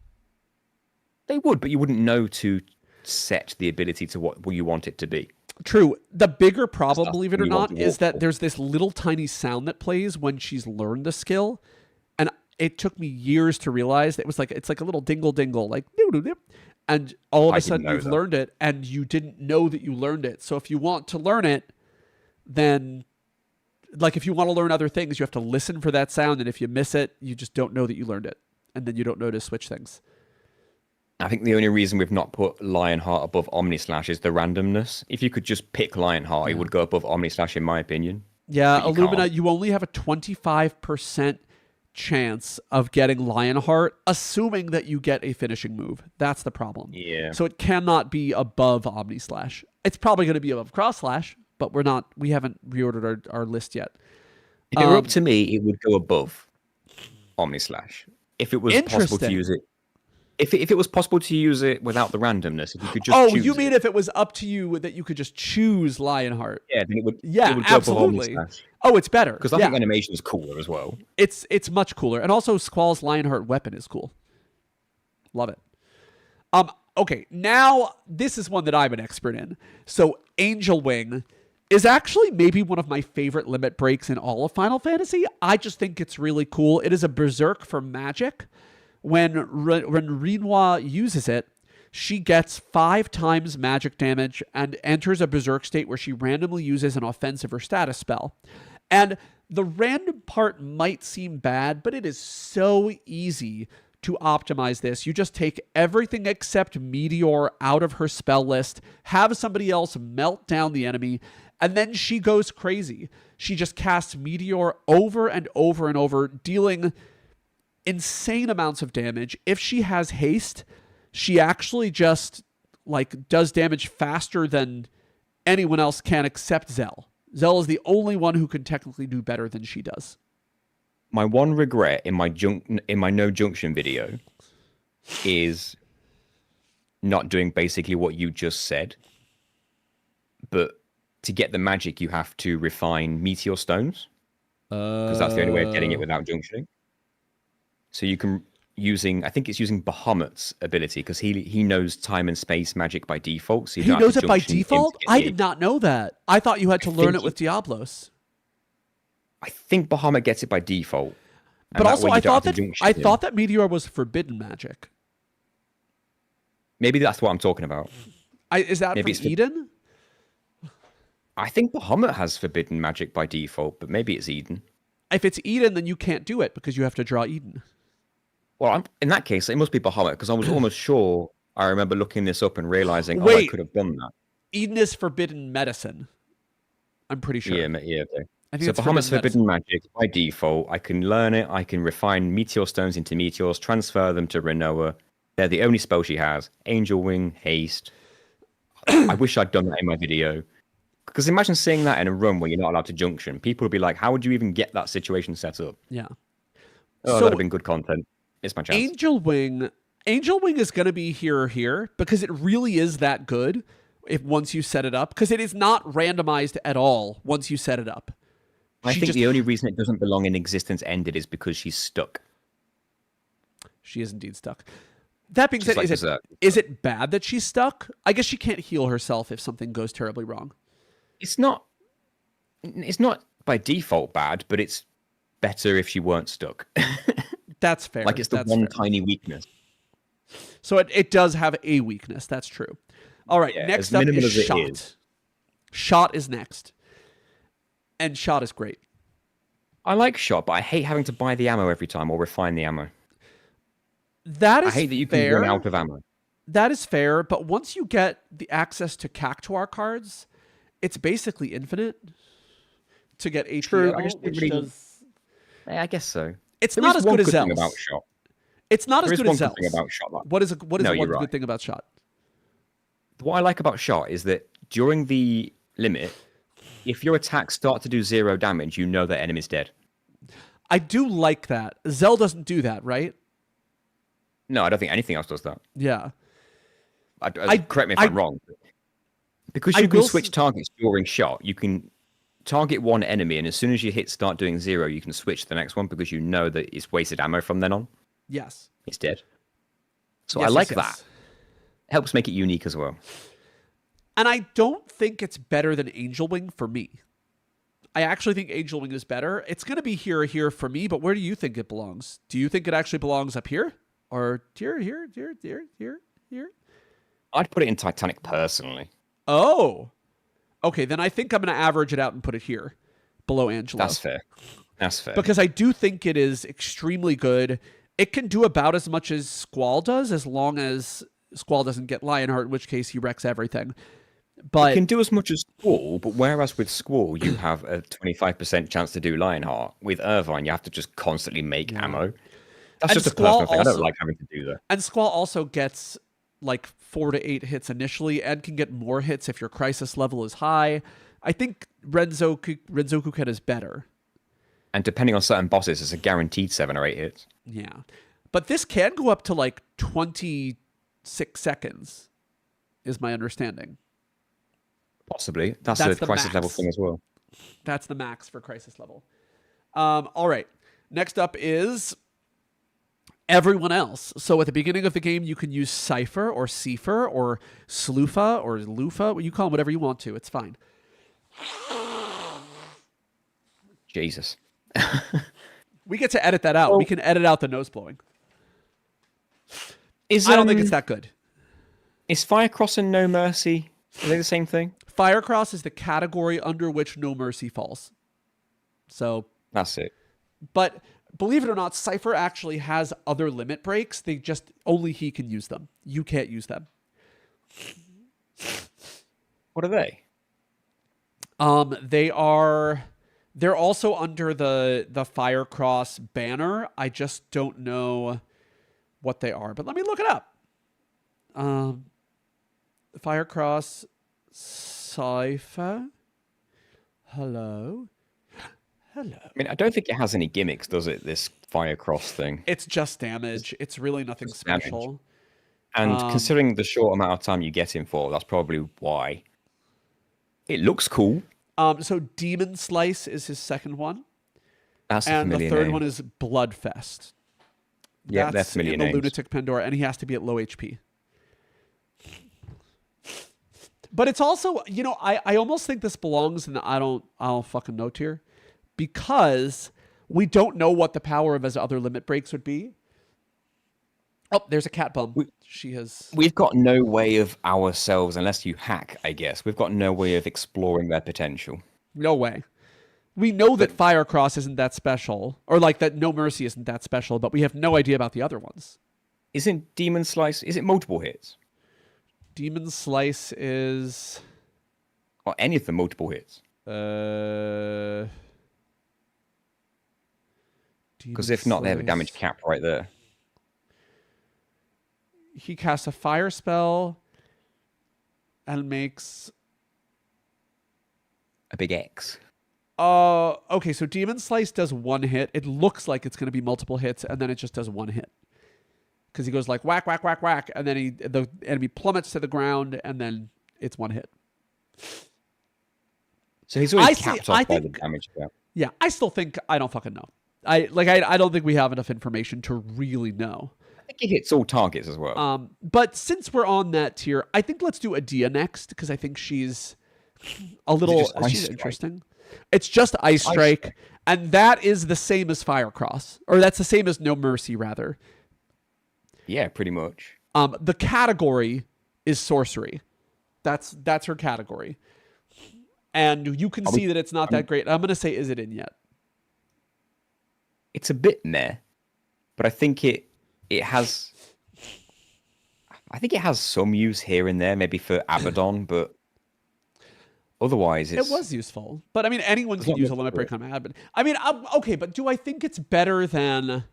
They would, but you wouldn't know to set the ability to what you want it to be. True. The bigger problem, believe it or not, is that there's this little tiny sound that plays when she's learned the skill. And it took me years to realize that it's like a little dingle dingle, like doo-doo-doo. And all of a sudden you've learned it and you didn't know that you learned it. So if you want to learn it, then like if you want to learn other things, you have to listen for that sound. And if you miss it, you just don't know that you learned it. And then you don't know to switch things. I think the only reason we've not put Lionheart above Omnislash is the randomness. If you could just pick Lionheart, it would go above Omnislash, in my opinion. Yeah, But you Illumina, can't. you only have a 25% chance of getting Lionheart, assuming that you get a finishing move. That's the problem. Yeah. So it cannot be above Omnislash. It's probably going to be above Cross Slash, but we haven't reordered our list yet. If it were up to me, it would go above Omnislash. If it was possible to Interesting. use it. If it was possible to use it without the randomness, if you could just choose you mean it, if it was up to you that you could just choose Lionheart? yeah, then it would Yeah, it would go absolutely. above Omnislash. Oh, it's better. Because I think animation is cooler as well. It's much cooler, and also Squall's Lionheart weapon is cool. Love it. Okay, now this is one that I'm an expert in. So Angel Wing is actually maybe one of my favorite limit breaks in all of Final Fantasy. I just think it's really cool. It is a berserk for magic. When Rinoa uses it, she gets 5 times magic damage and enters a berserk state where she randomly uses an offensive or status spell. And the random part might seem bad, but it is so easy to optimize this. You just take everything except Meteor out of her spell list, have somebody else melt down the enemy, and then she goes crazy. She just casts Meteor over and over and over, dealing insane amounts of damage. If she has haste, she actually just does damage faster than anyone else can except Zell. Zell is the only one who can technically do better than she does. My one regret in my no junction video is not doing basically what you just said. But to get the magic, you have to refine meteor stones, because that's the only way of getting it without junctioning. So you can I think it's using Bahamut's ability, because he knows time and space magic by default. So you He don't have knows to it by junction him to default? get I the- did not know that. I thought you had to learn think it with Diablos. I think Bahamut gets it by default. But also, I thought I that Meteor was forbidden magic. Maybe that's what I'm talking about. Is that Maybe from it's Eden? I think Bahamut has forbidden magic by default, but maybe it's Eden. If it's Eden, then you can't do it because you have to draw Eden. Well, in that case, it must be Bahamut, because I was almost sure I remember looking this up and realizing, I Wait. could have done that. Eden is forbidden medicine. I'm pretty sure. Yeah, okay. I think So it's Bahamut's forbidden forbidden magic by default. I can learn it. I can refine meteor stones into meteors, transfer them to Rinoa. They're the only spell she has. Angel Wing, haste. I wish I'd done that in my video. Because imagine seeing that in a run where you're not allowed to junction. People would be like, how would you even get that situation set up? Yeah. Oh, that'd have been good content. It's my chance. Angel Wing is going to be here or here because it really is that good once you set it up, because it is not randomized at all once you set it up. I think the only reason it doesn't belong in Existence Ended is because she's stuck. She is indeed stuck. That being said, is it bad that she's stuck? I guess she can't heal herself if something goes terribly wrong. It's not by default bad, but it's better if she weren't stuck. That's fair. Like, it's the one tiny weakness. So it does have a weakness. That's true. All right, next up is Shot. Shot is next. And Shot is great. I like Shot, but I hate having to buy the ammo every time or refine the ammo. That is I hate that you fair. can run out of ammo. That is fair, but once you get the access to Cactuar cards, it's basically infinite to get HP. True, I guess so. It's not as good as Zell's. About Shot. It's not as good as Zell's. Zell's. About Shot. What is one good thing about Shot? What I like about Shot is that during the limit, if your attacks start to do 0 damage, you know that enemy's dead. I do like that. Zell doesn't do that, right? No, I don't think anything else does that. Yeah. Correct me if I'm wrong. Because you can switch targets during Shot, you can target one enemy, and as soon as you hit start doing 0, you can switch to the next one because you know that it's wasted ammo from then on. Yes. It's dead. So I like that. It helps make it unique as well. And I don't think it's better than Angel Wing for me. I actually think Angel Wing is better. It's going to be here or here for me, but where do you think it belongs? Do you think it actually belongs up here? Or here? I'd put it in Titanic personally. Oh. Okay, then I think I'm going to average it out and put it here, below Angelo. That's fair. Because I do think it is extremely good, It can do about as much as Squall does, as long as Squall doesn't get Lionheart, in which case he wrecks everything. But You can do as much as Squall, but whereas with Squall you have a 25% chance to do Lionheart, with Irvine you have to just constantly make ammo. That's And just a Squall personal thing. I also- don't like having to do that. And Squall also gets like 4 to 8 hits initially, and can get more hits if your crisis level is high. I think Renzoku Ken is better. And depending on certain bosses, it's a guaranteed 7 or 8 hits. Yeah. But this can go up to like 26 seconds, is my understanding. Possibly. That's That's a the crisis max. level thing as well. That's the max for crisis level. All right. Next up is everyone else. So at the beginning of the game, you can use Cypher or Cipher or Sloofa or Lufa. You call them whatever you want to. It's fine. Jesus. We get to edit that out. We can edit out the nose blowing. Is I don't think it's that good. Is Firecross and No Mercy, are they the same thing? Firecross is the category under which No Mercy falls. So, That's it. but believe it or not, Cypher actually has other limit breaks. They just, only he can use them. You can't use them. What are they? They're also under the Firecross banner. I just don't know what they are, but let me look it up. Firecross Cypher. Hello. I mean, I don't think it has any gimmicks, does it, this Firecross thing? It's just damage. It's really nothing Just damage. special. And considering the short amount of time you get him for, that's probably why. It looks cool. So Demon Slice is his second one. That's a And the familiar third name. one is Bloodfest. Yeah, they're That's familiar in the names. Lunatic Pandora, and he has to be at low HP. But it's also, you know, I almost think this belongs in the I don't fucking know tier, because we don't know what the power of his other limit breaks would be. Oh, there's a cat bum. She has. We've got no way of ourselves, unless you hack, I guess. We've got no way of exploring their potential. No way. We know that Firecross isn't that special, or like that No Mercy isn't that special, but we have no idea about the other ones. Isn't Demon Slice, is it multiple hits? Demon Slice is. Or any of them multiple hits? Because if not, they have a damage cap right there. He casts a fire spell and makes. A big X. Okay, so Demon Slice does 1 hit. It looks like it's going to be multiple hits, and then it just does 1 hit. Because he goes like whack, whack, whack, whack, and then the enemy plummets to the ground, and then it's 1 hit. So he's always capped off by the damage cap. Yeah, I still think I don't fucking know. I don't think we have enough information to really know. I think he hits all targets as well. But since we're on that tier, I think let's do Adia next, because I think she's a little she's interesting. It's just Ice Strike, and that is the same as Firecross, or that's the same as No Mercy, rather. Yeah, pretty much. The category is sorcery. That's her category, and you can see that it's not that great. I'm gonna say, is it in yet? It's a bit meh, but I think it has. I think it has some use here and there, maybe for Abaddon, but otherwise It was useful. But I mean, anyone can not use a much limit for break on Abaddon. I mean, okay, but do I think it's better than,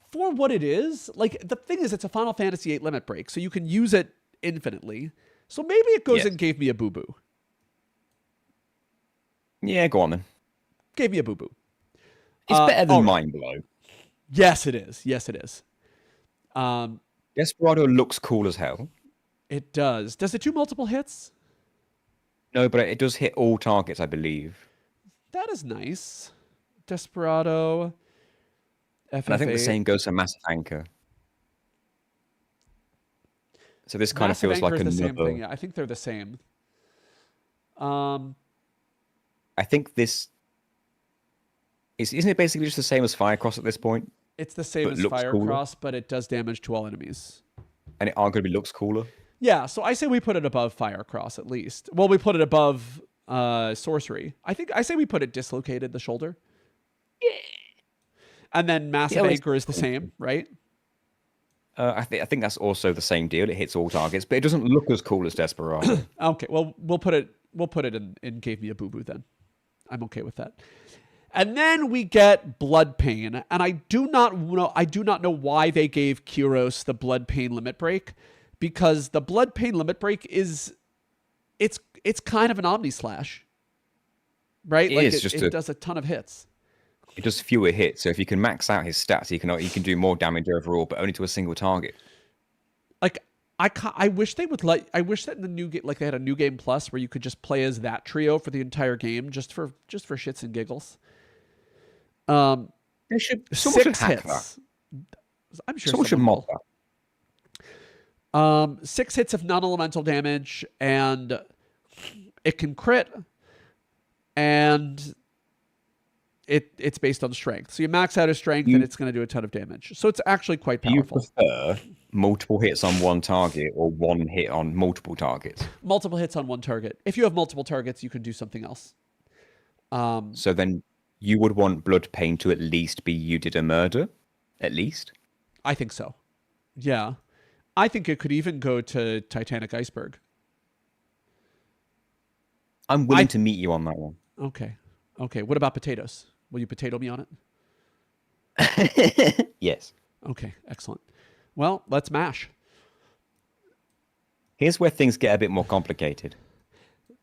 for what it is? Like, the thing is, it's a Final Fantasy VIII limit break, so you can use it infinitely. So maybe it goes and gave me a boo-boo. Yeah, go on then. Gave me a boo-boo. It's better than Mind Blow. Yes, it is. Yes, it is. Desperado looks cool as hell. It does. Does it do multiple hits? No, but it does hit all targets, I believe. That is nice. Desperado. FFA. And I think the same goes for Massive Anchor. So this kind of feels like another. Same thing. Yeah, I think they're the same. I think this isn't it basically just the same as Firecross at this point? It's the same as Firecross, but it does damage to all enemies. And it arguably looks cooler. Yeah, so I say we put it above Firecross at least. Well, we put it above Sorcery. I say we put it dislocated the shoulder. Yeah. And then Massive Anchor is the same, right? I think that's also the same deal. It hits all targets, but it doesn't look as cool as Desperado. Okay, well, we'll put it in Gave Me a Boo Boo then. I'm okay with that. And then we get Blood Pain, and I do not know why they gave Kyros the Blood Pain limit break, because the Blood Pain limit break it's kind of an Omni Slash, right? It does a ton of hits. It does fewer hits, so if you can max out his stats, he can do more damage overall, but only to a single target. Like I wish they would I wish that in the new game, like they had a new game plus where you could just play as that trio for the entire game, just for shits and giggles. They should. Someone should hack that. I'm sure someone should mod that. 6 hits of non-elemental damage, and it can crit, and it's based on strength. So you max out his strength, and it's going to do a ton of damage. So it's actually quite powerful. Do you prefer multiple hits on one target or one hit on multiple targets? Multiple hits on one target. If you have multiple targets, you can do something else. So then you would want Blood Pain to at least be You Did a Murder? At least? I think so. Yeah. I think it could even go to Titanic Iceberg. I'm willing to meet you on that one. Okay. What about potatoes? Will you potato me on it? Yes. Okay, excellent. Well, let's mash. Here's where things get a bit more complicated.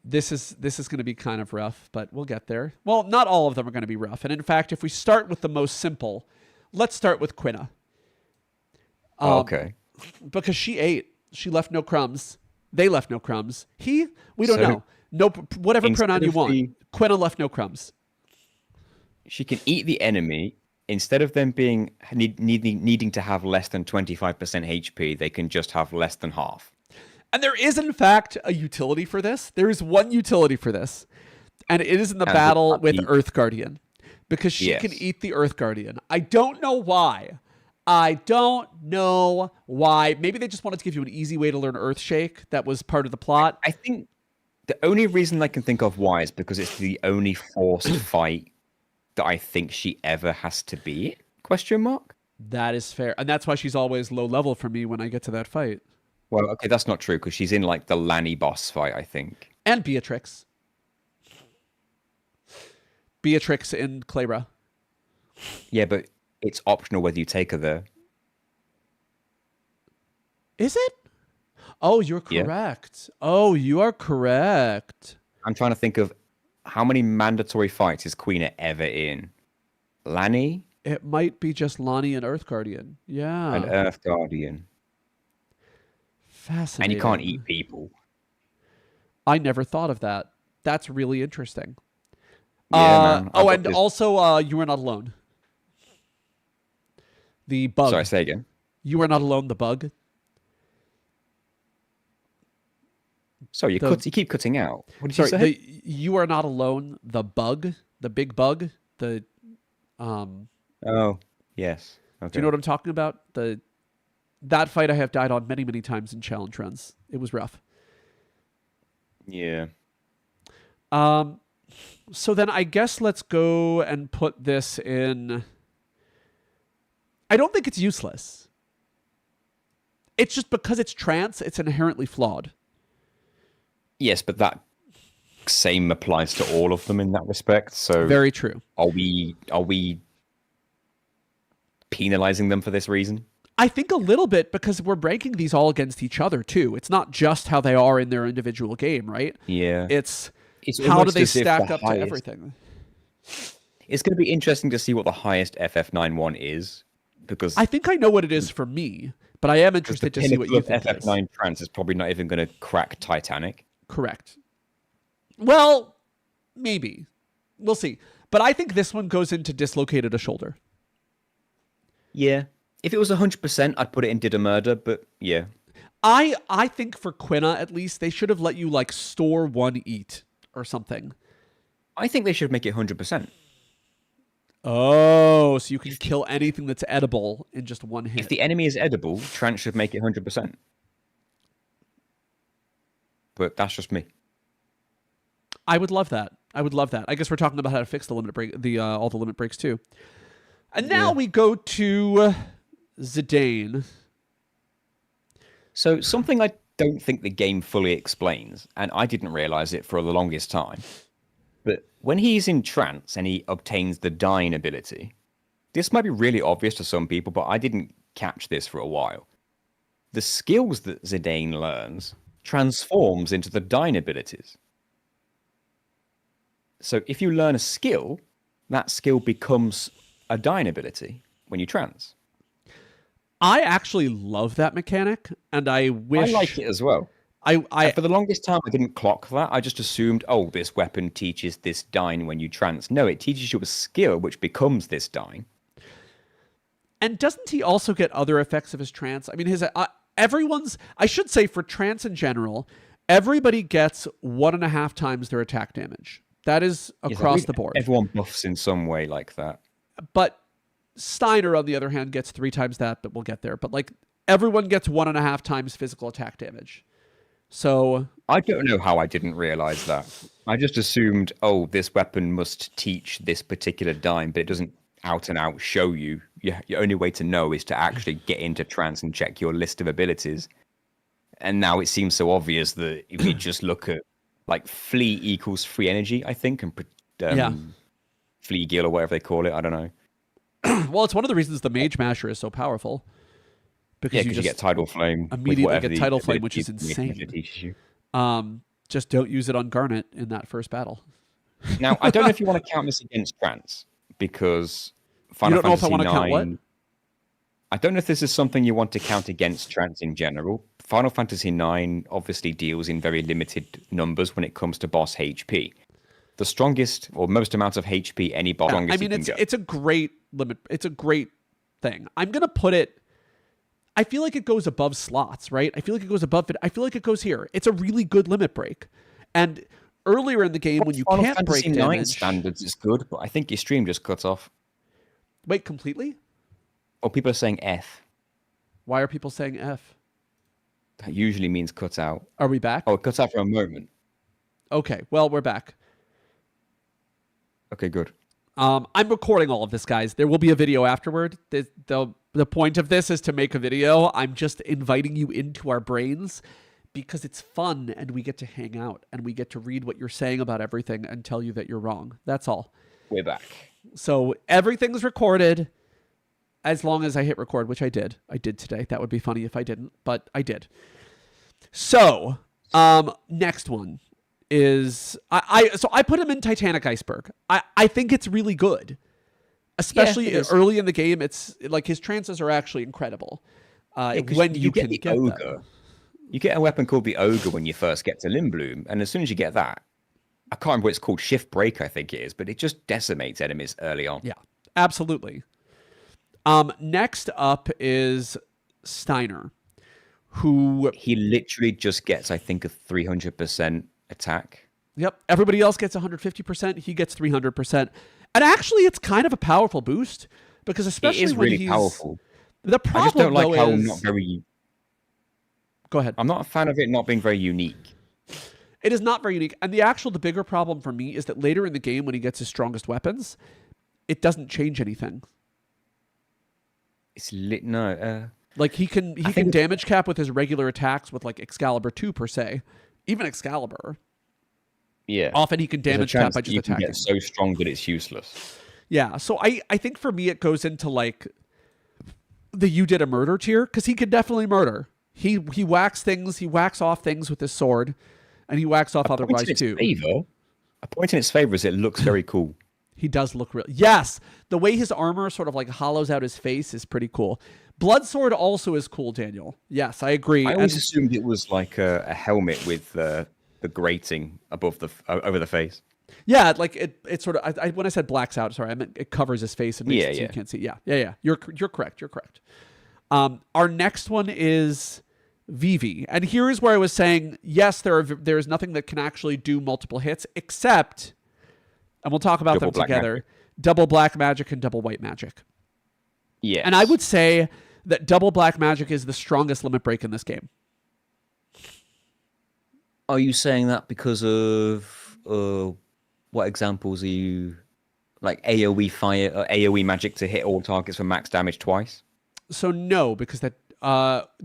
This is going to be kind of rough, but we'll get there. Well, not all of them are going to be rough. And in fact, if we start with the most simple, let's start with Quina. Okay. Because she ate. She left no crumbs. They left no crumbs. We don't know. No, whatever pronoun you want. Quina left no crumbs. She can eat the enemy. Instead of them being needing to have less than 25% HP, they can just have less than half. And there is, in fact, a utility for this. There is one utility for this. And it is in the battle with Earth Guardian. Because she can eat the Earth Guardian. I don't know why. Maybe they just wanted to give you an easy way to learn Earthshake. That was part of the plot. I think the only reason I can think of why is because it's the only forced fight that I think she ever has to be? ? That is fair. And that's why she's always low level for me when I get to that fight. Well, okay, that's not true because she's in like the Lanny boss fight, I think. And Beatrix. Beatrix in Clara. Yeah, but it's optional whether you take her there. Is it? Oh, you're correct. Yeah. Oh, you are correct. I'm trying to think of how many mandatory fights is Queen ever in? Lanny? It might be just Lonnie and Earth Guardian. Yeah. And Earth Guardian. Fascinating. And you can't eat people. I never thought of that. That's really interesting. Yeah, man. Oh, and also, You Are Not Alone. The bug. Sorry, say again. You Are Not Alone, the bug. Sorry, you keep cutting out. What did you say? You Are Not Alone, the bug, the big bug, the Oh, yes. Okay. Do you know what I'm talking about? That fight I have died on many, many times in challenge runs. It was rough. Yeah. So then I guess let's go and put this in. I don't think it's useless. It's just because it's trance, it's inherently flawed. Yes, but that same applies to all of them in that respect. So very true. Are we penalizing them for this reason? I think a little bit because we're ranking these all against each other too. It's not just how they are in their individual game, right? Yeah. It's how do they stack up to everything? It's going to be interesting to see what the highest FF91 is, because I think I know what it is for me, but I am interested to see what you think. FF9 Trance is probably not even going to crack Titanic. Correct. Well, maybe. We'll see. But I think this one goes into Dislocated a Shoulder. Yeah. If it was 100%, I'd put it in Did a Murder, but yeah. I think for Quina, at least, they should have let you, like, store one eat or something. I think they should make it 100%. Oh, so you can kill anything that's edible in just one hit. If the enemy is edible, Trance should make it 100%. But that's just me. I would love that. I guess we're talking about how to fix the limit break, all the limit breaks too. And now we go to Zidane. So something I don't think the game fully explains, and I didn't realize it for the longest time, but when he's in trance and he obtains the Dying ability, this might be really obvious to some people, but I didn't catch this for a while. The skills that Zidane learns transforms into the Dying abilities. So if you learn a skill, that skill becomes a Dying ability when you trance. I actually love that mechanic, and I wish... I like it as well. For the longest time, I didn't clock that. I just assumed, oh, this weapon teaches this dying when you trance. No, it teaches you a skill which becomes this dying. And doesn't he also get other effects of his trance? I mean, I should say for trance in general, everybody gets 1.5 times their attack damage. That is across the board. Everyone buffs in some way like that. But Steiner, on the other hand, gets 3 times that, but we'll get there. But like everyone gets 1.5 times physical attack damage. So I don't know how I didn't realize that. I just assumed, oh, this weapon must teach this particular dying, but it doesn't out and out show you. Your only way to know is to actually get into trance and check your list of abilities. And now it seems so obvious that if you just look at like flee equals free energy, I think, and flee gill or whatever they call it, I don't know. Well, it's one of the reasons the Mage Masher is so powerful. Because you get Tidal Flame. Immediately get Tidal Flame, which is insane. Teaches you. Just don't use it on Garnet in that first battle. Now, I don't know if you want to count this against trance, because Final Fantasy know if I want to count what? I don't know if this is something you want to count against trance in general. Final Fantasy IX obviously deals in very limited numbers when it comes to boss HP. The strongest or most amount of HP any boss. Yeah, I mean, it's a great limit. It's a great thing. I'm gonna put it. I feel like it goes above slots, right? I feel like it goes above it. I feel like it goes here. It's a really good limit break. And earlier in the game, when you can't break damage... Final Fantasy IX standards is good, but I think your stream just cuts off. Wait, completely? Oh, people are saying F. Why are people saying F? That usually means cut out. Are we back? Oh, it cuts out for a moment. Okay, well, we're back. Okay, good. I'm recording all of this, guys. There will be a video afterward. The point of this is to make a video. I'm just inviting you into our brains because it's fun and we get to hang out and we get to read what you're saying about everything and tell you that you're wrong. That's all. We're back. So everything's recorded as long as I hit record, which I did. I did today. That would be funny if I didn't, but I did. So, next one is I put him in Titanic Iceberg. I think it's really good. Especially early in the game, it's like his trances are actually incredible. When you can get ogre. them. You get a weapon called the ogre when you first get to Limbloom, and as soon as you get that, I can't remember what it's called, Shift Break, I think it is, but it just decimates enemies early on. Yeah, absolutely. Next up is Steiner, who he literally just gets, I think, a 300% attack. Yep. Everybody else gets 150%. He gets 300%. And actually, it's kind of a powerful boost because especially it is when really powerful. The problem, I just don't like how is... not very... Go ahead. I'm not a fan of it not being very unique. It is not very unique. And the bigger problem for me is that later in the game when he gets his strongest weapons, it doesn't change anything. It's no. Like he can damage cap with his regular attacks with like Excalibur 2 per se. Even Excalibur. Yeah. Often he can damage cap by just attacking. You can get so strong that it's useless. Yeah. So I think for me it goes into like the you did a murder tier because he could definitely murder. He whacks things. He whacks off things with his sword, and he whacks off other guys too. A point in its favor is it looks very cool. He does look real. Yes, the way his armor sort of like hollows out his face is pretty cool. Bloodsword also is cool, Daniel. Yes, I agree. I always assumed it was like a helmet with the grating above over the face. Yeah, like it sort of. When I said blacks out, sorry, I meant it covers his face and makes it so you can't see. Yeah. You're correct. Our next one is Vivi, and here is where I was saying yes, there is nothing that can actually do multiple hits except, and we'll talk about them together. Double black magic and double white magic. Yeah, and I would say that double black magic is the strongest limit break in this game. Are you saying that because of what examples are you like AoE fire or AoE magic to hit all targets for max damage twice? So no, because that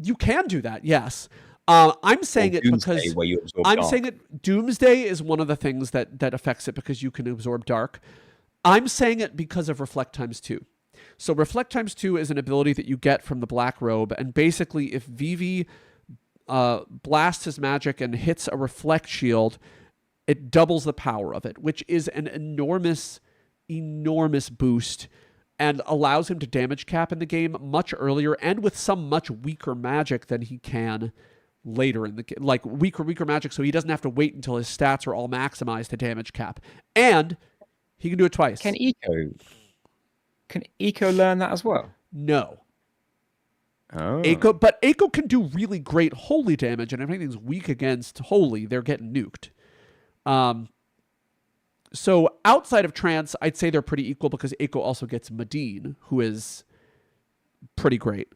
you can do that. Yes, I'm saying it Doomsday, because where you absorb I'm dark. saying it. Doomsday is one of the things that affects it because you can absorb dark. I'm saying it because of Reflect times 2. So Reflect times 2 is an ability that you get from the Black Robe, and basically, if Vivi blasts his magic and hits a Reflect shield, it doubles the power of it, which is an enormous boost and allows him to damage cap in the game much earlier and with some much weaker magic than he can later in the game. Like weaker magic, so he doesn't have to wait until his stats are all maximized to damage cap. And he can do it twice. Can Eco learn that as well? No. Oh. Eiko can do really great holy damage, and if anything's weak against holy, they're getting nuked. So outside of trance, I'd say they're pretty equal because Eiko also gets Medine, who is pretty great.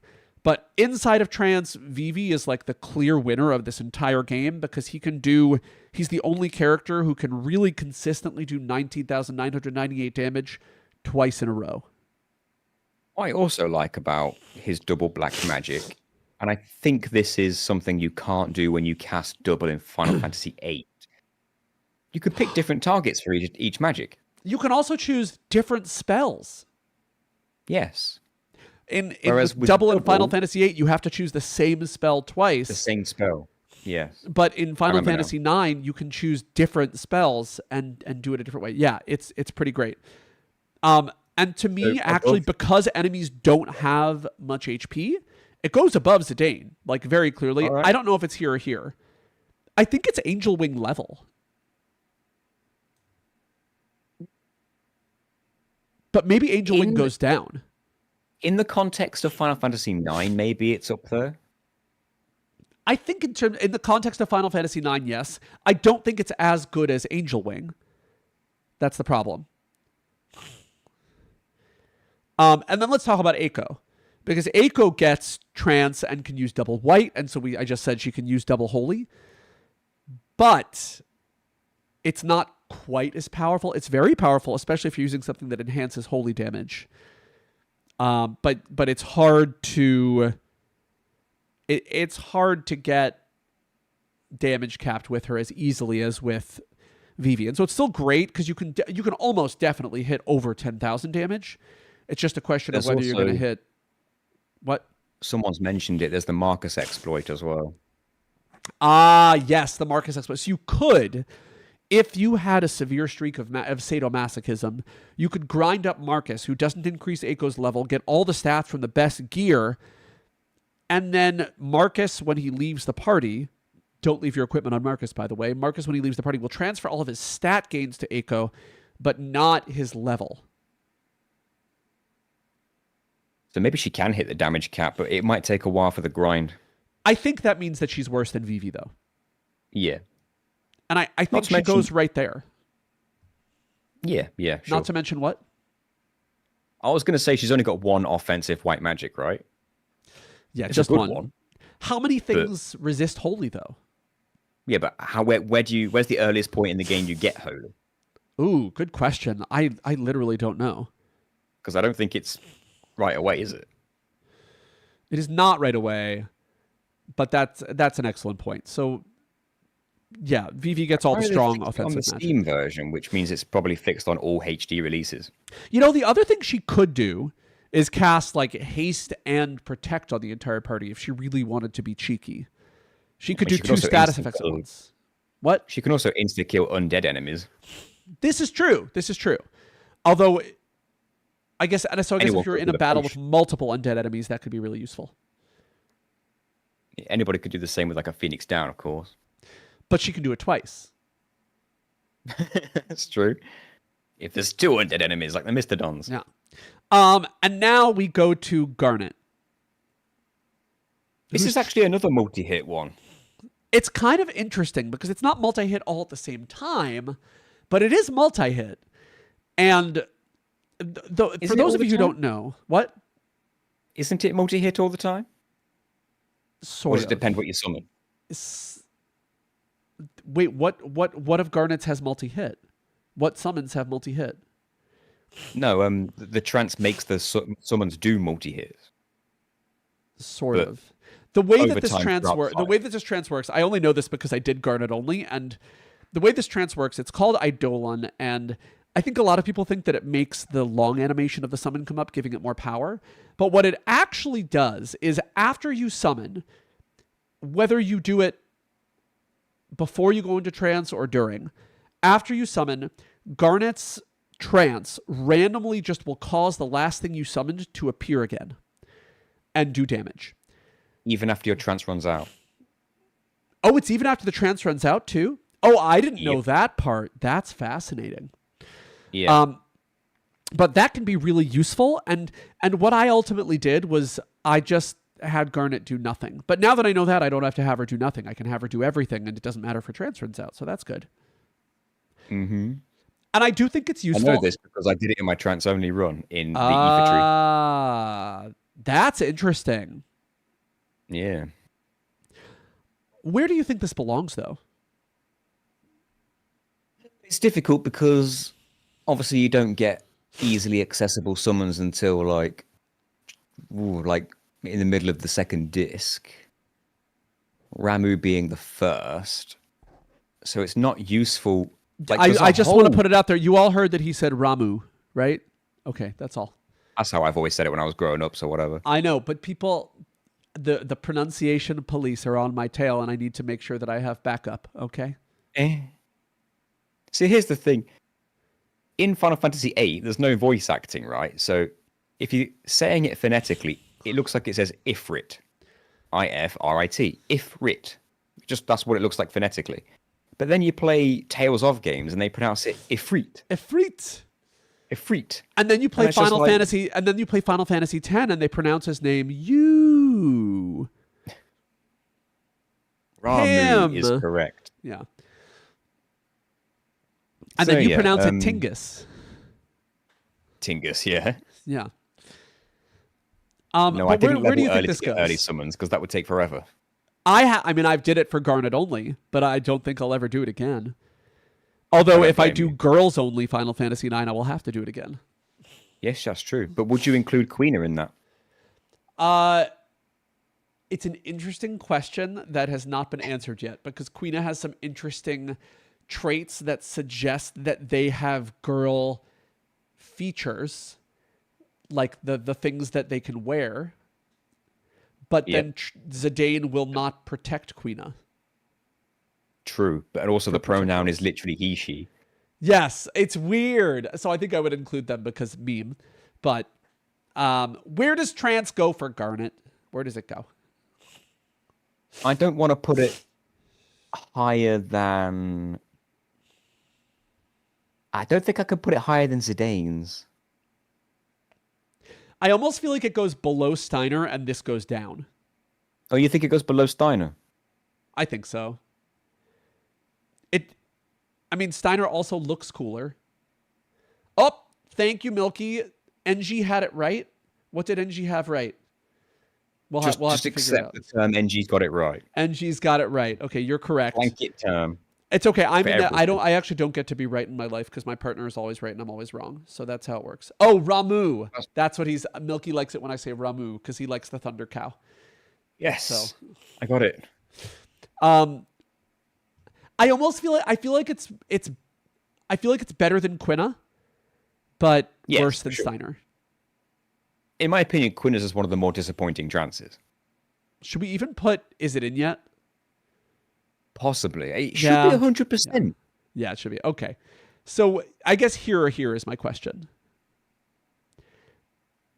But inside of trance, Vivi is like the clear winner of this entire game because he's the only character who can really consistently do 19,998 damage twice in a row. What I also like about his double black magic, and I think this is something you can't do when you cast double in Final Fantasy VIII. You could pick different targets for each magic. You can also choose different spells. Yes. Whereas with double in Final Fantasy VIII, you have to choose the same spell twice. The same spell. Yes. But in Final Fantasy IX, you can choose different spells and do it a different way. Yeah, it's pretty great. And to me, actually, because enemies don't have much HP, it goes above Zidane, like very clearly. Right. I don't know if it's here or here. I think it's Angel Wing level. But maybe Angel Wing goes down. In the context of Final Fantasy IX, maybe it's up there. I think in the context of Final Fantasy IX, yes. I don't think it's as good as Angel Wing. That's the problem. And then let's talk about Eiko. Because Eiko gets trance and can use double white, and so I just said she can use double holy. But it's not quite as powerful. It's very powerful, especially if you're using something that enhances holy damage. But it's hard to it's hard to get damage capped with her as easily as with Vivi. And so it's still great because you can almost definitely hit over 10,000 damage. It's just a question of whether you're going to hit what? Someone's mentioned it. There's the Marcus exploit as well. Ah, yes, the Marcus exploit. So you could, if you had a severe streak of sadomasochism, you could grind up Marcus, who doesn't increase Eiko's level, get all the stats from the best gear, and then Marcus, when he leaves the party, don't leave your equipment on Marcus, by the way. Marcus, when he leaves the party, will transfer all of his stat gains to Eiko, but not his level. So maybe she can hit the damage cap, but it might take a while for the grind. I think that means that she's worse than Vivi, though. Yeah. And I think she goes right there. Yeah, sure. Not to mention what? I was going to say she's only got one offensive white magic, right? Yeah, it's just one. How many things resist holy, though? Yeah, but where's the earliest point in the game you get holy? Ooh, good question. I literally don't know. Because I don't think it's right away, is it? It is not right away, but that's an excellent point. So, yeah, Vivi gets all the strong offensive on the Steam version, which means it's probably fixed on all HD releases. You know, the other thing she could do is cast like haste and protect on the entire party if she really wanted to be cheeky. She could do two status effects at once. What? She can also insta-kill undead enemies. This is true. Although, I guess if you're in a battle with multiple undead enemies, that could be really useful. Anybody could do the same with like a Phoenix Down, of course. But she can do it twice. That's true. If there's two undead enemies, like the Mistodons. Yeah. And now we go to Garnet. This is actually another multi-hit one. It's kind of interesting because it's not multi-hit all at the same time, but it is multi-hit. And for those of you who don't know, what? Isn't it multi-hit all the time? Sort or does it depend what you summon? Wait, what of Garnet's has multi-hit? What summons have multi-hit? No, the trance makes the summons do multi-hits. Sort But of. The way over that this time, trance throughout works, the the fight. way that this trance works, I only know this because I did Garnet only, and the way this trance works, it's called Eidolon, and I think a lot of people think that it makes the long animation of the summon come up, giving it more power. But what it actually does is after you summon, whether you do it before you go into trance or during, after you summon, Garnet's trance randomly just will cause the last thing you summoned to appear again and do damage. Even after your trance runs out. Oh, it's even after the trance runs out too? Oh, I didn't know Yep. that part. That's fascinating. Yeah. But that can be really useful. And what I ultimately did was I just had Garnet do nothing. But now that I know that, I don't have to have her do nothing. I can have her do everything, and it doesn't matter if her trance runs out. So that's good. Mm-hmm. And I do think it's I useful. know this because I did it in my trance only run in the Ether tree. Ah, that's interesting. Yeah. Where do you think this belongs, though? It's difficult because obviously you don't get easily accessible summons until like in the middle of the second disc. Ramu being the first. So it's not useful. Like, I just want to put it out there. You all heard that he said Ramu, right? Okay, that's all. That's how I've always said it when I was growing up, so whatever. I know, but people, the pronunciation police are on my tail, and I need to make sure that I have backup, okay? See, here's the thing. In Final Fantasy VIII, there's no voice acting, right? So if you're saying it phonetically, it looks like it says Ifrit. I-F-R-I-T. Ifrit. Just that's what it looks like phonetically. But then you play Tales of games and they pronounce it Ifrit. Ifrit. Ifrit. And then you play And it's just Final like- Fantasy, and then you play Final Fantasy X, and they pronounce his name you. Ramu Him. is correct. Yeah. And So, then you yeah, pronounce it Tingus. Tingus, yeah. Yeah. No, but I didn't where do you level think early this to get goes? early summons because that would take forever. I mean, I've did it for Garnet only, but I don't think I'll ever do it again. Although, if I blame do you. girls only Final Fantasy IX, I will have to do it again. Yes, that's true. But would you include Queena in that? It's an interesting question that has not been answered yet because Queena has some interesting traits that suggest that they have girl features, like the things that they can wear. But then Zidane will not protect Queena. True. But also the pronoun is literally he, she. Yes, it's weird. So I think I would include them because meme. But where does trance go for Garnet? Where does it go? I don't want to put it higher than... I don't think I could put it higher than Zidane's. I almost feel like it goes below Steiner and this goes down. Oh, you think it goes below Steiner? I think so. I mean, Steiner also looks cooler. Oh, thank you, Milky. NG had it right. What did NG have right? We'll have to figure it accept out. the term NG's got it right. NG's got it right. Okay, you're correct. Blanket term. It's okay. I everything. actually don't get to be right in my life because my partner is always right and I'm always wrong. So that's how it works. Oh, Ramu. That's what Milky likes it when I say Ramu because he likes the Thunder Cow. Yes. So I got it. I almost feel like it's better than Quina, but Yes, worse than for sure. Steiner. In my opinion, Quinn is one of the more disappointing trances. Should we even put Is It In Yet? Possibly. It should Yeah. be 100%. Yeah, it should be. Okay. So I guess here is my question.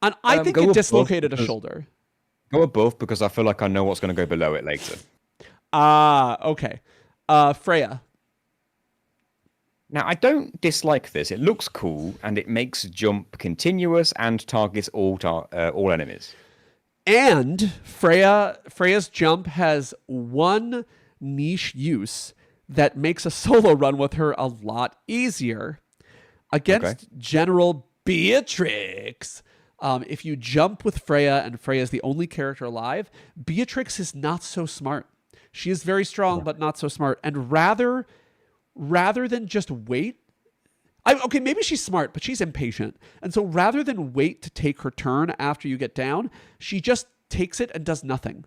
And I think go it above dislocated a because- shoulder. Go above because I feel like I know what's going to go below it later. Okay. Freya. Now, I don't dislike this. It looks cool and it makes jump continuous and targets all enemies. And Freya's jump has one niche use that makes a solo run with her a lot easier against General Beatrix. If you jump with Freya and Freya is the only character alive, Beatrix is not so smart. She is very strong, but not so smart. And rather than just wait, Okay, maybe she's smart, but she's impatient. And so rather than wait to take her turn after you get down, she just takes it and does nothing.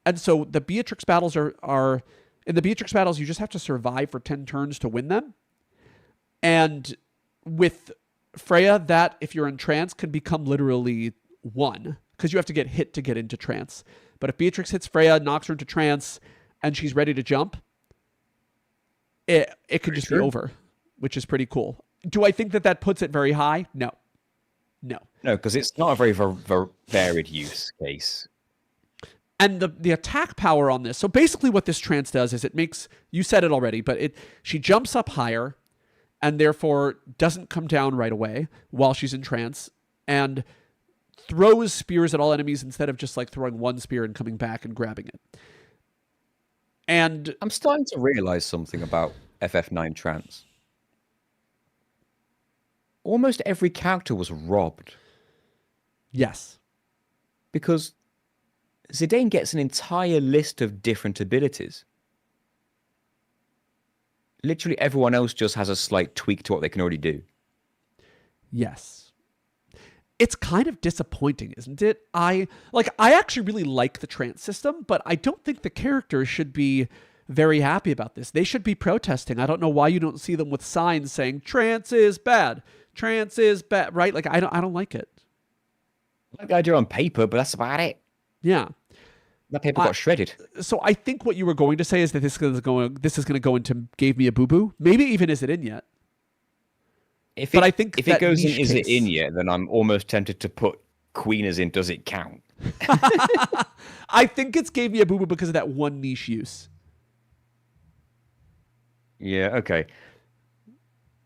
And so the Beatrix battles are in the Beatrix battles, you just have to survive for 10 turns to win them. And with Freya, that, if you're in trance, can become literally 1, because you have to get hit to get into trance. But if Beatrix hits Freya, knocks her into trance, and she's ready to jump, it could just be over, which is pretty cool. Do I think that puts it very high? No. No, because it's not a very varied use case. And the attack power on this, so basically what this trance does is it makes, you said it already, but she jumps up higher and therefore doesn't come down right away while she's in trance, and throws spears at all enemies instead of just like throwing one spear and coming back and grabbing it. And I'm starting to realize something about FF9 trance. Almost every character was robbed. Yes. Because Zidane gets an entire list of different abilities. Literally everyone else just has a slight tweak to what they can already do. Yes. It's kind of disappointing, isn't it? I actually really like the trance system, but I don't think the characters should be very happy about this. They should be protesting. I don't know why you don't see them with signs saying trance is bad. Trance is bad, right? Like I don't like it. I like the idea on paper, but that's about it. Yeah. That paper got shredded. So I think what you were going to say is that this is going to go into Gave Me a Boo Boo. Maybe even Is It In Yet? If it goes in Is It In Yet, then I'm almost tempted to put Queen as in Does It Count? I think it's Gave Me a Boo Boo because of that one niche use. Yeah, okay.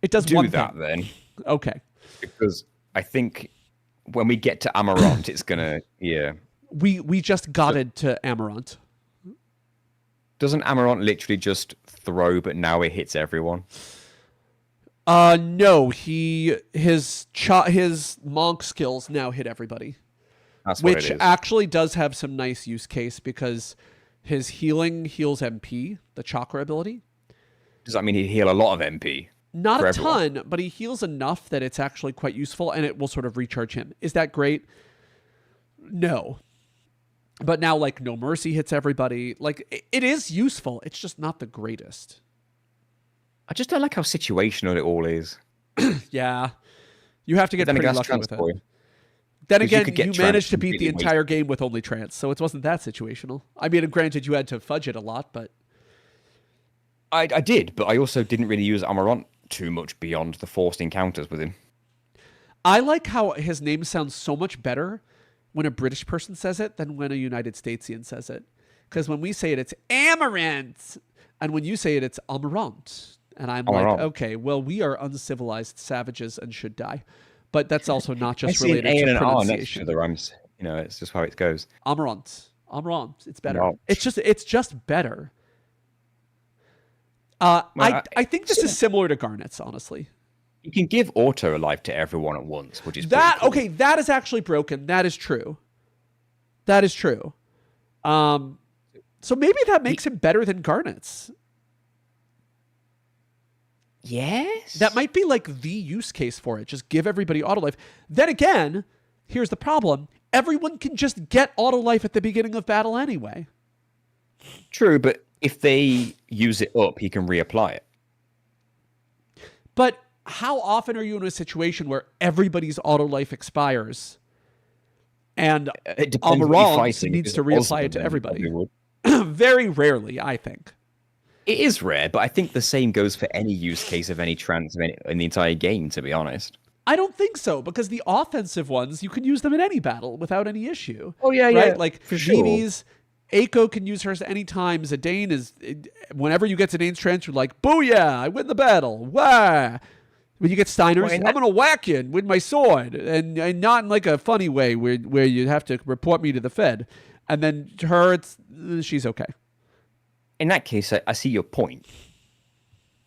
It does do one that thing. Then. Okay. Because I think when we get to Amarant, it's gonna We just got it to Amarant. Doesn't Amarant literally just throw, but now it hits everyone? No, his monk skills now hit everybody. That's what which it is. Actually does have some nice use case because his healing heals MP, the chakra ability. Does that mean he'd heal a lot of MP? Not a ton, but he heals enough that it's actually quite useful, and it will sort of recharge him. Is that great? No. But now, like, No Mercy hits everybody. Like, it is useful. It's just not the greatest. I just don't like how situational it all is. Yeah. You have to get pretty lucky with it. Then again, you managed to beat the entire game with only trance, so it wasn't that situational. I mean, granted, you had to fudge it a lot, but... I did, but I also didn't really use Amarant too much beyond the forced encounters with him. I like how his name sounds so much better when a British person says it than when a United Statesian says it. Because when we say it, it's Amarant. And when you say it, it's Amarant. And I'm like, okay, well, we are uncivilized savages and should die. But that's also not just related to pronunciation. I see an A and an R next to the rhymes. You know, it's just how it goes. Amarant. It's better. No. It's just better. I think this is similar to Garnet's, honestly. You can give auto life to everyone at once, which is that cool. Okay, that is actually broken. That is true. So maybe that makes him better than Garnet's. Yes. That might be like the use case for it. Just give everybody auto life. Then again, here's the problem. Everyone can just get auto life at the beginning of battle anyway. True, but if they use it up, he can reapply it. But how often are you in a situation where everybody's auto life expires and Amarant needs to reapply it to everybody? Very rarely, I think. It is rare, but I think the same goes for any use case of any trance in the entire game, to be honest. I don't think so, because the offensive ones, you can use them in any battle without any issue. Oh, yeah, right? yeah. Like, for sure. Vivi's, Eiko can use hers anytime. Zidane is... Whenever you get Zidane's trance, you're like, booyah, I win the battle. Wah! When you get Steiner's, I'm going to whack you with my sword. And not in like a funny way where you have to report me to the Fed. And then to her, she's okay. In that case, I see your point.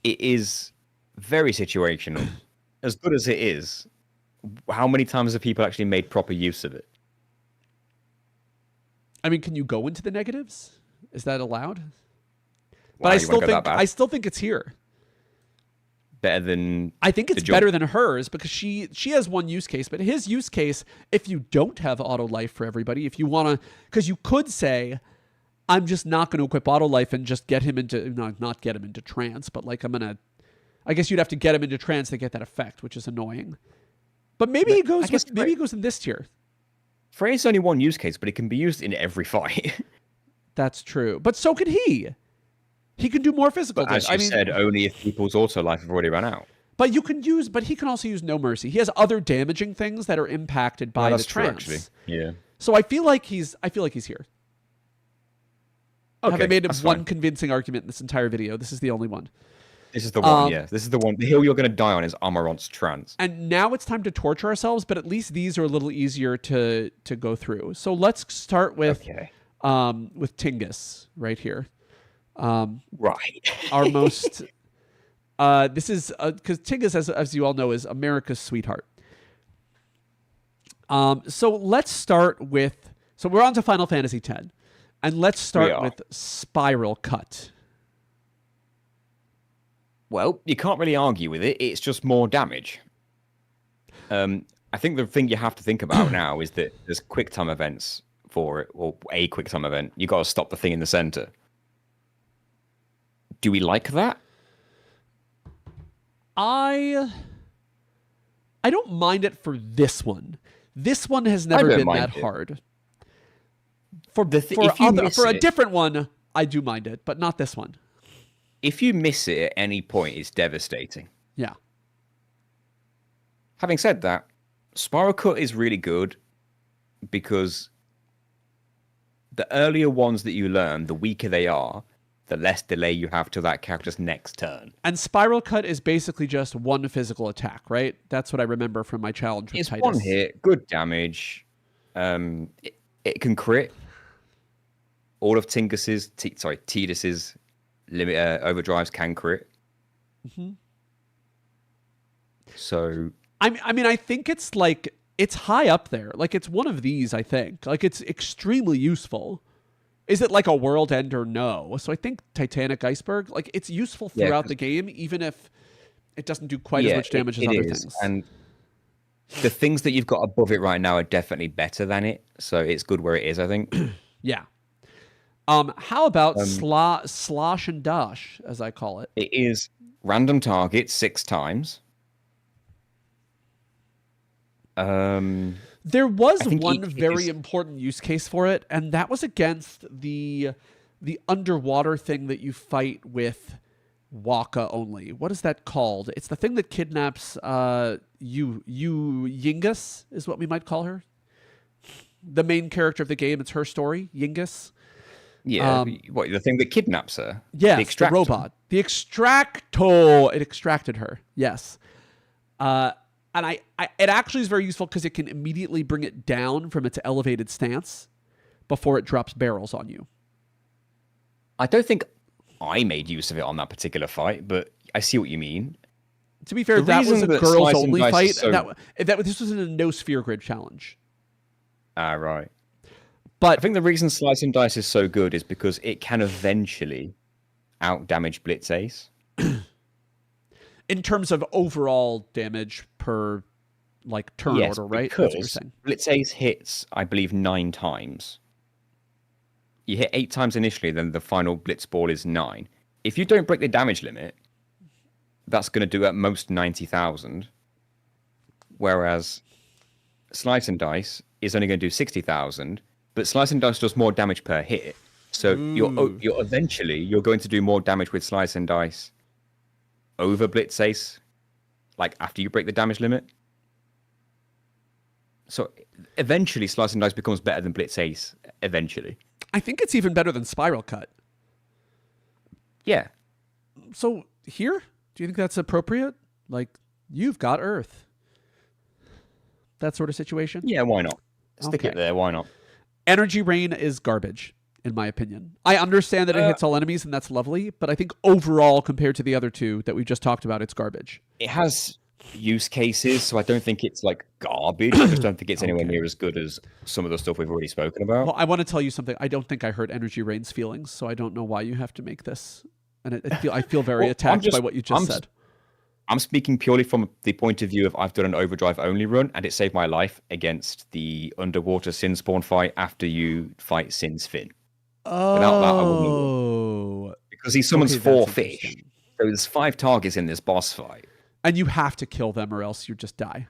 It is very situational. As good as it is, how many times have people actually made proper use of it? I mean, can you go into the negatives? Is that allowed? But I still think it's here. better than I think it's the jump? better than hers because she has one use case, but his use case, if you don't have auto life for everybody, if you want to, because you could say, I'm just not going to equip auto life and just get him into, not get him into trance, but like I guess you'd have to get him into trance to get that effect, which is annoying. But maybe he goes in this tier. Frey's only one use case, but it can be used in every fight. That's true. But so can he. He can do more physical But as you said, only if people's auto life have already run out. But he can also use no mercy. He has other damaging things that are impacted by the trance. True, actually. Yeah. So I feel like he's here. Okay, Have I made one fine. convincing argument in this entire video? This is the only one. This is the one, yeah. This is the one. The hill you're going to die on is Amarant's trance. And now it's time to torture ourselves, but at least these are a little easier to go through. So let's start with Tingus right here. Right. Our most this is because Tingus, as you all know, is America's sweetheart. So let's start with, so we're on to Final Fantasy X, and let's start with Spiral Cut. Well, you can't really argue with it. It's just more damage. I think the thing you have to think about now is that there's quick time events for it, or a quick time event. You got to stop the thing in the center. Do we like that? I don't mind it for this one. This one has never been that hard. For a different one, I do mind it, but not this one. If you miss it at any point, it's devastating. Yeah. Having said that, Spiral Cut is really good because the earlier ones that you learn, the weaker they are, the less delay you have to that character's next turn. And Spiral Cut is basically just one physical attack, right? That's what I remember from my challenge with Titus. It's one hit, good damage. It can crit. All of Tidus's limit overdrives can crit. Mm-hmm. So I mean, I think it's high up there. Like, it's one of these, I think. Like, it's extremely useful. Is it like a world ender? No. So I think Titanic Iceberg, like, it's useful throughout the game, even if it doesn't do quite as much damage as other things. And the things that you've got above it right now are definitely better than it. So it's good where it is, I think. Yeah. How about Slosh and Dash, as I call it? It is random target 6 times. There was one very important use case for it, and that was against the underwater thing that you fight with Waka only. What is that called? It's the thing that kidnaps Yingus, is what we might call her. The main character of the game, it's her story, Yingus. Yeah, what, the thing that kidnaps her? Yes, the robot. The Extracto. It extracted her, yes. And it actually is very useful because it can immediately bring it down from its elevated stance before it drops barrels on you. I don't think I made use of it on that particular fight, but I see what you mean. To be fair, that was a girls-only fight. This was in a no-sphere grid challenge. Ah, right. But I think the reason Slice and Dice is so good is because it can eventually out-damage Blitz Ace. In terms of overall damage per turn order, right? Because that's what you're saying. Blitz Ace hits, I believe, 9 times. You hit 8 times initially, then the final Blitz Ball is 9. If you don't break the damage limit, that's going to do at most 90,000. Whereas Slice and Dice is only going to do 60,000, but Slice and Dice does more damage per hit. So you're eventually going to do more damage with Slice and Dice over Blitz Ace, after you break the damage limit. So eventually Slice and Dice becomes better than Blitz Ace, eventually. I think it's even better than Spiral Cut. Yeah. So here, do you think that's appropriate? You've got Earth. That sort of situation? Yeah, why not? Stick it there, why not? Energy Rain is garbage, in my opinion. I understand that it hits all enemies, and that's lovely, but I think overall, compared to the other two that we just talked about, it's garbage. It has use cases, so I don't think it's garbage. I just don't think it's anywhere near as good as some of the stuff we've already spoken about. Well, I want to tell you something. I don't think I hurt Energy Rain's feelings, so I don't know why you have to make this. And I feel very attacked by what you just said. I'm speaking purely from the point of view of I've done an overdrive only run, and it saved my life against the underwater Sin Spawn fight after you fight Sin's Fin. Without that, I wouldn't have won. Oh. Because he summons Okay, 4 that's fish. interesting. So there's 5 targets in this boss fight. And you have to kill them or else you just die.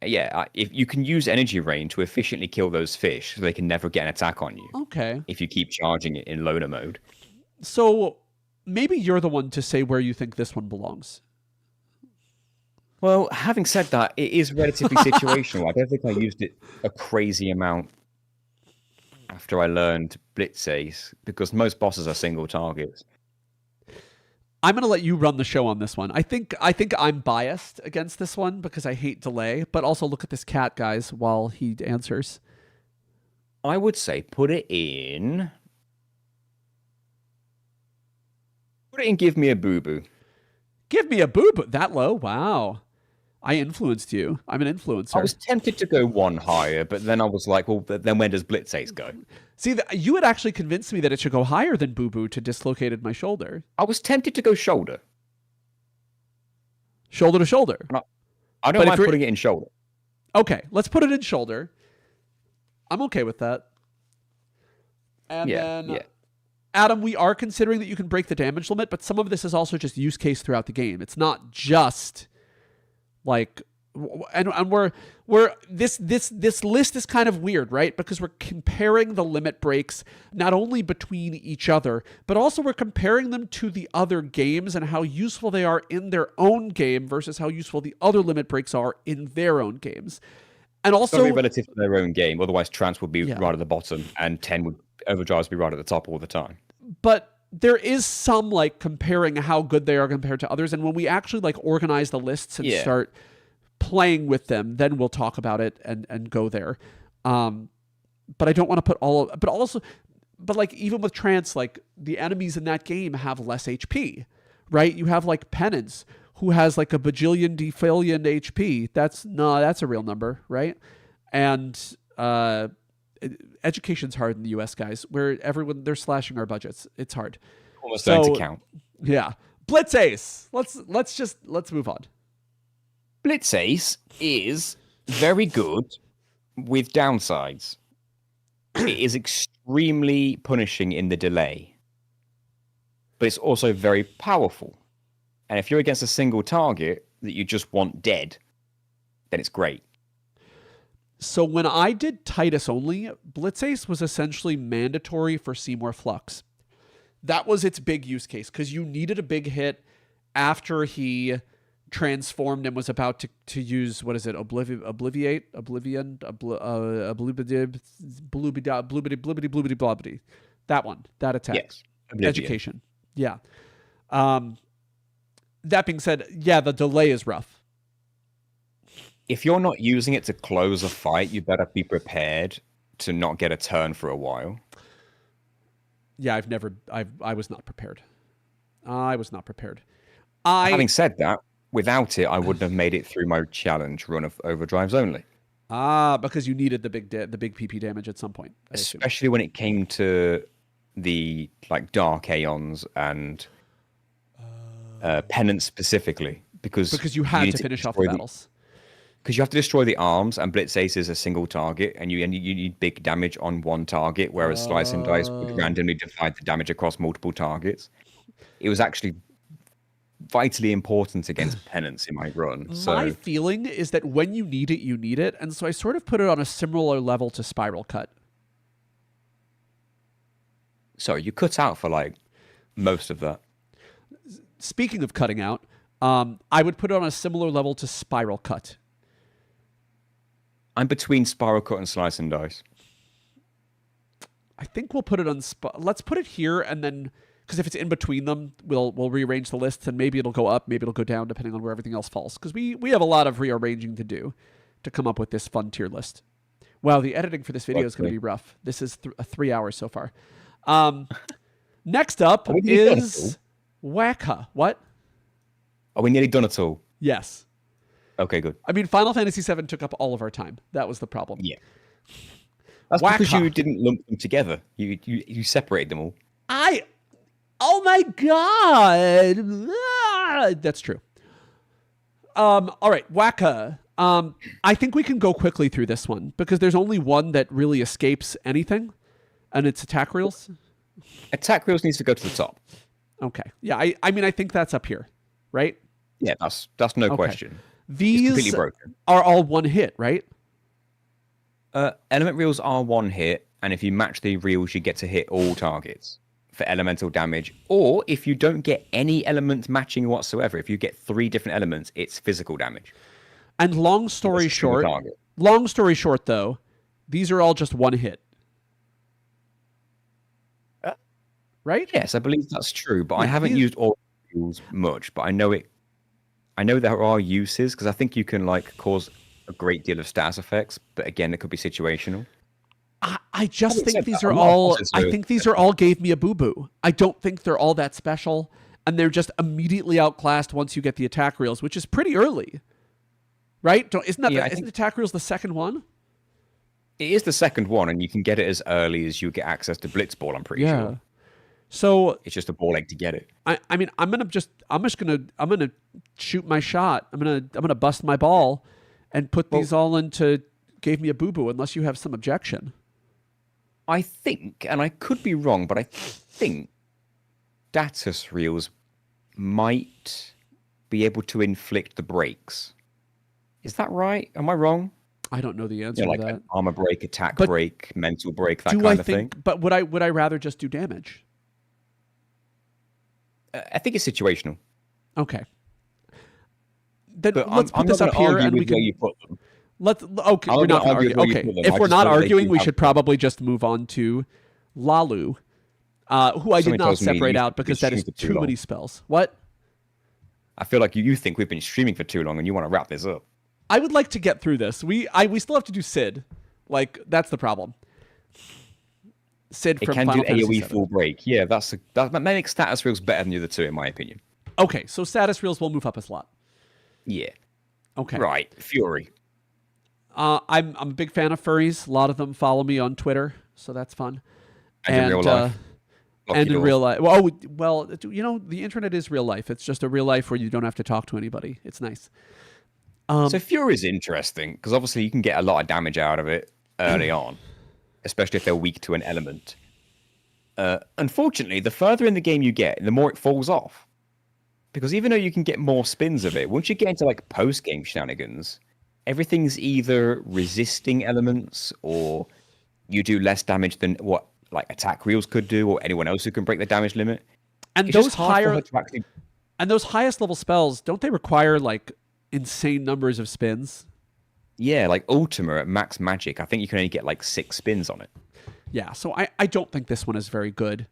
Yeah, if you can use energy rain to efficiently kill those fish so they can never get an attack on you. Okay. If you keep charging it in loner mode. So maybe you're the one to say where you think this one belongs. Well, having said that, it is relatively situational. I don't think I used it a crazy amount after I learned Blitz Ace, because most bosses are single targets. I'm going to let you run the show on this one. I think I'm biased against this one because I hate delay, but also look at this cat, guys, while he answers. I would say put it in Give Me a Boo Boo. Give me a boo-boo. That low? Wow. I influenced you. I'm an influencer. I was tempted to go one higher, but then I was like, well, then where does Blitz Ace go? See, you had actually convinced me that it should go higher than boo-boo to dislocated my shoulder. I was tempted to go shoulder. Shoulder to shoulder. I don't mind putting it in shoulder. Okay, let's put it in shoulder. I'm okay with that. And then, Adam, we are considering that you can break the damage limit, but some of this is also just use case throughout the game. It's not just like, and we're this list is kind of weird, right? Because we're comparing the limit breaks not only between each other, but also we're comparing them to the other games and how useful they are in their own game versus how useful the other limit breaks are in their own games. And also, it's relative to their own game. Otherwise, trance would be right at the bottom, and 10 would overdrives be right at the top all the time. But there is some like comparing how good they are compared to others, and when we actually like organize the lists and start playing with them, then we'll talk about it and go there. But I don't want to put all of, but like even with trance, like the enemies in that game have less HP, right? You have like Penance, who has like a bajillion defillion HP. That's a real number, right? And education's hard in the US, guys, where they're slashing our budgets. It's hard. Almost don't count. Yeah. Blitz Ace. Let's move on. Blitz Ace is very good with downsides. It is extremely punishing in the delay, but it's also very powerful. And if you're against a single target that you just want dead, then it's great. So when I did Titus only, Blitz Ace was essentially mandatory for Seymour Flux. That was its big use case, because you needed a big hit after he transformed and was about to use, what is it, Oblivion, bloobity. That one, that attack. Yes. Education. Yeah. That being said, yeah, the delay is rough. If you're not using it to close a fight, you better be prepared to not get a turn for a while. Yeah, I was not prepared. Having said that, without it, I wouldn't have made it through my challenge run of overdrives only. Because you needed the big PP damage at some point. Especially when it came to the like Dark Aeons and Penance specifically. Because you had to finish off the battles. Because you have to destroy the arms, and Blitz Ace is a single target, and you need big damage on one target, whereas Slice and Dice would randomly divide the damage across multiple targets. It was actually vitally important against Penance in my run. So my feeling is that when you need it, and so I sort of put it on a similar level to Spiral Cut. Sorry, you cut out for like most of that. Speaking of cutting out, I would put it on a similar level to Spiral Cut. I'm between Spiral Cut and Slice and Dice. I think we'll put it on. Let's put it here, and then because if it's in between them, we'll rearrange the lists, and maybe it'll go up, maybe it'll go down, depending on where everything else falls. Because we have a lot of rearranging to do to come up with this fun tier list. Wow, the editing for this video is going to be rough. This is 3 hours so far. Next up is Wacka. What? Are we nearly done at all? Yes. Okay, good. I mean, Final Fantasy VII took up all of our time. That was the problem. Yeah. That's because you didn't lump them together. You separated them all. Oh my God. That's true. All right, Waka. I think we can go quickly through this one because there's only one that really escapes anything, and it's attack reels. Attack reels needs to go to the top. Okay. Yeah, I mean, I think that's up here, right? Yeah, that's no question. These are all one hit, right? Element reels are one hit, and if you match the reels, you get to hit all targets for elemental damage. Or if you don't get any element matching whatsoever, if you get 3 different elements, it's physical damage. And long story short, though, these are all just one hit. Right? Yes, I believe that's true, but I haven't used all reels much, but I know there are uses because I think you can like cause a great deal of status effects, but again, it could be situational. I just think these are all. I think these are all gave me a boo boo. I don't think they're all that special, and they're just immediately outclassed once you get the attack reels, which is pretty early, right? Isn't attack reels the second one? It is the second one, and you can get it as early as you get access to Blitzball. I'm pretty sure. So it's just a ball egg to get it. I mean, I'm gonna shoot my shot. I'm gonna bust my ball, and put these all into gave me a boo boo. Unless you have some objection. I think, and I could be wrong, but I think status reels might be able to inflict the breaks. Is that right? Am I wrong? I don't know the answer to that. Armor break, attack break, mental break, that kind of thing. But would I rather just do damage? I think it's situational. Okay. Then let's put this up here and we can. You put them. Okay, we're not going to argue. Okay, if we're not arguing, we should probably just move on to Lalu, who I did not separate out because that is too many spells. What? I feel like you think we've been streaming for too long and you want to wrap this up. I would like to get through this. We still have to do Sid. Like, that's the problem. Sid from Final Fantasy VII. It can do AoE full break. Yeah, that makes status reels better than the other two, in my opinion. Okay, so status reels will move up a slot. Yeah. Okay. Right, Fury. I'm a big fan of furries. A lot of them follow me on Twitter, so that's fun. And in real life. And in real life. Well, the internet is real life. It's just a real life where you don't have to talk to anybody. It's nice. So Fury is interesting because obviously you can get a lot of damage out of it early on, especially if they're weak to an element. Unfortunately, the further in the game you get, the more it falls off. Because even though you can get more spins of it, once you get into like post-game shenanigans, everything's either resisting elements or you do less damage than what like attack reels could do or anyone else who can break the damage limit. And those those highest level spells, don't they require like insane numbers of spins? Yeah, like Ultima at max magic, I think you can only get like 6 spins on it. Yeah, so I don't think this one is very good.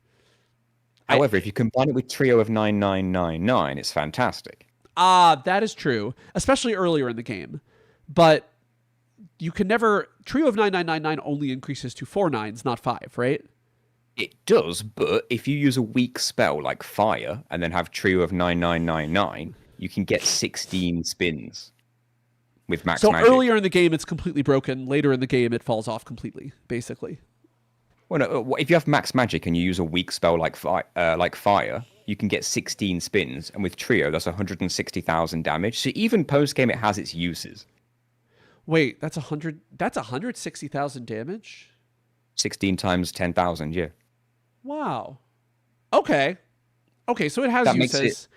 However, if you combine it with Trio of 9999, it's fantastic. That is true, especially earlier in the game. But you can never... Trio of 9999 only increases to 4 9s, not 5, right? It does, but if you use a weak spell like Fire and then have Trio of 9999, you can get 16 spins with max magic. So earlier in the game, it's completely broken. Later in the game, it falls off completely, basically. Well, no, if you have max magic and you use a weak spell like Fire, you can get 16 spins, and with Trio, that's 160,000 damage. So even post-game, it has its uses. Wait, that's 100. That's 160,000 damage. 16 times 10,000, yeah. Wow. Okay. So it has uses.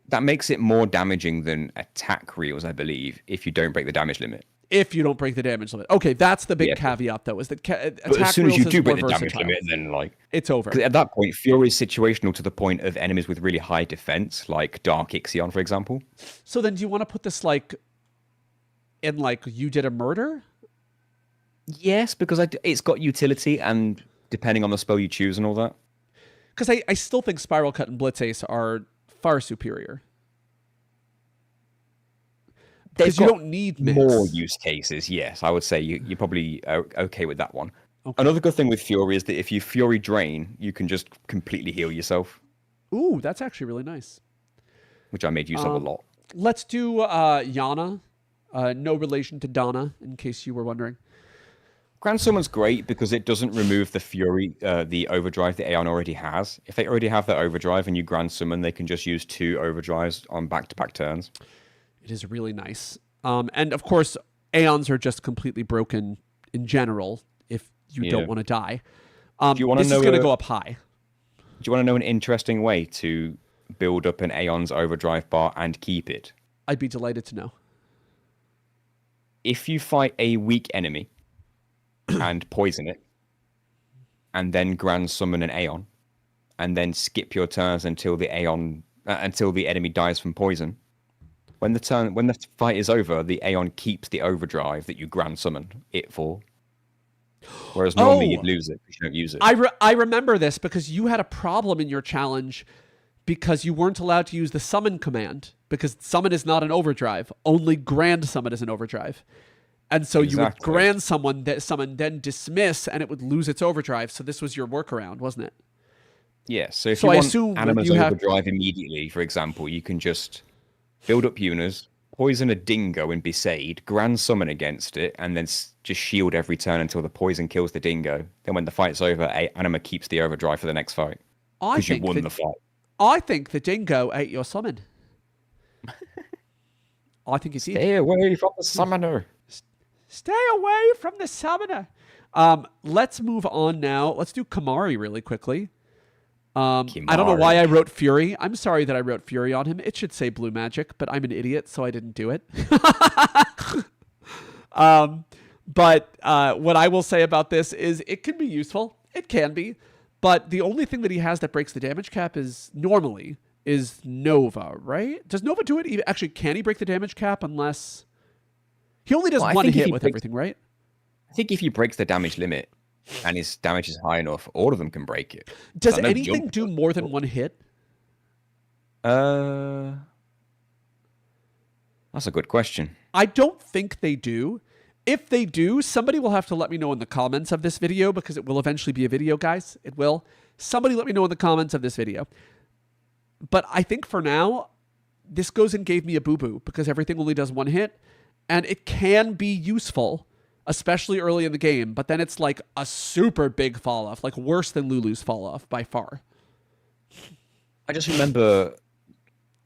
That makes it more damaging than attack reels, I believe, if you don't break the damage limit. If you don't break the damage limit. Okay, that's the big caveat, though, is that attack but as soon as you do break the damage limit, then like it's over. Because at that point, Fury is situational to the point of enemies with really high defense, like Dark XIII, for example. So then, do you want to put this like in like you did a murder? Yes, because it's got utility, and depending on the spell you choose and all that. Because I still think Spiral Cut and Blitz Ace are far superior. Because you don't need mix. More use cases, yes. I would say you're probably okay with that one. Okay. Another good thing with Fury is that if you Fury Drain, you can just completely heal yourself. Ooh, that's actually really nice. Which I made use of a lot. Let's do Yana. No relation to Donna, in case you were wondering. Grand Summon's great because it doesn't remove the Fury, the overdrive that Aeon already has. If they already have that overdrive and you Grand Summon, they can just use 2 overdrives on back-to-back turns. It is really nice. And of course, Aeons are just completely broken in general if you don't want to die. This is going to go up high. Do you want to know an interesting way to build up an Aeon's Overdrive bar and keep it? I'd be delighted to know. If you fight a weak enemy and poison it, and then Grand Summon an Aeon, and then skip your turns until the enemy dies from poison, when the fight is over, the Aeon keeps the Overdrive that you Grand Summon it for. Whereas normally you'd lose it if you don't use it. I remember this because you had a problem in your challenge because you weren't allowed to use the summon command because summon is not an overdrive. Only grand summon is an overdrive. And so you would grand summon, then dismiss, and it would lose its overdrive. So this was your workaround, wasn't it? Yeah, so if you want Anima's Overdrive immediately, for example, you can just build up Yunas, poison a dingo in Besaid, grand summon against it, and then just shield every turn until the poison kills the dingo. Then when the fight's over, Anima keeps the overdrive for the next fight. Because you won the fight. I think the dingo ate your summon. I think it's Stay away from the summoner. Stay away from the summoner. Let's move on now. Let's do Kimahri really quickly. I don't know why I wrote Fury. I'm sorry that I wrote Fury on him. It should say Blue Magic, but I'm an idiot, so I didn't do it. But what I will say about this is it can be useful. It can be. But the only thing that he has that breaks the damage cap is Nova, right? Does Nova do it? Actually, can he break the damage cap unless... He only does one hit with everything, right? I think if he breaks the damage limit and his damage is high enough, all of them can break it. Does anything do more than one hit? That's a good question. I don't think they do. If they do, somebody will have to let me know in the comments of this video because it will eventually be a video, guys. It will. Somebody let me know in the comments of this video. But I think for now, this goes and gave me a boo-boo because everything only does one hit. And it can be useful, especially early in the game. But then it's like a super big fall-off, like worse than Lulu's fall-off by far. I just remember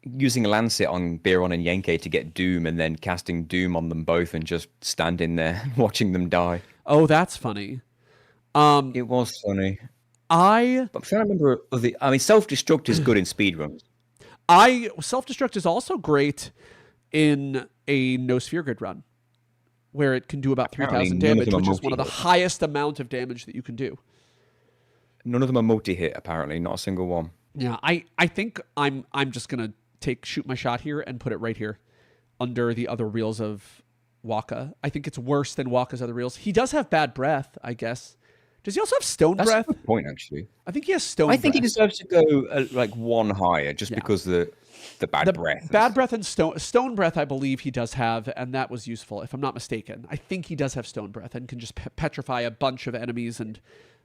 using Lancet on Biron and Yenke to get Doom and then casting Doom on them both and just standing there watching them die. Oh, that's funny. It was funny. But I'm trying to remember Self-Destruct is good in speedruns. Self-Destruct is also great in a no sphere grid run where it can do about 3,000 damage, which is one of the highest amount of damage that you can do. None of them are multi-hit, apparently. Not a single one. Yeah, I think I'm just going to shoot my shot here and put it right here under the other reels of Waka. I think it's worse than Waka's other reels. He does have bad breath, I guess. Does he also have stone breath? That's a good point, actually. I think he has stone breath. I think he deserves to go like one higher just because the bad breath. Bad breath and stone breath, I believe he does have, and that was useful, if I'm not mistaken. I think he does have stone breath and can just petrify a bunch of enemies and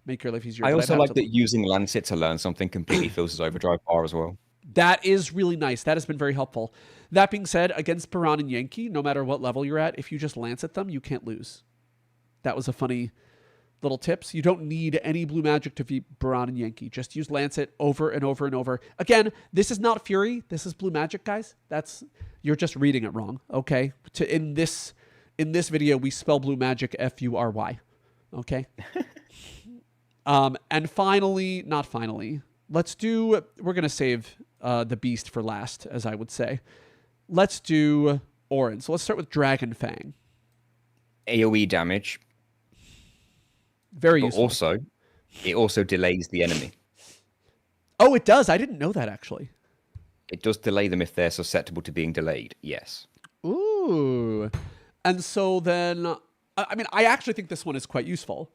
make your life easier. I also like that using Lancet to learn something completely fills his overdrive bar as well. That is really nice. That has been very helpful. That being said, against Baran and Yankee, no matter what level you're at, if you just Lancet them, you can't lose. That was a funny little tips. You don't need any blue magic to beat Baran and Yankee. Just use Lancet over and over and over. Again, this is not Fury. This is blue magic, guys. You're just reading it wrong. Okay. In this video, we spell blue magic Fury. Okay. And finally, not finally, we're going to save the beast for last, as I would say. Let's do Orin. So let's start with Dragon Fang. AoE damage. Very useful. It also delays the enemy. Oh, it does. I didn't know that, actually. It does delay them if they're susceptible to being delayed. Yes. Ooh. And so then, I actually think this one is quite useful.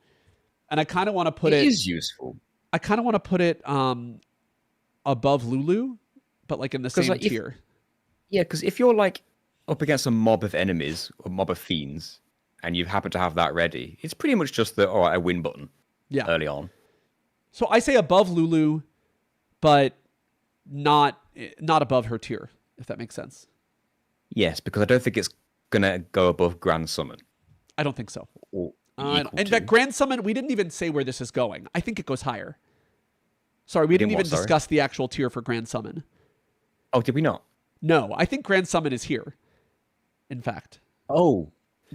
And I kind of want to put it... It is useful. I kind of want to put it above Lulu, but like in the same tier. Yeah, because if you're like up against a mob of enemies, or mob of fiends, and you happen to have that ready, it's pretty much just a win button early on. So I say above Lulu, but not above her tier, if that makes sense. Yes, because I don't think it's going to go above Grand Summon. I don't think so. In fact, Grand Summon, we didn't even say where this is going. I think it goes higher. Sorry, we didn't even discuss the actual tier for Grand Summon. Oh, did we not? No, I think Grand Summon is here. in fact. Oh,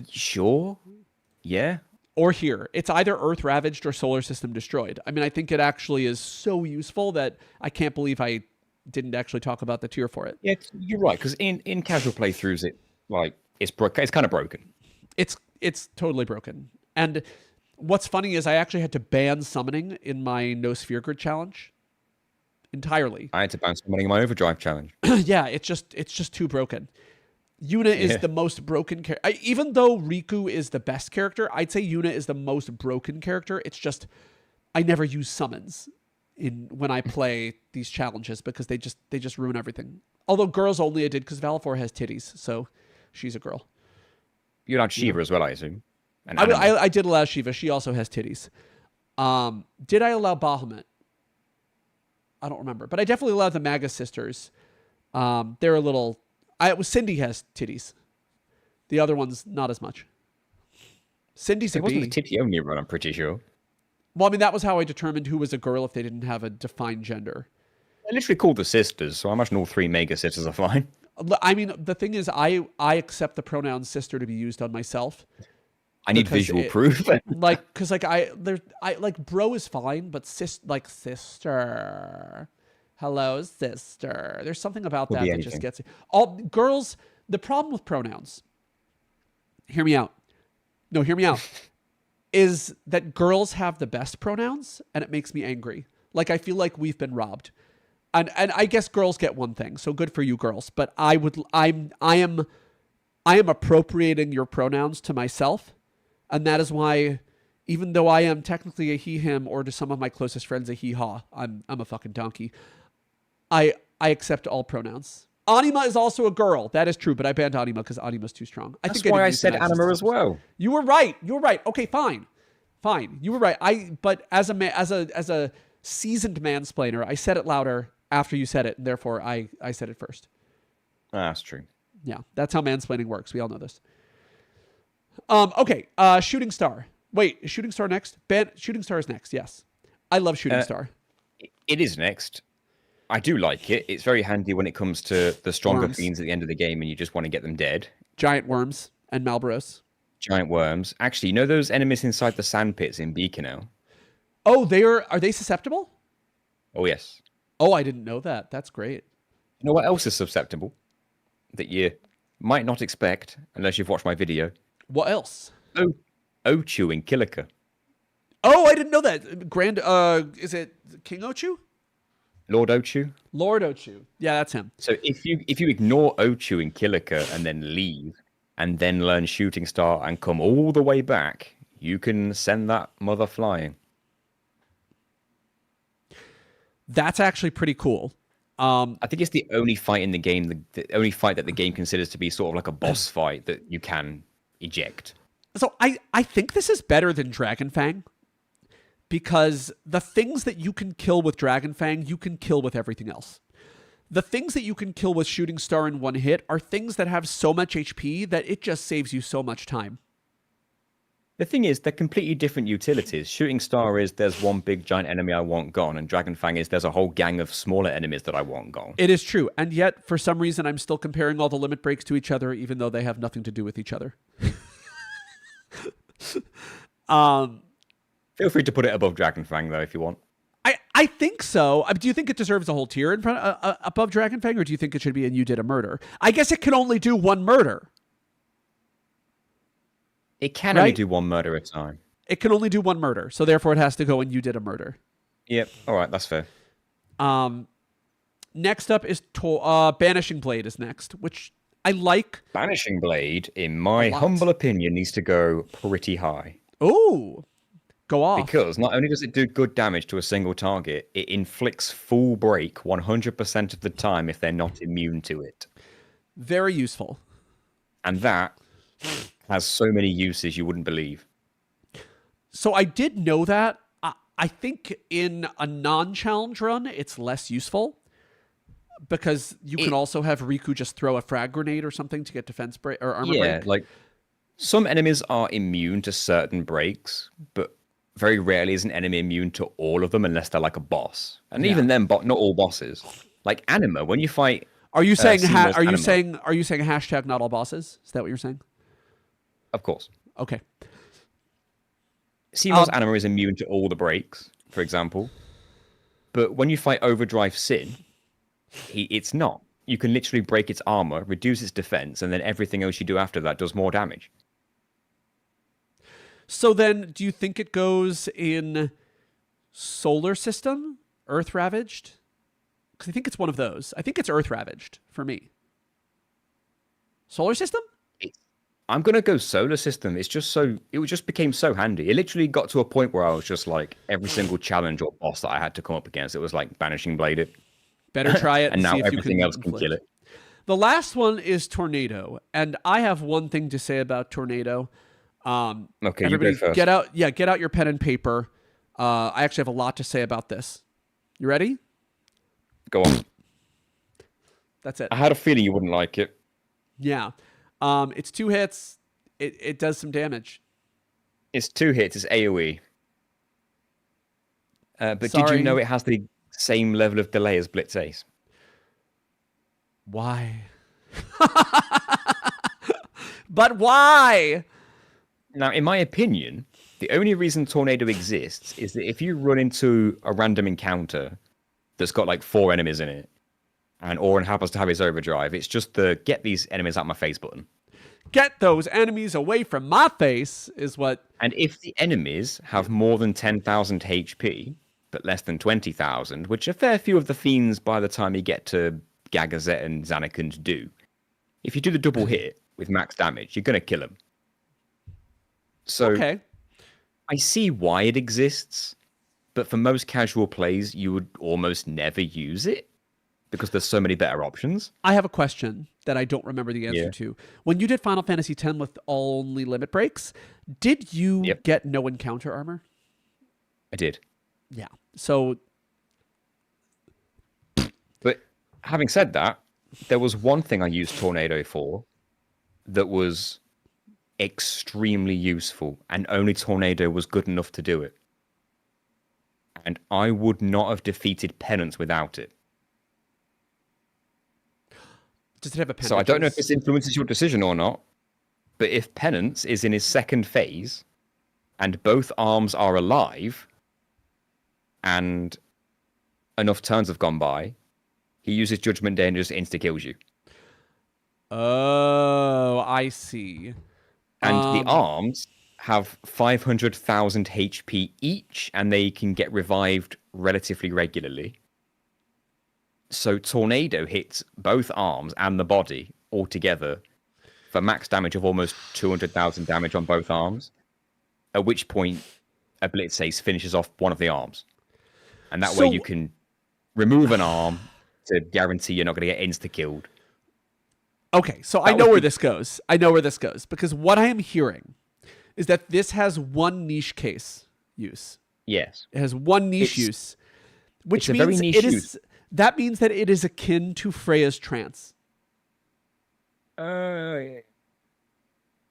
sure. Yeah. Or here. It's either Earth ravaged or solar system destroyed. I mean, I think it actually is so useful that I can't believe I didn't actually talk about the tier for it. Yeah, you're right. Because in casual playthroughs, it's kind of broken. It's totally broken. And what's funny is I actually had to ban summoning in my No Sphere Grid challenge entirely. I had to ban summoning in my Overdrive challenge. Yeah, it's just too broken. Yuna is the most broken character. Even though Riku is the best character, I'd say Yuna is the most broken character. It's just I never use summons when I play these challenges because they just ruin everything. Although girls only I did because Valifor has titties, so she's a girl. You allowed Shiva as well, I assume. I did allow Shiva. She also has titties. Did I allow Bahamut? I don't remember, but I definitely allowed the Maga sisters. They're a little. Cindy has titties. The other ones not as much. Cindy's a B. It wasn't the titty only run, I'm pretty sure. Well, I mean that was how I determined who was a girl if they didn't have a defined gender. I literally called the sisters, so I imagine all 3 Mega sisters are fine. I mean, the thing is, I accept the pronoun sister to be used on myself. I need visual proof. Because bro is fine, but sister, hello sister. There's something about that that just gets all girls. The problem with pronouns. Hear me out. No, hear me out. Is that girls have the best pronouns, and it makes me angry. Like I feel like we've been robbed. And I guess girls get one thing, so good for you girls. But I am appropriating your pronouns to myself, and that is why, even though I am technically a he/him, or to some of my closest friends a he/ha, I'm a fucking donkey. I accept all pronouns. Anima is also a girl. That is true, but I banned Anima because Anima's too strong. That's why I said Anima as well. You were right. Okay, fine. You were right. But as a seasoned mansplainer, I said it louder after you said it, and therefore I said it first. That's true. Yeah, that's how mansplaining works. We all know this. Okay, Shooting Star. Wait, is Shooting Star next? Shooting Star is next, yes. I love Shooting Star. It is next. I do like it. It's very handy when it comes to the stronger Worms. fiends at the end of the game and you just want to get them dead. Giant worms and Malboros. Giant worms. Actually, you know those enemies inside the sand pits in Beacon? Oh, are they susceptible? Oh, yes. Oh, I didn't know that. That's great. You know what else is susceptible? That you might not expect unless you've watched my video. What else? Ochu in Kilika. Oh, I didn't know that. Is it King Ochu? Lord Ochu? Lord Ochu. Yeah, that's him. So if you ignore Ochu in Kilika and then leave, and then learn Shooting Star and come all the way back, you can send that mother flying. That's actually pretty cool. I think it's the only fight in the game, the only fight that the game considers to be sort of like a boss fight that you can eject. So I think this is better than Dragonfang, because the things that you can kill with Dragonfang, you can kill with everything else. The things that you can kill with Shooting Star in one hit are things that have so much HP that it just saves you so much time. The thing is, they're completely different utilities. Shooting Star is there's one big giant enemy I want gone, and Dragonfang is there's a whole gang of smaller enemies that I want gone. It is true, and yet for some reason I'm still comparing all the limit breaks to each other, even though they have nothing to do with each other. Feel free to put it above Dragonfang though if you want. I think so. Do you think it deserves a whole tier in front above Dragonfang, or do you think it should be and you did a murder? I guess it can only do one murder. It can only do one murder at a time. It can only do one murder, so therefore it has to go and you did a murder. Yep. All right, that's fair. Next up is Banishing Blade is next, which I like. Banishing Blade, in my humble opinion, needs to go pretty high. Ooh. Go off. Because not only does it do good damage to a single target, it inflicts full break 100% of the time if they're not immune to it. Very useful. And that has so many uses you wouldn't believe. So I did know that. I think in a non-challenge run, it's less useful. Because you can also have Riku just throw a frag grenade or something to get defense break or armor break. Yeah, like some enemies are immune to certain breaks, but very rarely is an enemy immune to all of them unless they're like a boss. And even then, not all bosses. Like Anima, when you fight Are you saying Seymour's are you anima. saying hashtag not all bosses? Is that what you're saying? Of course. Okay. Seymour's anima is immune to all the breaks, for example. But when you fight Overdrive Sin, it's not. You can literally break its armor, reduce its defense, and then everything else you do after that does more damage. So then, do you think it goes in Solar System, Earth Ravaged? Because I think it's one of those. I think it's Earth Ravaged for me. Solar System? I'm gonna go Solar System. It just became so handy. It literally got to a point where I was just like, every single challenge or boss that I had to come up against, it was like Banishing Blade it. Better try it And now see if everything you else can kill it. The last one is Tornado, and I have one thing to say about Tornado. Okay, everybody, you go first. get out your pen and paper. I actually have a lot to say about this. You ready? Go on. That's it. I had a feeling you wouldn't like it. Yeah. It's 2 hits. It does some damage. It's 2 hits. It's AoE. But did Sorry. you know it has the same level of delay as Blitz Ace? Why? But why? Now, in my opinion, the only reason Tornado exists is that if you run into a random encounter that's got like 4 enemies in it, and Orin happens to have his overdrive, it's just the get these enemies out my face button. Get those enemies away from my face is what... And if the enemies have more than 10,000 HP, but less than 20,000, which a fair few of the fiends by the time you get to Gagazet and Zanarkand do, if you do the double hit with max damage, you're going to kill them. So Okay. I see why it exists, but for most casual plays, you would almost never use it because there's so many better options. I have a question that I don't remember the answer to. When you did Final Fantasy X with only limit breaks, did you get no encounter armor? I did. Yeah. So... But having said that, there was one thing I used Tornado for that was extremely useful, and only Tornado was good enough to do it. And I would not have defeated Penance without it. Does it have appendages? So I don't know if this influences your decision or not, but if Penance is in his second phase, and both arms are alive, and enough turns have gone by, he uses Judgment Day and just insta-kills you. Oh, I see. And the arms have 500,000 HP each, and they can get revived relatively regularly. So Tornado hits both arms and the body all together for max damage of almost 200,000 damage on both arms, at which point a Blitz Ace finishes off one of the arms. And that way you can remove an arm to guarantee you're not going to get insta-killed. Okay, so I know where this goes. I know where this goes, because what I am hearing is that this has one niche case use. Yes. It has one niche use, which it's a very means niche it is... use. That means that it is akin to Freya's trance.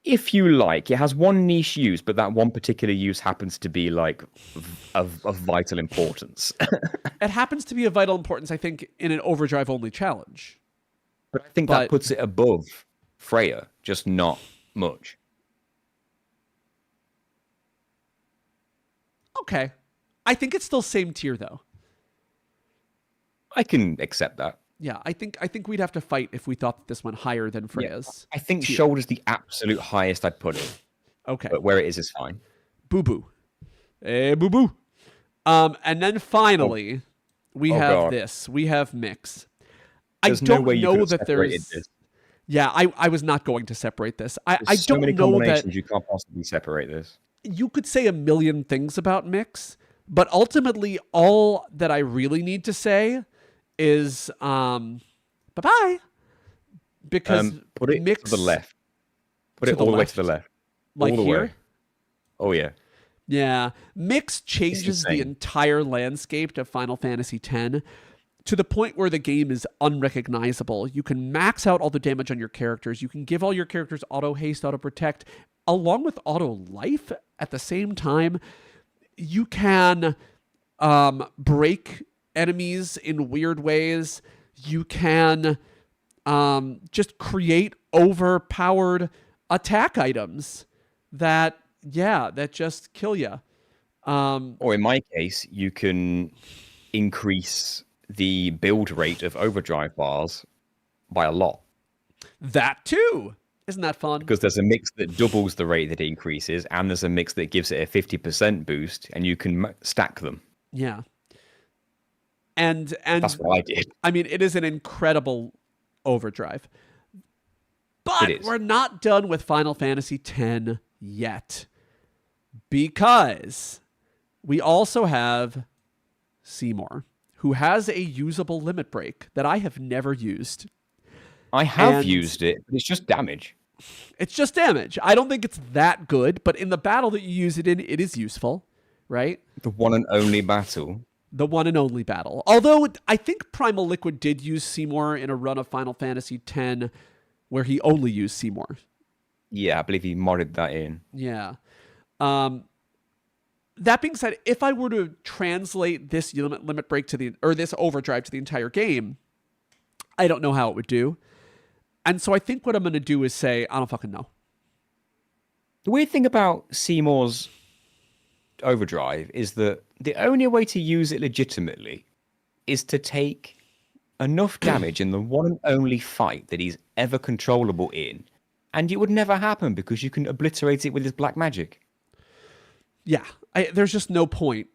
If you like, it has one niche use, but that one particular use happens to be like of vital importance. It happens to be of vital importance, I think, in an overdrive only challenge. But I think that puts it above Freya, just not much. Okay. I think it's still same tier though. I can accept that. Yeah, I think we'd have to fight if we thought that this went higher than Freya's. I think tier. Shoulder's the absolute highest I'd put it. Okay. But where it is fine. Boo-boo. Hey, boo-boo. And then finally, we have this. We have Mix. There's I don't no way know you that there's... this. Yeah, I was not going to separate this. I There's so don't many know combinations that... You can't possibly separate this. You could say a million things about Mix, but ultimately all that I really need to say is bye-bye. Because put it Mix to the left. Put it all the way to the left. Like all the here? way. Oh, yeah. Yeah. Mix changes the entire landscape to Final Fantasy X to the point where the game is unrecognizable. You can max out all the damage on your characters. You can give all your characters auto haste, auto protect, along with auto life at the same time. You can break enemies in weird ways. You can just create overpowered attack items that just kill you. Or in my case, you can increase the build rate of overdrive bars by a lot. That too. Isn't that fun? Because there's a mix that doubles the rate that it increases, and there's a mix that gives it a 50% boost, and you can stack them. Yeah. And that's what I did. I mean, it is an incredible overdrive. But we're not done with Final Fantasy X yet. Because we also have Seymour, who has a usable limit break that I have never used. I have used it, but it's just damage. It's just damage. I don't think it's that good, but in the battle that you use it in, it is useful, right? The one and only battle. The one and only battle. Although I think Primal Liquid did use Seymour in a run of Final Fantasy X where he only used Seymour. Yeah, I believe he modded that in. Yeah. That being said, if I were to translate this limit break this overdrive to the entire game, I don't know how it would do. And so I think what I'm going to do is say, I don't fucking know. The weird thing about Seymour's overdrive is that the only way to use it legitimately is to take enough damage in the one and only fight that he's ever controllable in, and it would never happen because you can obliterate it with his black magic. Yeah, there's just no point.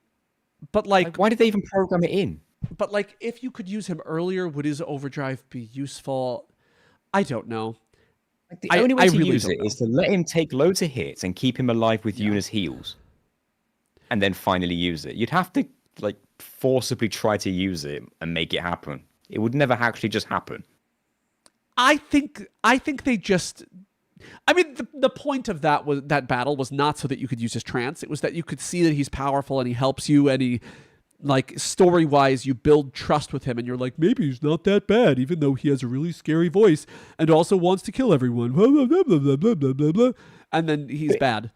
But like, why did they even program it in? But like, if you could use him earlier, would his overdrive be useful? I don't know. Like the only way to really use it is to let him take loads of hits and keep him alive with Yuna's heals, and then finally use it. You'd have to like forcibly try to use it and make it happen. It would never actually just happen. I think they just. I mean, the point of that battle was not so that you could use his trance. It was that you could see that he's powerful and he helps you, and he, like, story-wise, you build trust with him, and you're like, maybe he's not that bad, even though he has a really scary voice and also wants to kill everyone. Blah, blah, blah, blah, blah, blah, blah, blah. And then he's bad.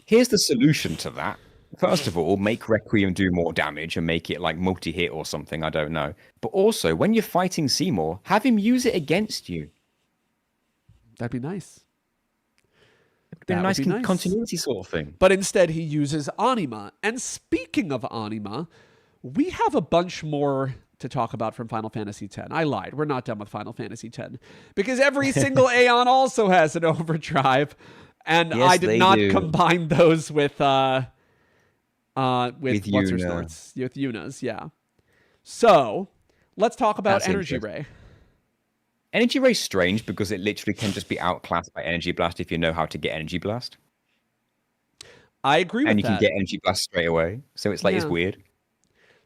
Here's the solution to that. First of all, make Requiem do more damage and make it like multi-hit or something, I don't know. But also, when you're fighting Seymour, have him use it against you. That'd be nice. It'd be a nice continuity sort of thing. But instead, he uses Anima. And speaking of Anima, we have a bunch more to talk about from Final Fantasy X. I lied. We're not done with Final Fantasy X. Because every single Aeon also has an overdrive. And yes, I did not combine those with what's her snorts? With Yuna's, yeah. So, let's talk about Energy Ray. Energy Ray's strange because it literally can just be outclassed by Energy Blast if you know how to get Energy Blast. I agree with that. And you can get Energy Blast straight away. So it's like, it's weird.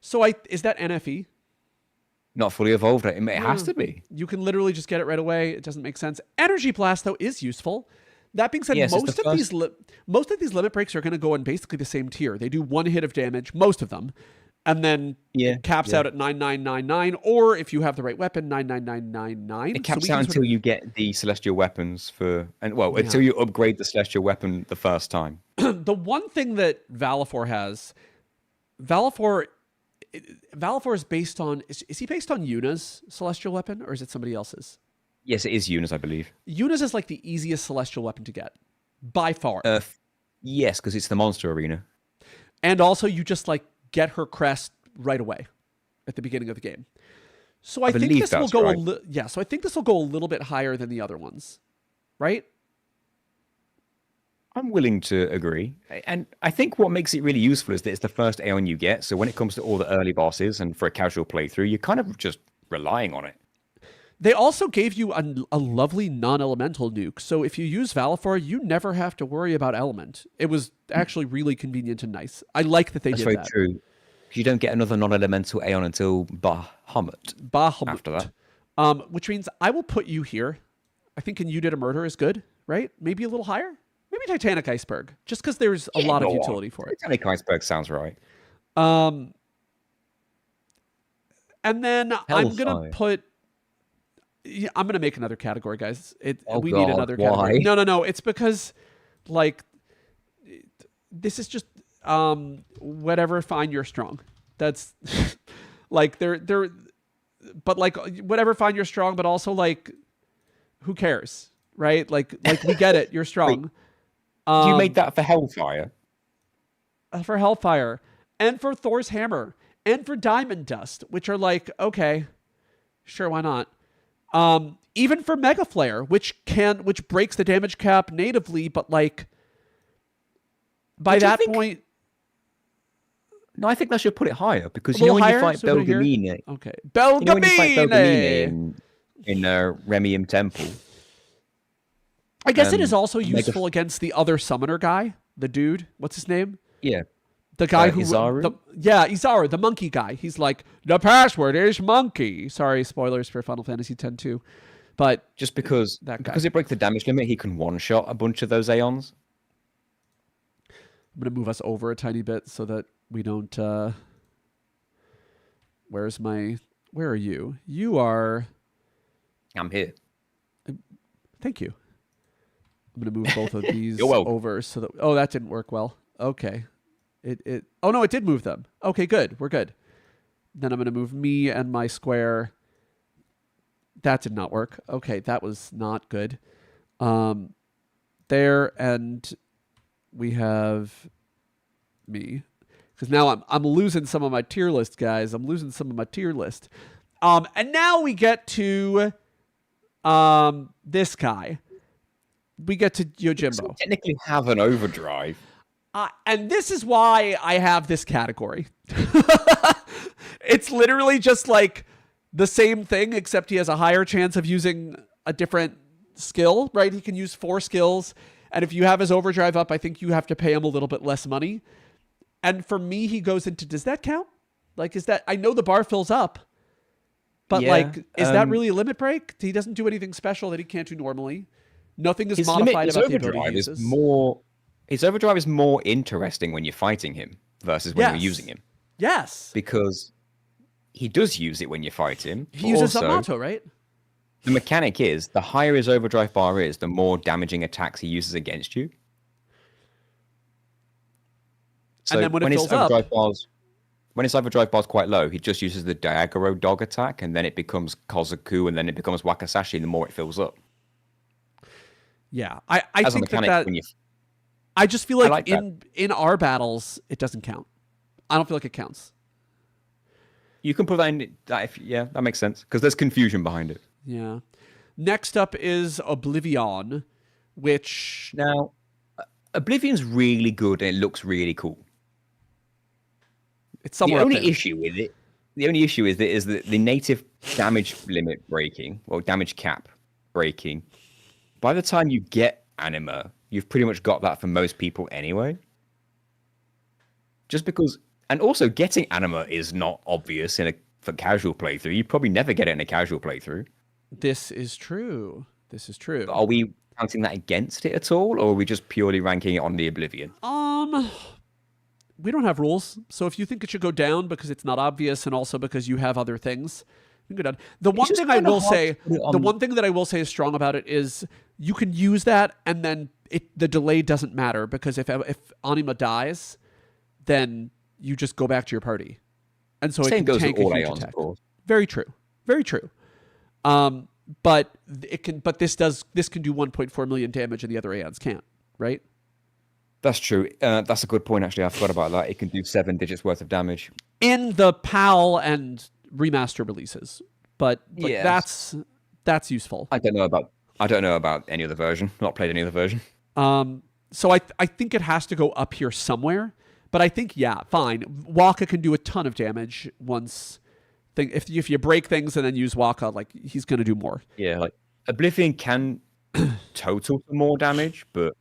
So is that NFE? Not fully evolved. It has to be. You can literally just get it right away. It doesn't make sense. Energy Blast, though, is useful. That being said, most of these limit breaks are going to go in basically the same tier. They do one hit of damage, most of them. And then it caps out at 9999, or if you have the right weapon, 99999. It caps out until you get the celestial weapons until you upgrade the celestial weapon the first time. The one thing that Valifor has, Valifor is based on, is he based on Yuna's celestial weapon, or is it somebody else's? Yes, it is Yuna's, I believe. Yuna's is like the easiest celestial weapon to get, by far. Yes, because it's the monster arena. And also, you just like get her crest right away at the beginning of the game. So I think this will go so I think this will go a little bit higher than the other ones, right? I'm willing to agree. And I think what makes it really useful is that it's the first Aeon you get. So when it comes to all the early bosses and for a casual playthrough, you're kind of just relying on it. They also gave you a lovely non-elemental nuke. So if you use Valifor, you never have to worry about element. It was actually really convenient and nice. I like that they did that. That's very true. You don't get another non-elemental Aeon until Bahamut. After that. Which means I will put you here. I think You Did a Murder is good, right? Maybe a little higher? Maybe Titanic Iceberg. Just because there's a lot of utility for it. Titanic Iceberg sounds right. And then I'm going to put... Yeah, I'm going to make another category, guys. We need another category. Why? No. It's because, like, this is just whatever. Fine, you're strong. That's like but like whatever, fine, you're strong, but also like, who cares, right? Like we get it, you're strong. You made that for Hellfire. For Hellfire, and for Thor's hammer, and for Diamond Dust, which are like, okay, sure, why not? Even for Mega Flare, which breaks the damage cap natively, but like by that point. No, I think they should put it higher because you know when higher? you fight Belgamine. Okay, Belgamine. You know when you fight Belgamine in Remium Temple. I guess it is also useful against the other summoner guy, the dude. What's his name? Yeah. The guy who... Izaru? Izaru, the monkey guy. He's like, the password is monkey. Sorry, spoilers for Final Fantasy X 2. But... Just because it breaks the damage limit, he can one-shot a bunch of those Aeons. I'm going to move us over a tiny bit so that we don't... Where are you? You are... I'm here. Thank you. I'm going to move both of these You're welcome. over so that... Oh, that didn't work well. Okay. Oh, no, it did move them. Okay, good. We're good. Then I'm going to move me and my square. That did not work. Okay, that was not good. There, and we have me. Because now I'm losing some of my tier list, guys. I'm losing some of my tier list. And now we get to this guy. We get to Yojimbo. So technically have an overdrive. And this is why I have this category. It's literally just like the same thing, except he has a higher chance of using a different skill, right? He can use 4 skills. And if you have his overdrive up, I think you have to pay him a little bit less money. And for me, he goes into, does that count? Like, is that, I know the bar fills up, but yeah, like, is that really a limit break? He doesn't do anything special that he can't do normally. Nothing is modified about the ability he uses. His overdrive is more interesting when you're fighting him versus when you're using him. Yes. Because he does use it when you fight him. He uses Zamato, right? The mechanic is, the higher his overdrive bar is, the more damaging attacks he uses against you. So and then when his overdrive bar is quite low, he just uses the Diagoro dog attack, and then it becomes Kozaku, and then it becomes Wakasashi the more it fills up. Yeah, I think that I just feel like in our battles, it doesn't count. I don't feel like it counts. You can put that in. That makes sense because there's confusion behind it. Yeah. Next up is Oblivion, which now Oblivion's really good and it looks really cool. It's somewhere. The only issue with it is that the native damage limit breaking or damage cap breaking. By the time you get Anima, you've pretty much got that for most people anyway. Just because, and also getting Anima is not obvious for casual playthrough. You probably never get it in a casual playthrough. This is true. Are we counting that against it at all, or are we just purely ranking it on the Oblivion? We don't have rules, so if you think it should go down because it's not obvious, and also because you have other things, you can go down. The one thing that I will say is strong about it is you can use that, and then the delay doesn't matter because if Anima dies, then you just go back to your party, and so Same it can goes tank with all a huge Aeons, attack. of course. Very true. But it can. But this can do 1.4 million damage, and the other Aeons can't. Right? That's true. That's a good point. Actually, I forgot about that. It can do 7 digits worth of damage in the PAL and remaster releases, but yes. that's useful. I don't know about any other version. Not played any other version. So I think it has to go up here somewhere. But I think fine. Waka can do a ton of damage once. If you break things and then use Waka, like he's going to do more. Yeah, like Oblivion can total for more damage, but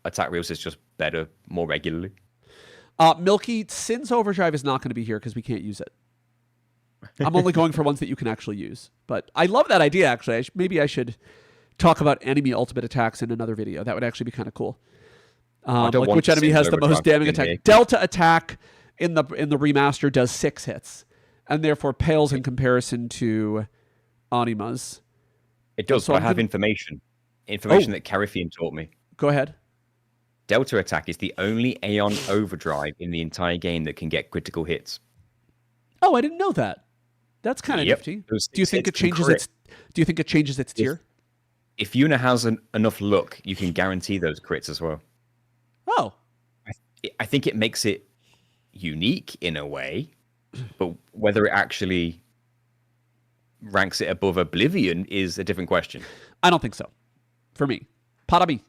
attack wheels is just better more regularly. Milky, Sin's overdrive is not going to be here because we can't use it. I'm only going for ones that you can actually use. But I love that idea, actually. Maybe I should talk about enemy ultimate attacks in another video. That would actually be kind of cool. Like which enemy has the most damaging attack. Delta attack in the remaster does 6 hits, and therefore pales in comparison to Anima's. It does, so I have information that Carithian taught me. Go ahead. Delta attack is the only Aeon overdrive in the entire game that can get critical hits. Oh, I didn't know that. That's kind of Yep. nifty. Those Do you 6 think it hits can changes crit. its? Do you think it changes its tier? If Yuna has enough luck, you can guarantee those crits as well. Oh, I think it makes it unique in a way, but whether it actually ranks it above Oblivion is a different question. I don't think so. For me, para mí.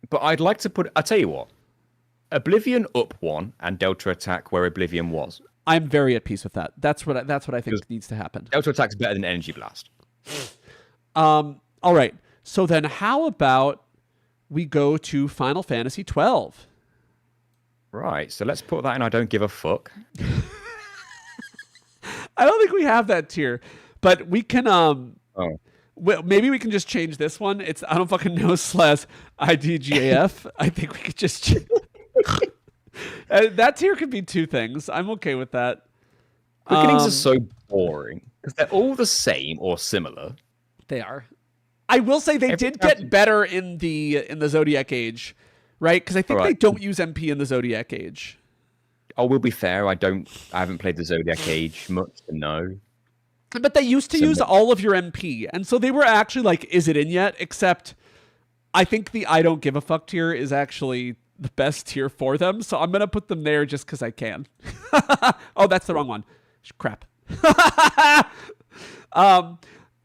But I'd like to I'll tell you what, Oblivion up 1 and Delta Attack where Oblivion was. I'm very at peace with that. That's what I think needs to happen. Delta Attack's better than Energy Blast. All right. So then, how about we go to Final Fantasy 12? Right, so let's put that in I don't give a fuck. I don't think we have that tier, but we can. Oh. Well, maybe we can just change this one. It's I don't fucking know / IDGAF. I think we could just. That tier could be 2 things. I'm okay with that. Quickenings are so boring because they're all the same or similar. They are. I will say they did get better in the Zodiac Age, right? Because I think they don't use MP in the Zodiac Age. Oh, we'll be fair. I haven't played the Zodiac Age much to know. But they used to use all of your MP, and so they were actually like, "Is it in yet?" Except, I think the I don't give a fuck tier is actually the best tier for them, so I'm gonna put them there just because I can. Oh, that's the wrong one. Crap.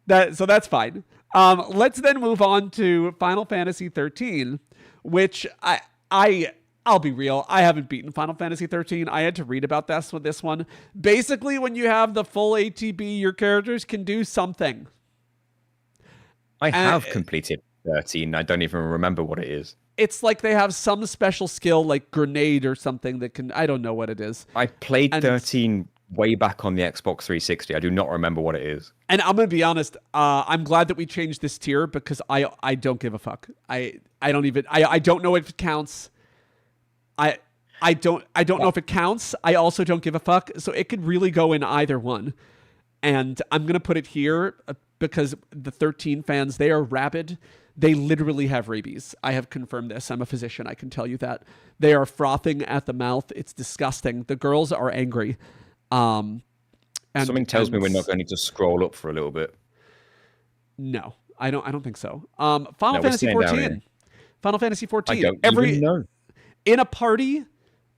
So that's fine. Let's then move on to Final Fantasy 13, which I'll be real, I haven't beaten Final Fantasy 13. I had to read about this one. Basically, when you have the full ATB, your characters can do something. I have completed 13. I don't even remember what it is. It's like they have some special skill, like grenade or something that can. I don't know what it is. I played 13 way back on the Xbox 360. I do not remember what it is. And I'm gonna be honest. I'm glad that we changed this tier because I don't give a fuck. I don't know if it counts. I don't know if it counts. I also don't give a fuck. So it could really go in either one. And I'm going to put it here because the 13 fans, they are rabid. They literally have rabies. I have confirmed this. I'm a physician. I can tell you that. They are frothing at the mouth. It's disgusting. The girls are angry. And something tells me we're not going to need to scroll up for a little bit. No, I don't think so. Final Fantasy 14. Final Fantasy 14. I don't even know. In a party,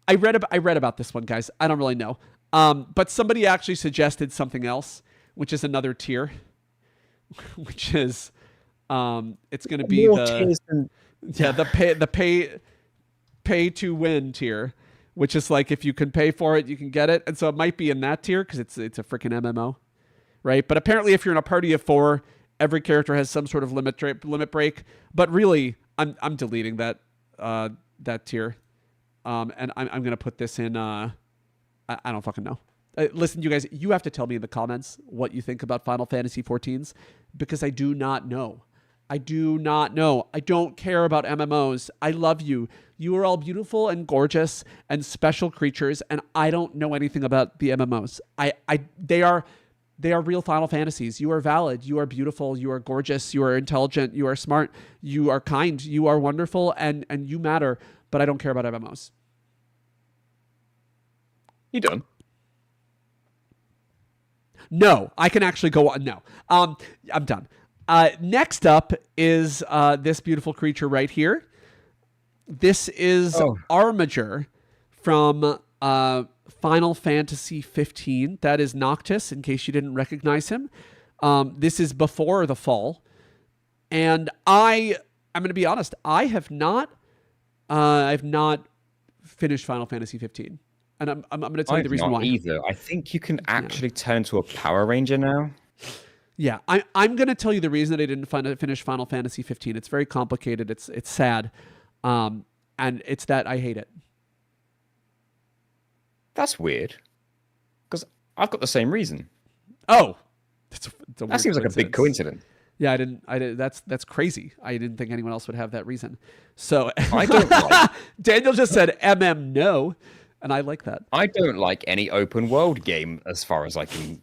I read about this one, guys. I don't really know. But somebody actually suggested something else, which is another tier, which is it's going to be the pay to win tier, which is like if you can pay for it, you can get it. And so it might be in that tier because it's a freaking MMO, right? But apparently if you're in a party of 4, every character has some sort of limit break. But really, I'm deleting that tier. And I'm going to put this in, I don't fucking know. Listen, you guys, you have to tell me in the comments what you think about Final Fantasy 14s because I do not know. I do not know. I don't care about MMOs. I love you. You are all beautiful and gorgeous and special creatures, and I don't know anything about the MMOs. They are real Final Fantasies. You are valid. You are beautiful. You are gorgeous. You are intelligent. You are smart. You are kind. You are wonderful, and you matter. But I don't care about MMOs. You done? No, I can actually go on. No, I'm done. Next up is this beautiful creature right here. This is Armiger from Final Fantasy 15. That is Noctis, in case you didn't recognize him. This is before the fall. And I'm going to be honest, I've not finished Final Fantasy 15. And I'm going to tell you the reason why. Either. I think you can actually turn into a Power Ranger now. Yeah, I'm going to tell you the reason that I didn't finish Final Fantasy 15. It's very complicated. It's sad. And it's that I hate it. That's weird. Because I've got the same reason. Oh. That seems like a big coincidence. Yeah, I didn't. That's crazy. I didn't think anyone else would have that reason. So I don't like. Daniel just said no, and I like that. I don't like any open world game as far as I can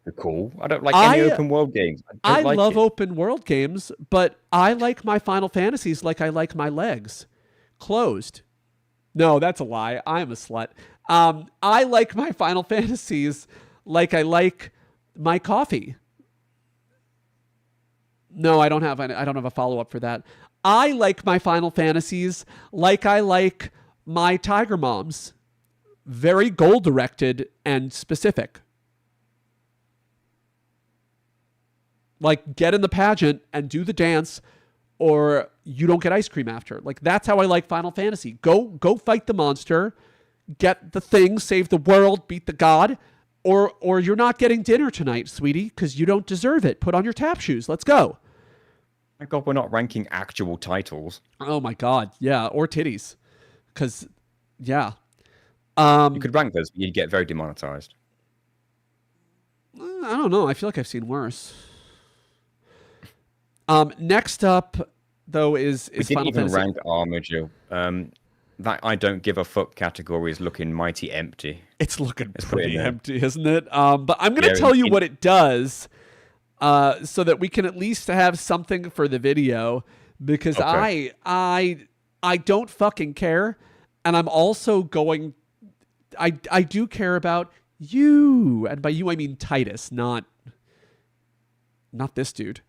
recall. I don't like any open world games. I love open world games, but I like my Final Fantasies like I like my legs. Closed. No, that's a lie. I'm a slut. I like my Final Fantasies like I like my coffee. No, I don't have a follow-up for that. I like my Final Fantasies like I like my Tiger Moms. Very goal-directed and specific. Like, get in the pageant and do the dance, or you don't get ice cream after. Like, that's how I like Final Fantasy. Go fight the monster, get the thing, save the world, beat the god, or you're not getting dinner tonight, sweetie, because you don't deserve it. Put on your tap shoes. Let's go. My God, we're not ranking actual titles. Oh my God, yeah, or titties, because yeah. You could rank those, but you'd get very demonetized. I don't know. I feel like I've seen worse. Next up, though, is we didn't Final even Fantasy. rank Armature. That I don't give a fuck category is looking mighty empty. It's looking Let's put it pretty in there. empty, isn't it? But I'm going to tell you what it does, so that we can at least have something for the video, because Okay. I don't fucking care, and I'm also going. I do care about you, and by you I mean Titus, not this dude.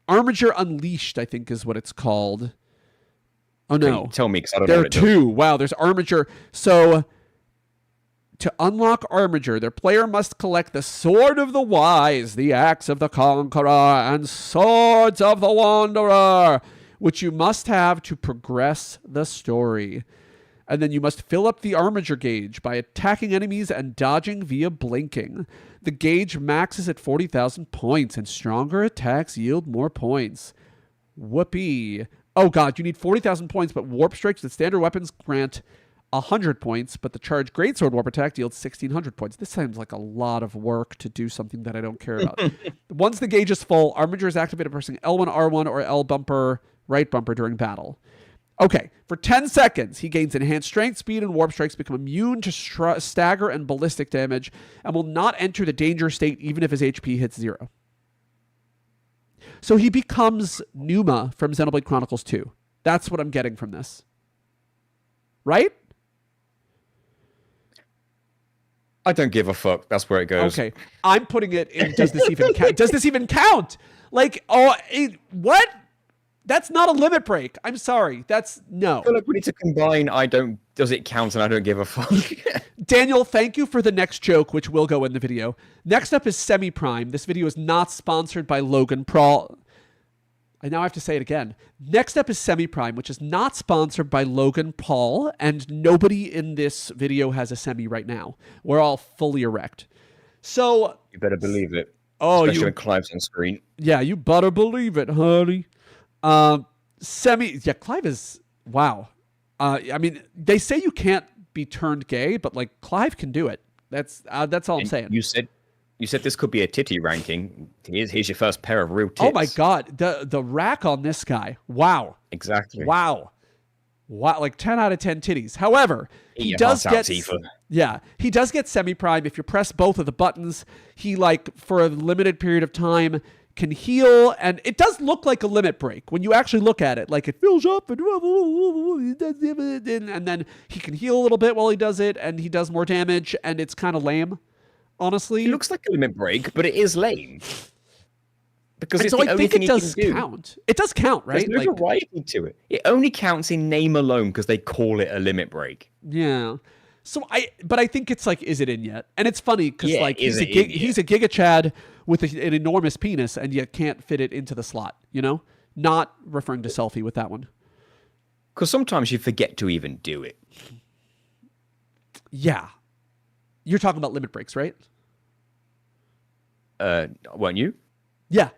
Armature Unleashed, I think, is what it's called. Oh no! Tell me, because I don't know There are what it does. two. Wow, there's Armature. So, to unlock Armature, their player must collect the Sword of the Wise, the Axe of the Conqueror, and Swords of the Wanderer, which you must have to progress the story. And then you must fill up the Armature gauge by attacking enemies and dodging via blinking. The gauge maxes at 40,000 points, and stronger attacks yield more points. Whoopee. Oh god, you need 40,000 points, but warp strikes with standard weapons grant 100 points, but the charged greatsword warp attack deals 1,600 points. This sounds like a lot of work to do something that I don't care about. Once the gauge is full, Armature is activated pressing L1, R1, or L bumper, right bumper during battle. Okay, for 10 seconds, he gains enhanced strength, speed, and warp strikes, become immune to stagger and ballistic damage, and will not enter the danger state even if his HP hits 0. So he becomes Numa from Xenoblade Chronicles 2. That's what I'm getting from this. Right? I don't give a fuck. That's where it goes. Okay. I'm putting it in, does this even count? Does this even count? Like, what? That's not a limit break. I'm sorry. That's no. I feel like we need to combine does it count and I don't give a fuck. Daniel, thank you for the next joke, which will go in the video. Next up is Semi-Prime. This video is not sponsored by Logan Paul. I now have to say it again. Next up is Semi-Prime, which is not sponsored by Logan Paul, and nobody in this video has a semi right now. We're all fully erect. So You better believe it. Oh, Especially when Clive's on screen. Yeah, you better believe it, honey. Clive is wow. I mean, they say you can't be turned gay, but like Clive can do it. That's all I'm saying. You said this could be a titty ranking. Here's your first pair of real tits. Oh my god, the rack on this guy. Wow. Exactly. Wow. Like 10 out of 10 titties. However, he does get he does get Semi-Prime. If you press both of the buttons, he like for a limited period of time can heal, and it does look like a limit break when you actually look at it. Like it fills up and then he can heal a little bit while he does it, and he does more damage, and it's kind of lame, honestly. It looks like a limit break, but it is lame. Because it's so the I only think thing it he does can do. count. It does count, right? There's no variety to it. It only counts in name alone because they call it a limit break. Yeah. So I think it's like, is it in yet? And it's funny because like he's a Giga Chad with an enormous penis, and you can't fit it into the slot. You know, not referring to selfie with that one. Because sometimes you forget to even do it. Yeah, you're talking about limit breaks, right? Weren't you? Yeah.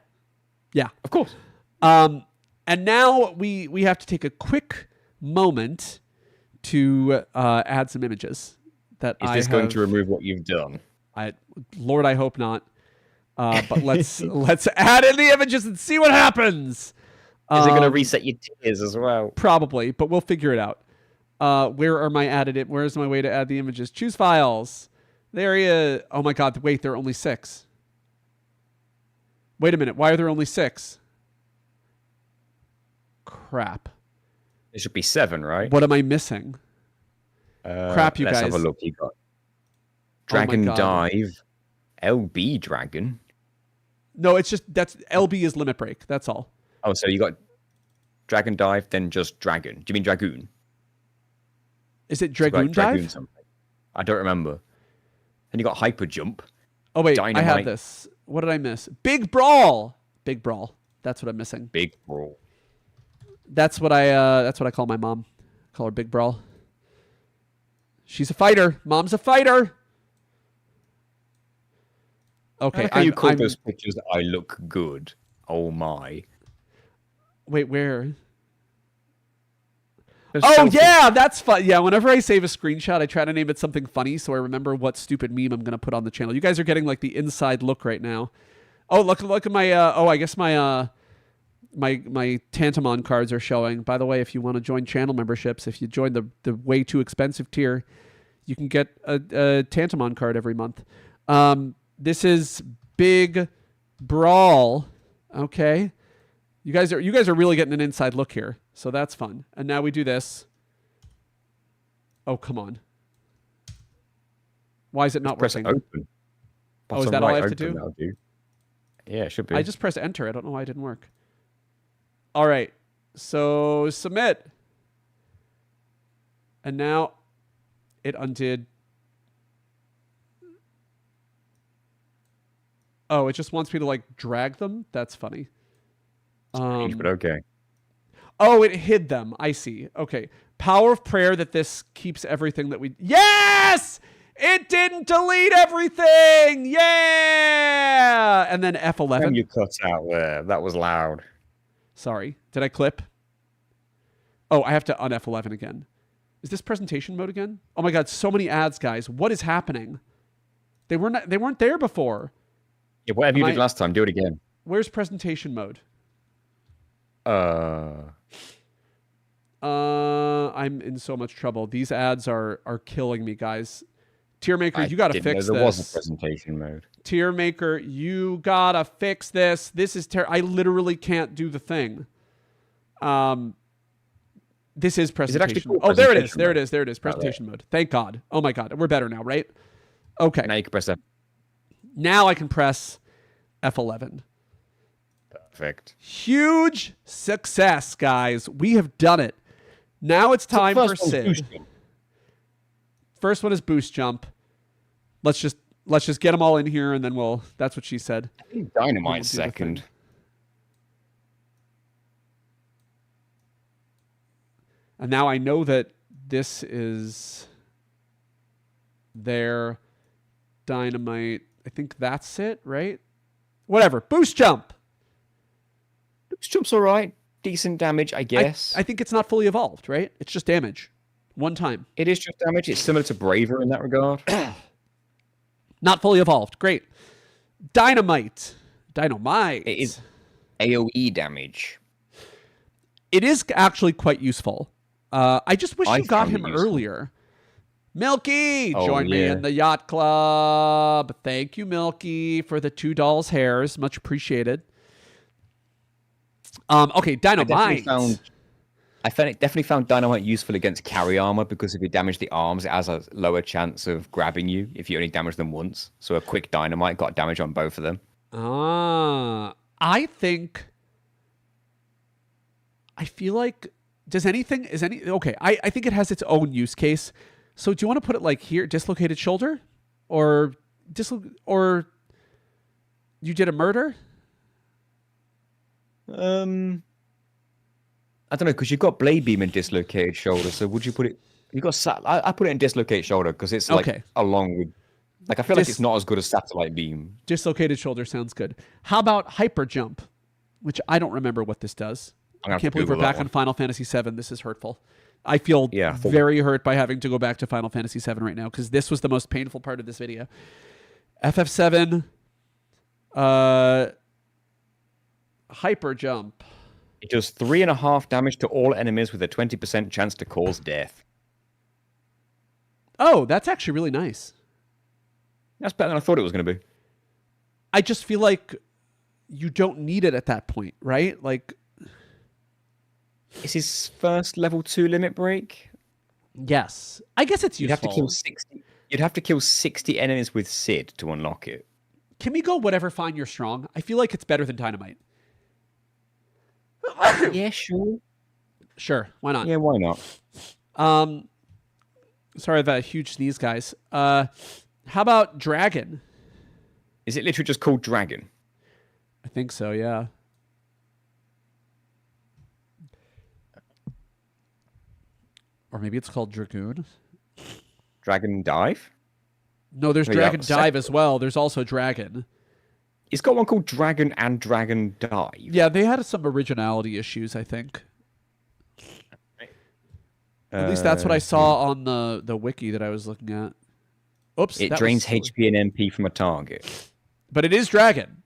Of course. And now we have to take a quick moment to add some images that Is this going to remove what you've done? Lord, I hope not. But let's add in the images and see what happens. Is it going to reset your tears as well? Probably, but we'll figure it out. Where's my way to add the images? Choose files. There he is. Oh my god, wait, there are only 6. Wait a minute, why are there only 6? Crap. It should be 7, right? What am I missing? Crap, you let's guys. have a look. Dragon God. Dive, LB Dragon. No, it's just that's LB is limit break. That's all. Oh, so you got Dragon Dive, then just Dragon. Do you mean Dragoon? Is it So you got Dragoon Dragoon Dive? something. I don't remember. Then you got Hyper Jump. Oh wait, I have Dynamite. this. What did I miss? Big Brawl. Big Brawl. That's what I'm missing. Big Brawl. That's what I call my mom. Call her Big Brawl. She's a fighter. Mom's a fighter. Okay, How you call those pictures that I look good? Oh my. Wait, where? Those Oh selfies. yeah, that's fun. Yeah, whenever I save a screenshot, I try to name it something funny so I remember what stupid meme I'm gonna put on the channel. You guys are getting like the inside look right now. Oh, look at my. I guess my Tantamon cards are showing. By the way, if you want to join channel memberships, if you join the way too expensive tier, you can get a Tantamon card every month. This is Big Brawl. Okay. You guys are really getting an inside look here. So that's fun. And now we do this. Oh, come on. Why is it not Press working? open. Oh, is Bottom that all I right have to open, do? that'll do? Yeah, it should be. I just pressed enter. I don't know why it didn't work. All right. So submit. And now it undid. Oh, it just wants me to like drag them? That's funny. Strange, but okay. Oh, it hid them. I see. Okay. Power of prayer that this keeps everything that we... Yes! It didn't delete everything! Yeah! And then F11. And you cut out there. That was loud. Sorry. Did I clip? Oh, I have to un-F11 again. Is this presentation mode again? Oh my god, so many ads, guys. What is happening? They weren't there before. Yeah, whatever you did last time, do it again. Where's presentation mode? I'm in so much trouble. These ads are killing me, guys. Tier Maker, you gotta fix this. There was a presentation mode. Tier Maker, you gotta fix this. This is I literally can't do the thing. This is presentation mode. Oh, there it is. There it is. There it is. Presentation mode. Thank God. Oh my God. We're better now, right? Okay. Now you can press F. Now I can press F11. Perfect. Huge success, guys. We have done it. Now it's time for Sid. First one is boost jump. Let's just get them all in here, and then we'll. That's what she said. Dynamite second. And now I know that this is their dynamite. I think that's it, right? Whatever. Boost jump. Boost jump's all right. Decent damage, I guess. I think it's not fully evolved, right? It's just damage. One time. It is just damage. It's similar to Braver in that regard. Not fully evolved. Great. Dynamite. Dynamite. It is AoE damage. It is actually quite useful. I just wish you got him earlier. Milky, join me in the yacht club. Thank you, Milky, for the $2 hairs. Much appreciated. Okay, Dynamite. I definitely found Dynamite useful against carry armor because if you damage the arms, it has a lower chance of grabbing you if you only damage them once. So a quick Dynamite got damage on both of them. I feel like I think it has its own use case. So do you want to put it like here, dislocated shoulder, or you did a murder? I don't know, because you've got Blade Beam and dislocated shoulder. So would you put it? I put it in dislocated shoulder because it's like along with. Like I feel like it's not as good as Satellite Beam. Dislocated shoulder sounds good. How about Hyper Jump, which I don't remember what this does. I can't believe we're back on Final Fantasy VII. This is hurtful. I feel very hurt by having to go back to Final Fantasy VII right now because this was the most painful part of this video. FF7, Hyper Jump. It does 3.5 damage to all enemies with a 20% chance to cause death. Oh, that's actually really nice. That's better than I thought it was going to be. I just feel like you don't need it at that point, right? Like, is his first level 2 limit break? Yes. I guess it's useful. You'd have to kill 60. You'd have to kill 60 enemies with Sid to unlock it. Can we go whatever find you're strong? I feel like it's better than dynamite. Yeah, sure. Sure, why not? Yeah, why not? Sorry about a huge sneeze, guys. How about dragon? Is it literally just called Dragon? I think so, yeah. Or maybe it's called Dragoon. Dragon Dive? No, there's Oh, yeah, Dragon Dive as well. There's also Dragon. It's got one called Dragon and Dragon Dive. Yeah, they had some originality issues, I think. At least that's what I saw on the wiki that I was looking at. Oops. It drains HP and MP from a target. But it is Dragon.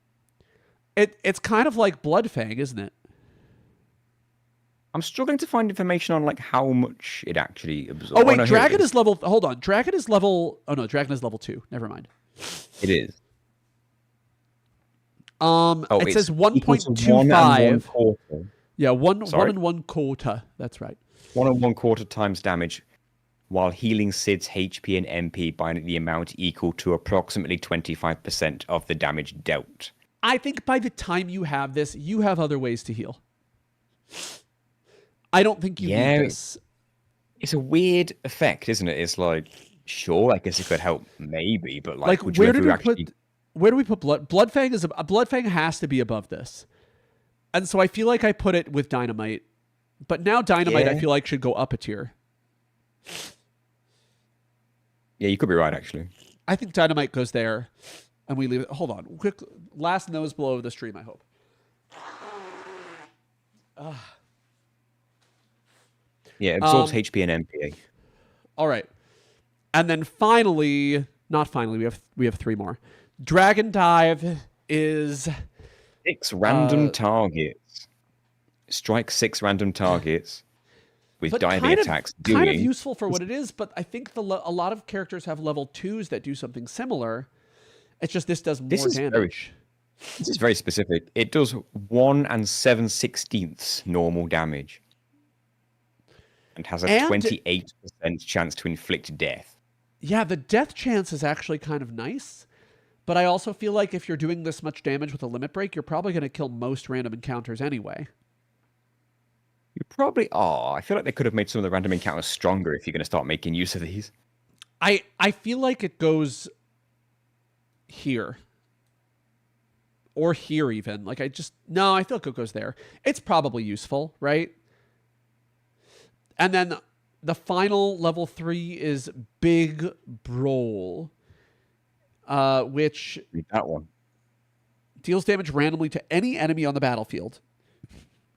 It's kind of like Bloodfang, isn't it? I'm struggling to find information on like how much it actually absorbs. Oh wait, Dragon is level. Hold on, Dragon is level. Oh no, Dragon is level 2. Never mind. It is. It says 1.25. Yeah, one and 1/4. That's right. 1 1/4 times damage, while healing Sid's HP and MP by the amount equal to approximately 25% of the damage dealt. I think by the time you have this, you have other ways to heal. I don't think you need this. It's a weird effect, isn't it? It's like, sure, I guess it could help, maybe, but like where do we put Bloodfang? Bloodfang has to be above this, and so I feel like I put it with Dynamite, but now Dynamite I feel like should go up a tier. Yeah, you could be right, actually. I think Dynamite goes there, and we leave it. Hold on, quick last nose blow of the stream. I hope. Yeah, it absorbs HP and MP. All right, and then finally, not finally, we have 3 more. Dragon Dive is 6 random targets. Strike 6 random targets with diving attacks. Kind of useful for what it is, but I think a lot of characters have level 2s that do something similar. It's just this does more damage. This is very specific. It does 1 7/16 normal damage. And has a 28% chance to inflict death. Yeah, the death chance is actually kind of nice. But I also feel like if you're doing this much damage with a limit break, you're probably going to kill most random encounters anyway. You probably are. I feel like they could have made some of the random encounters stronger if you're going to start making use of these. I feel like it goes here. Or here even. I feel like it goes there. It's probably useful, right? And then the final level 3 is Big Brawl, which Read that one. Deals damage randomly to any enemy on the battlefield.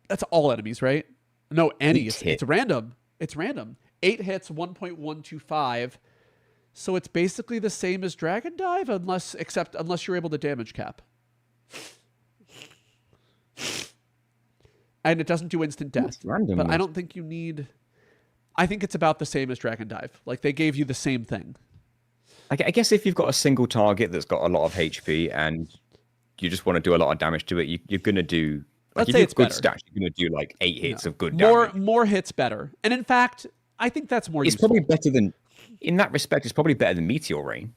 That's all enemies, right? No, any. It's random. It's random. 8 hits, 1.125. So it's basically the same as Dragon Dive, unless you're able to damage cap. And it doesn't do instant death. Random, but I don't think you need... I think it's about the same as Dragon Dive. Like, they gave you the same thing. I guess if you've got a single target that's got a lot of HP and you just want to do a lot of damage to it, you're going to do... Let's say it's good stats. You're going to do like 8 hits of good damage. More hits better. And in fact, I think that's more useful. It's probably better than... In that respect, it's probably better than Meteor Rain.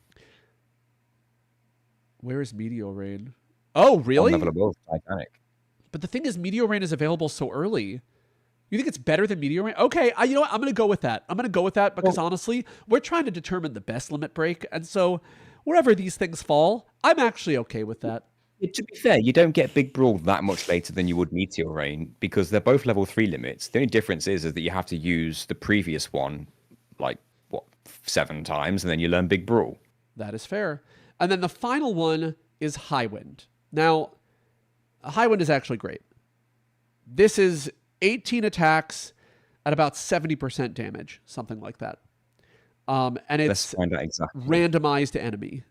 Where is Meteor Rain? Oh, really? Level above Titanic. But the thing is, Meteor Rain is available so early. You think it's better than Meteor Rain? Okay, you know what? I'm going to go with that. Because honestly, we're trying to determine the best limit break. And so wherever these things fall, I'm actually okay with that. To be fair, you don't get Big Brawl that much later than you would Meteor Rain because they're both level 3 limits. The only difference is that you have to use the previous one, 7 times, and then you learn Big Brawl. That is fair. And then the final one is High Wind. Now, High Wind is actually great. This is 18 attacks at about 70% damage, something like that. And it's randomized to enemy.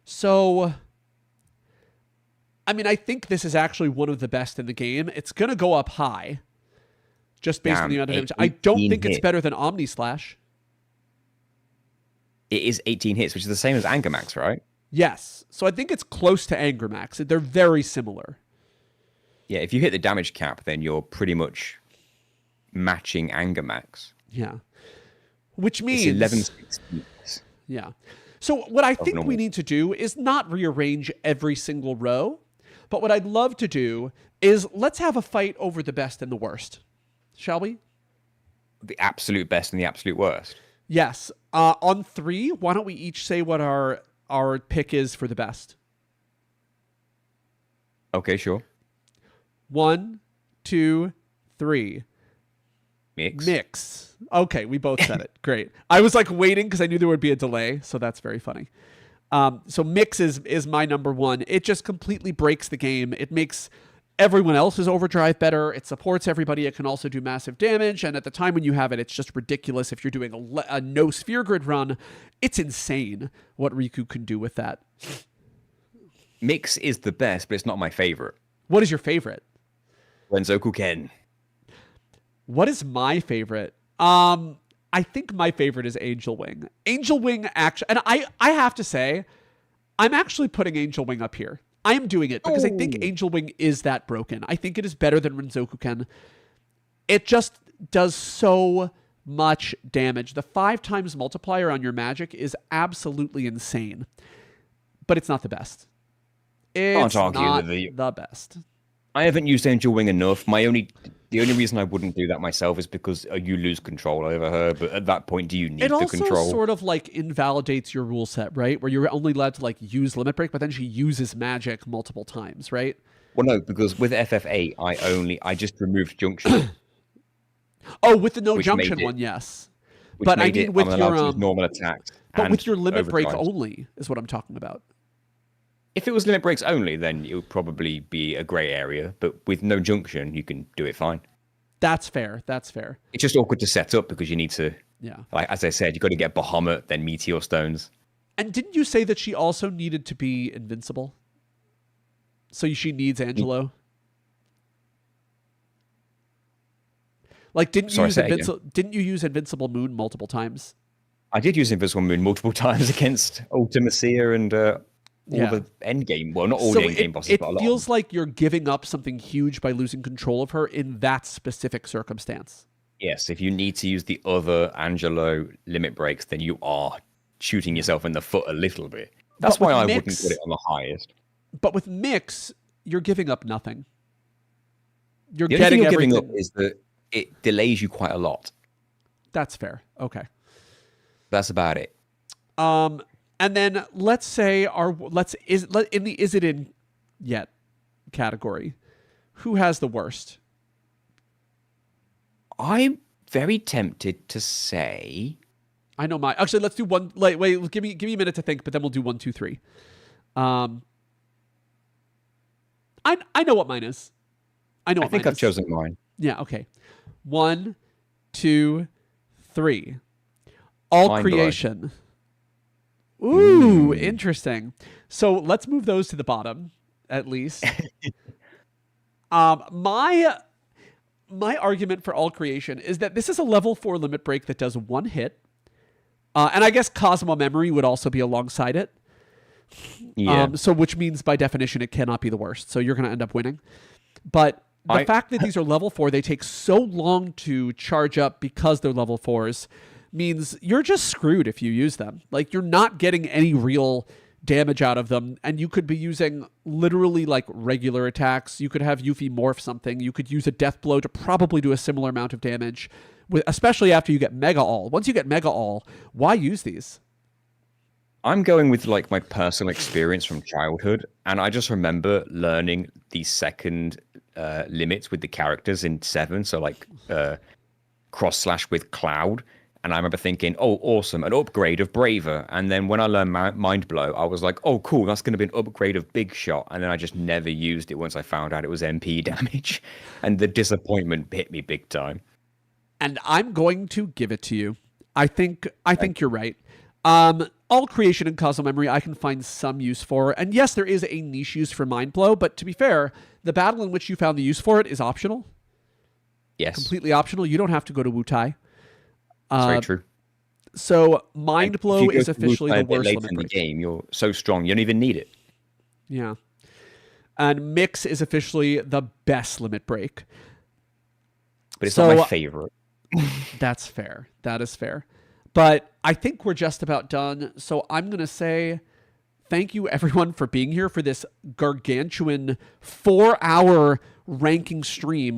So, I mean, I think this is actually one of the best in the game. It's going to go up high, just based on the amount of damage. I don't think it's better than Omni Slash. It is 18 hits, which is the same as Anger Max, right? Yes. So I think it's close to Anger Max. They're very similar. Yeah, if you hit the damage cap, then you're pretty much matching Anger Max. Yeah. which It's means 11/16 yeah. So what I of think we normal. need to do is not rearrange every single row, but what I'd love to do is let's have a fight over the best and the worst. Shall we? The absolute best and the absolute worst. Yes. On 3, why don't we each say what our pick is for the best? Okay, sure. 1, 2, 3. Mix. Okay, we both said it. Great. I was like waiting because I knew there would be a delay, so that's very funny. So Mix is my number 1. It just completely breaks the game. It makes everyone else's overdrive better. It supports everybody. It can also do massive damage. And at the time when you have it, it's just ridiculous. If you're doing a no sphere grid run, it's insane what Riku can do with that. Mix is the best, but it's not my favorite. What is your favorite? Renzoku Ken. What is my favorite? I think my favorite is Angel Wing. Angel Wing actually, and I have to say, I'm actually putting Angel Wing up here. I am doing it because I think Angel Wing is that broken. I think it is better than Renzoku Ken. It just does so much damage. The 5 times multiplier on your magic is absolutely insane, but it's not the best. It's Can't argue not with the best. I haven't used Angel Wing enough. The only reason I wouldn't do that myself is because you lose control over her. But at that point, do you need It the also control? sort of like invalidates your rule set, right? Where you're only allowed to like use Limit Break, but then she uses magic multiple times, right? Well, no, because with FF8, I just removed Junction, Oh, with the no Which junction made it- one, yes. which But I made mean it with I'm allowed your to use normal attacks. but with and your Limit Break overdrives. only is what I'm talking about. If it was limit breaks only, then it would probably be a grey area. But with no junction, you can do it fine. That's fair. That's fair. It's just awkward to set up because you need to, Yeah. like as I said, you got to get Bahamut, then Meteor Stones. And didn't you say that she also needed to be invincible? So she needs Angelo. Like didn't Sorry, say it again. didn't you use Invincible Moon multiple times? I did use Invisible Moon multiple times against Ultimacia and all Yeah. the end game. Well, not all So the end game bosses, it but a lot. feels like you're giving up something huge by losing control of her in that specific circumstance. Yes, if you need to use the other Angelo limit breaks, then you are shooting yourself in the foot a little bit. That's But with why I Mix- wouldn't put it on the highest. But with Mix, you're giving up nothing. You're The only thing getting you're everything. giving up is that it delays you quite a lot. That's fair. Okay. That's about it. And then let's say in the is it in yet category, who has the worst? I'm very tempted to say I know my. Actually, let's do one. Wait, give me a minute to think, but then we'll do 1, 2, 3. I know what mine is. I know. I What think mine I've is. chosen mine. Yeah. Okay. 1, 2, 3. All Mind blown. creation. Ooh, interesting. So let's move those to the bottom, at least. My argument for all creation is that this is a level 4 limit break that does 1 hit. And I guess Cosmo Memory would also be alongside it. Yeah. So which means by definition it cannot be the worst. So you're going to end up winning. But the fact that these are level 4, they take so long to charge up because they're level 4s means you're just screwed if you use them. Like you're not getting any real damage out of them, and you could be using literally like regular attacks. You could have Yuffie morph something. You could use a death blow to probably do a similar amount of damage, especially after you get Mega All. Once you get Mega All, why use these? I'm going with like my personal experience from childhood, and I just remember learning the second limits with the characters in 7. So like cross/ with Cloud. And I remember thinking, oh, awesome, an upgrade of Braver. And then when I learned Mind Blow, I was like, oh, cool, that's going to be an upgrade of Big Shot. And then I just never used it once I found out it was MP damage. And the disappointment hit me big time. And I'm going to give it to you. I think you're right. All creation and causal memory I can find some use for. And yes, there is a niche use for Mind Blow. But to be fair, the battle in which you found the use for it is optional. Yes. Completely optional. You don't have to go to Wu-Tai. That's very true. So Mind Blow is officially the worst later limit in the break. game. You're so strong, you don't even need it. Yeah. And Mix is officially the best limit break. But it's So- not my favorite. That's fair. That is fair. But I think we're just about done. So I'm going to say thank you, everyone, for being here for this gargantuan 4-hour ranking stream.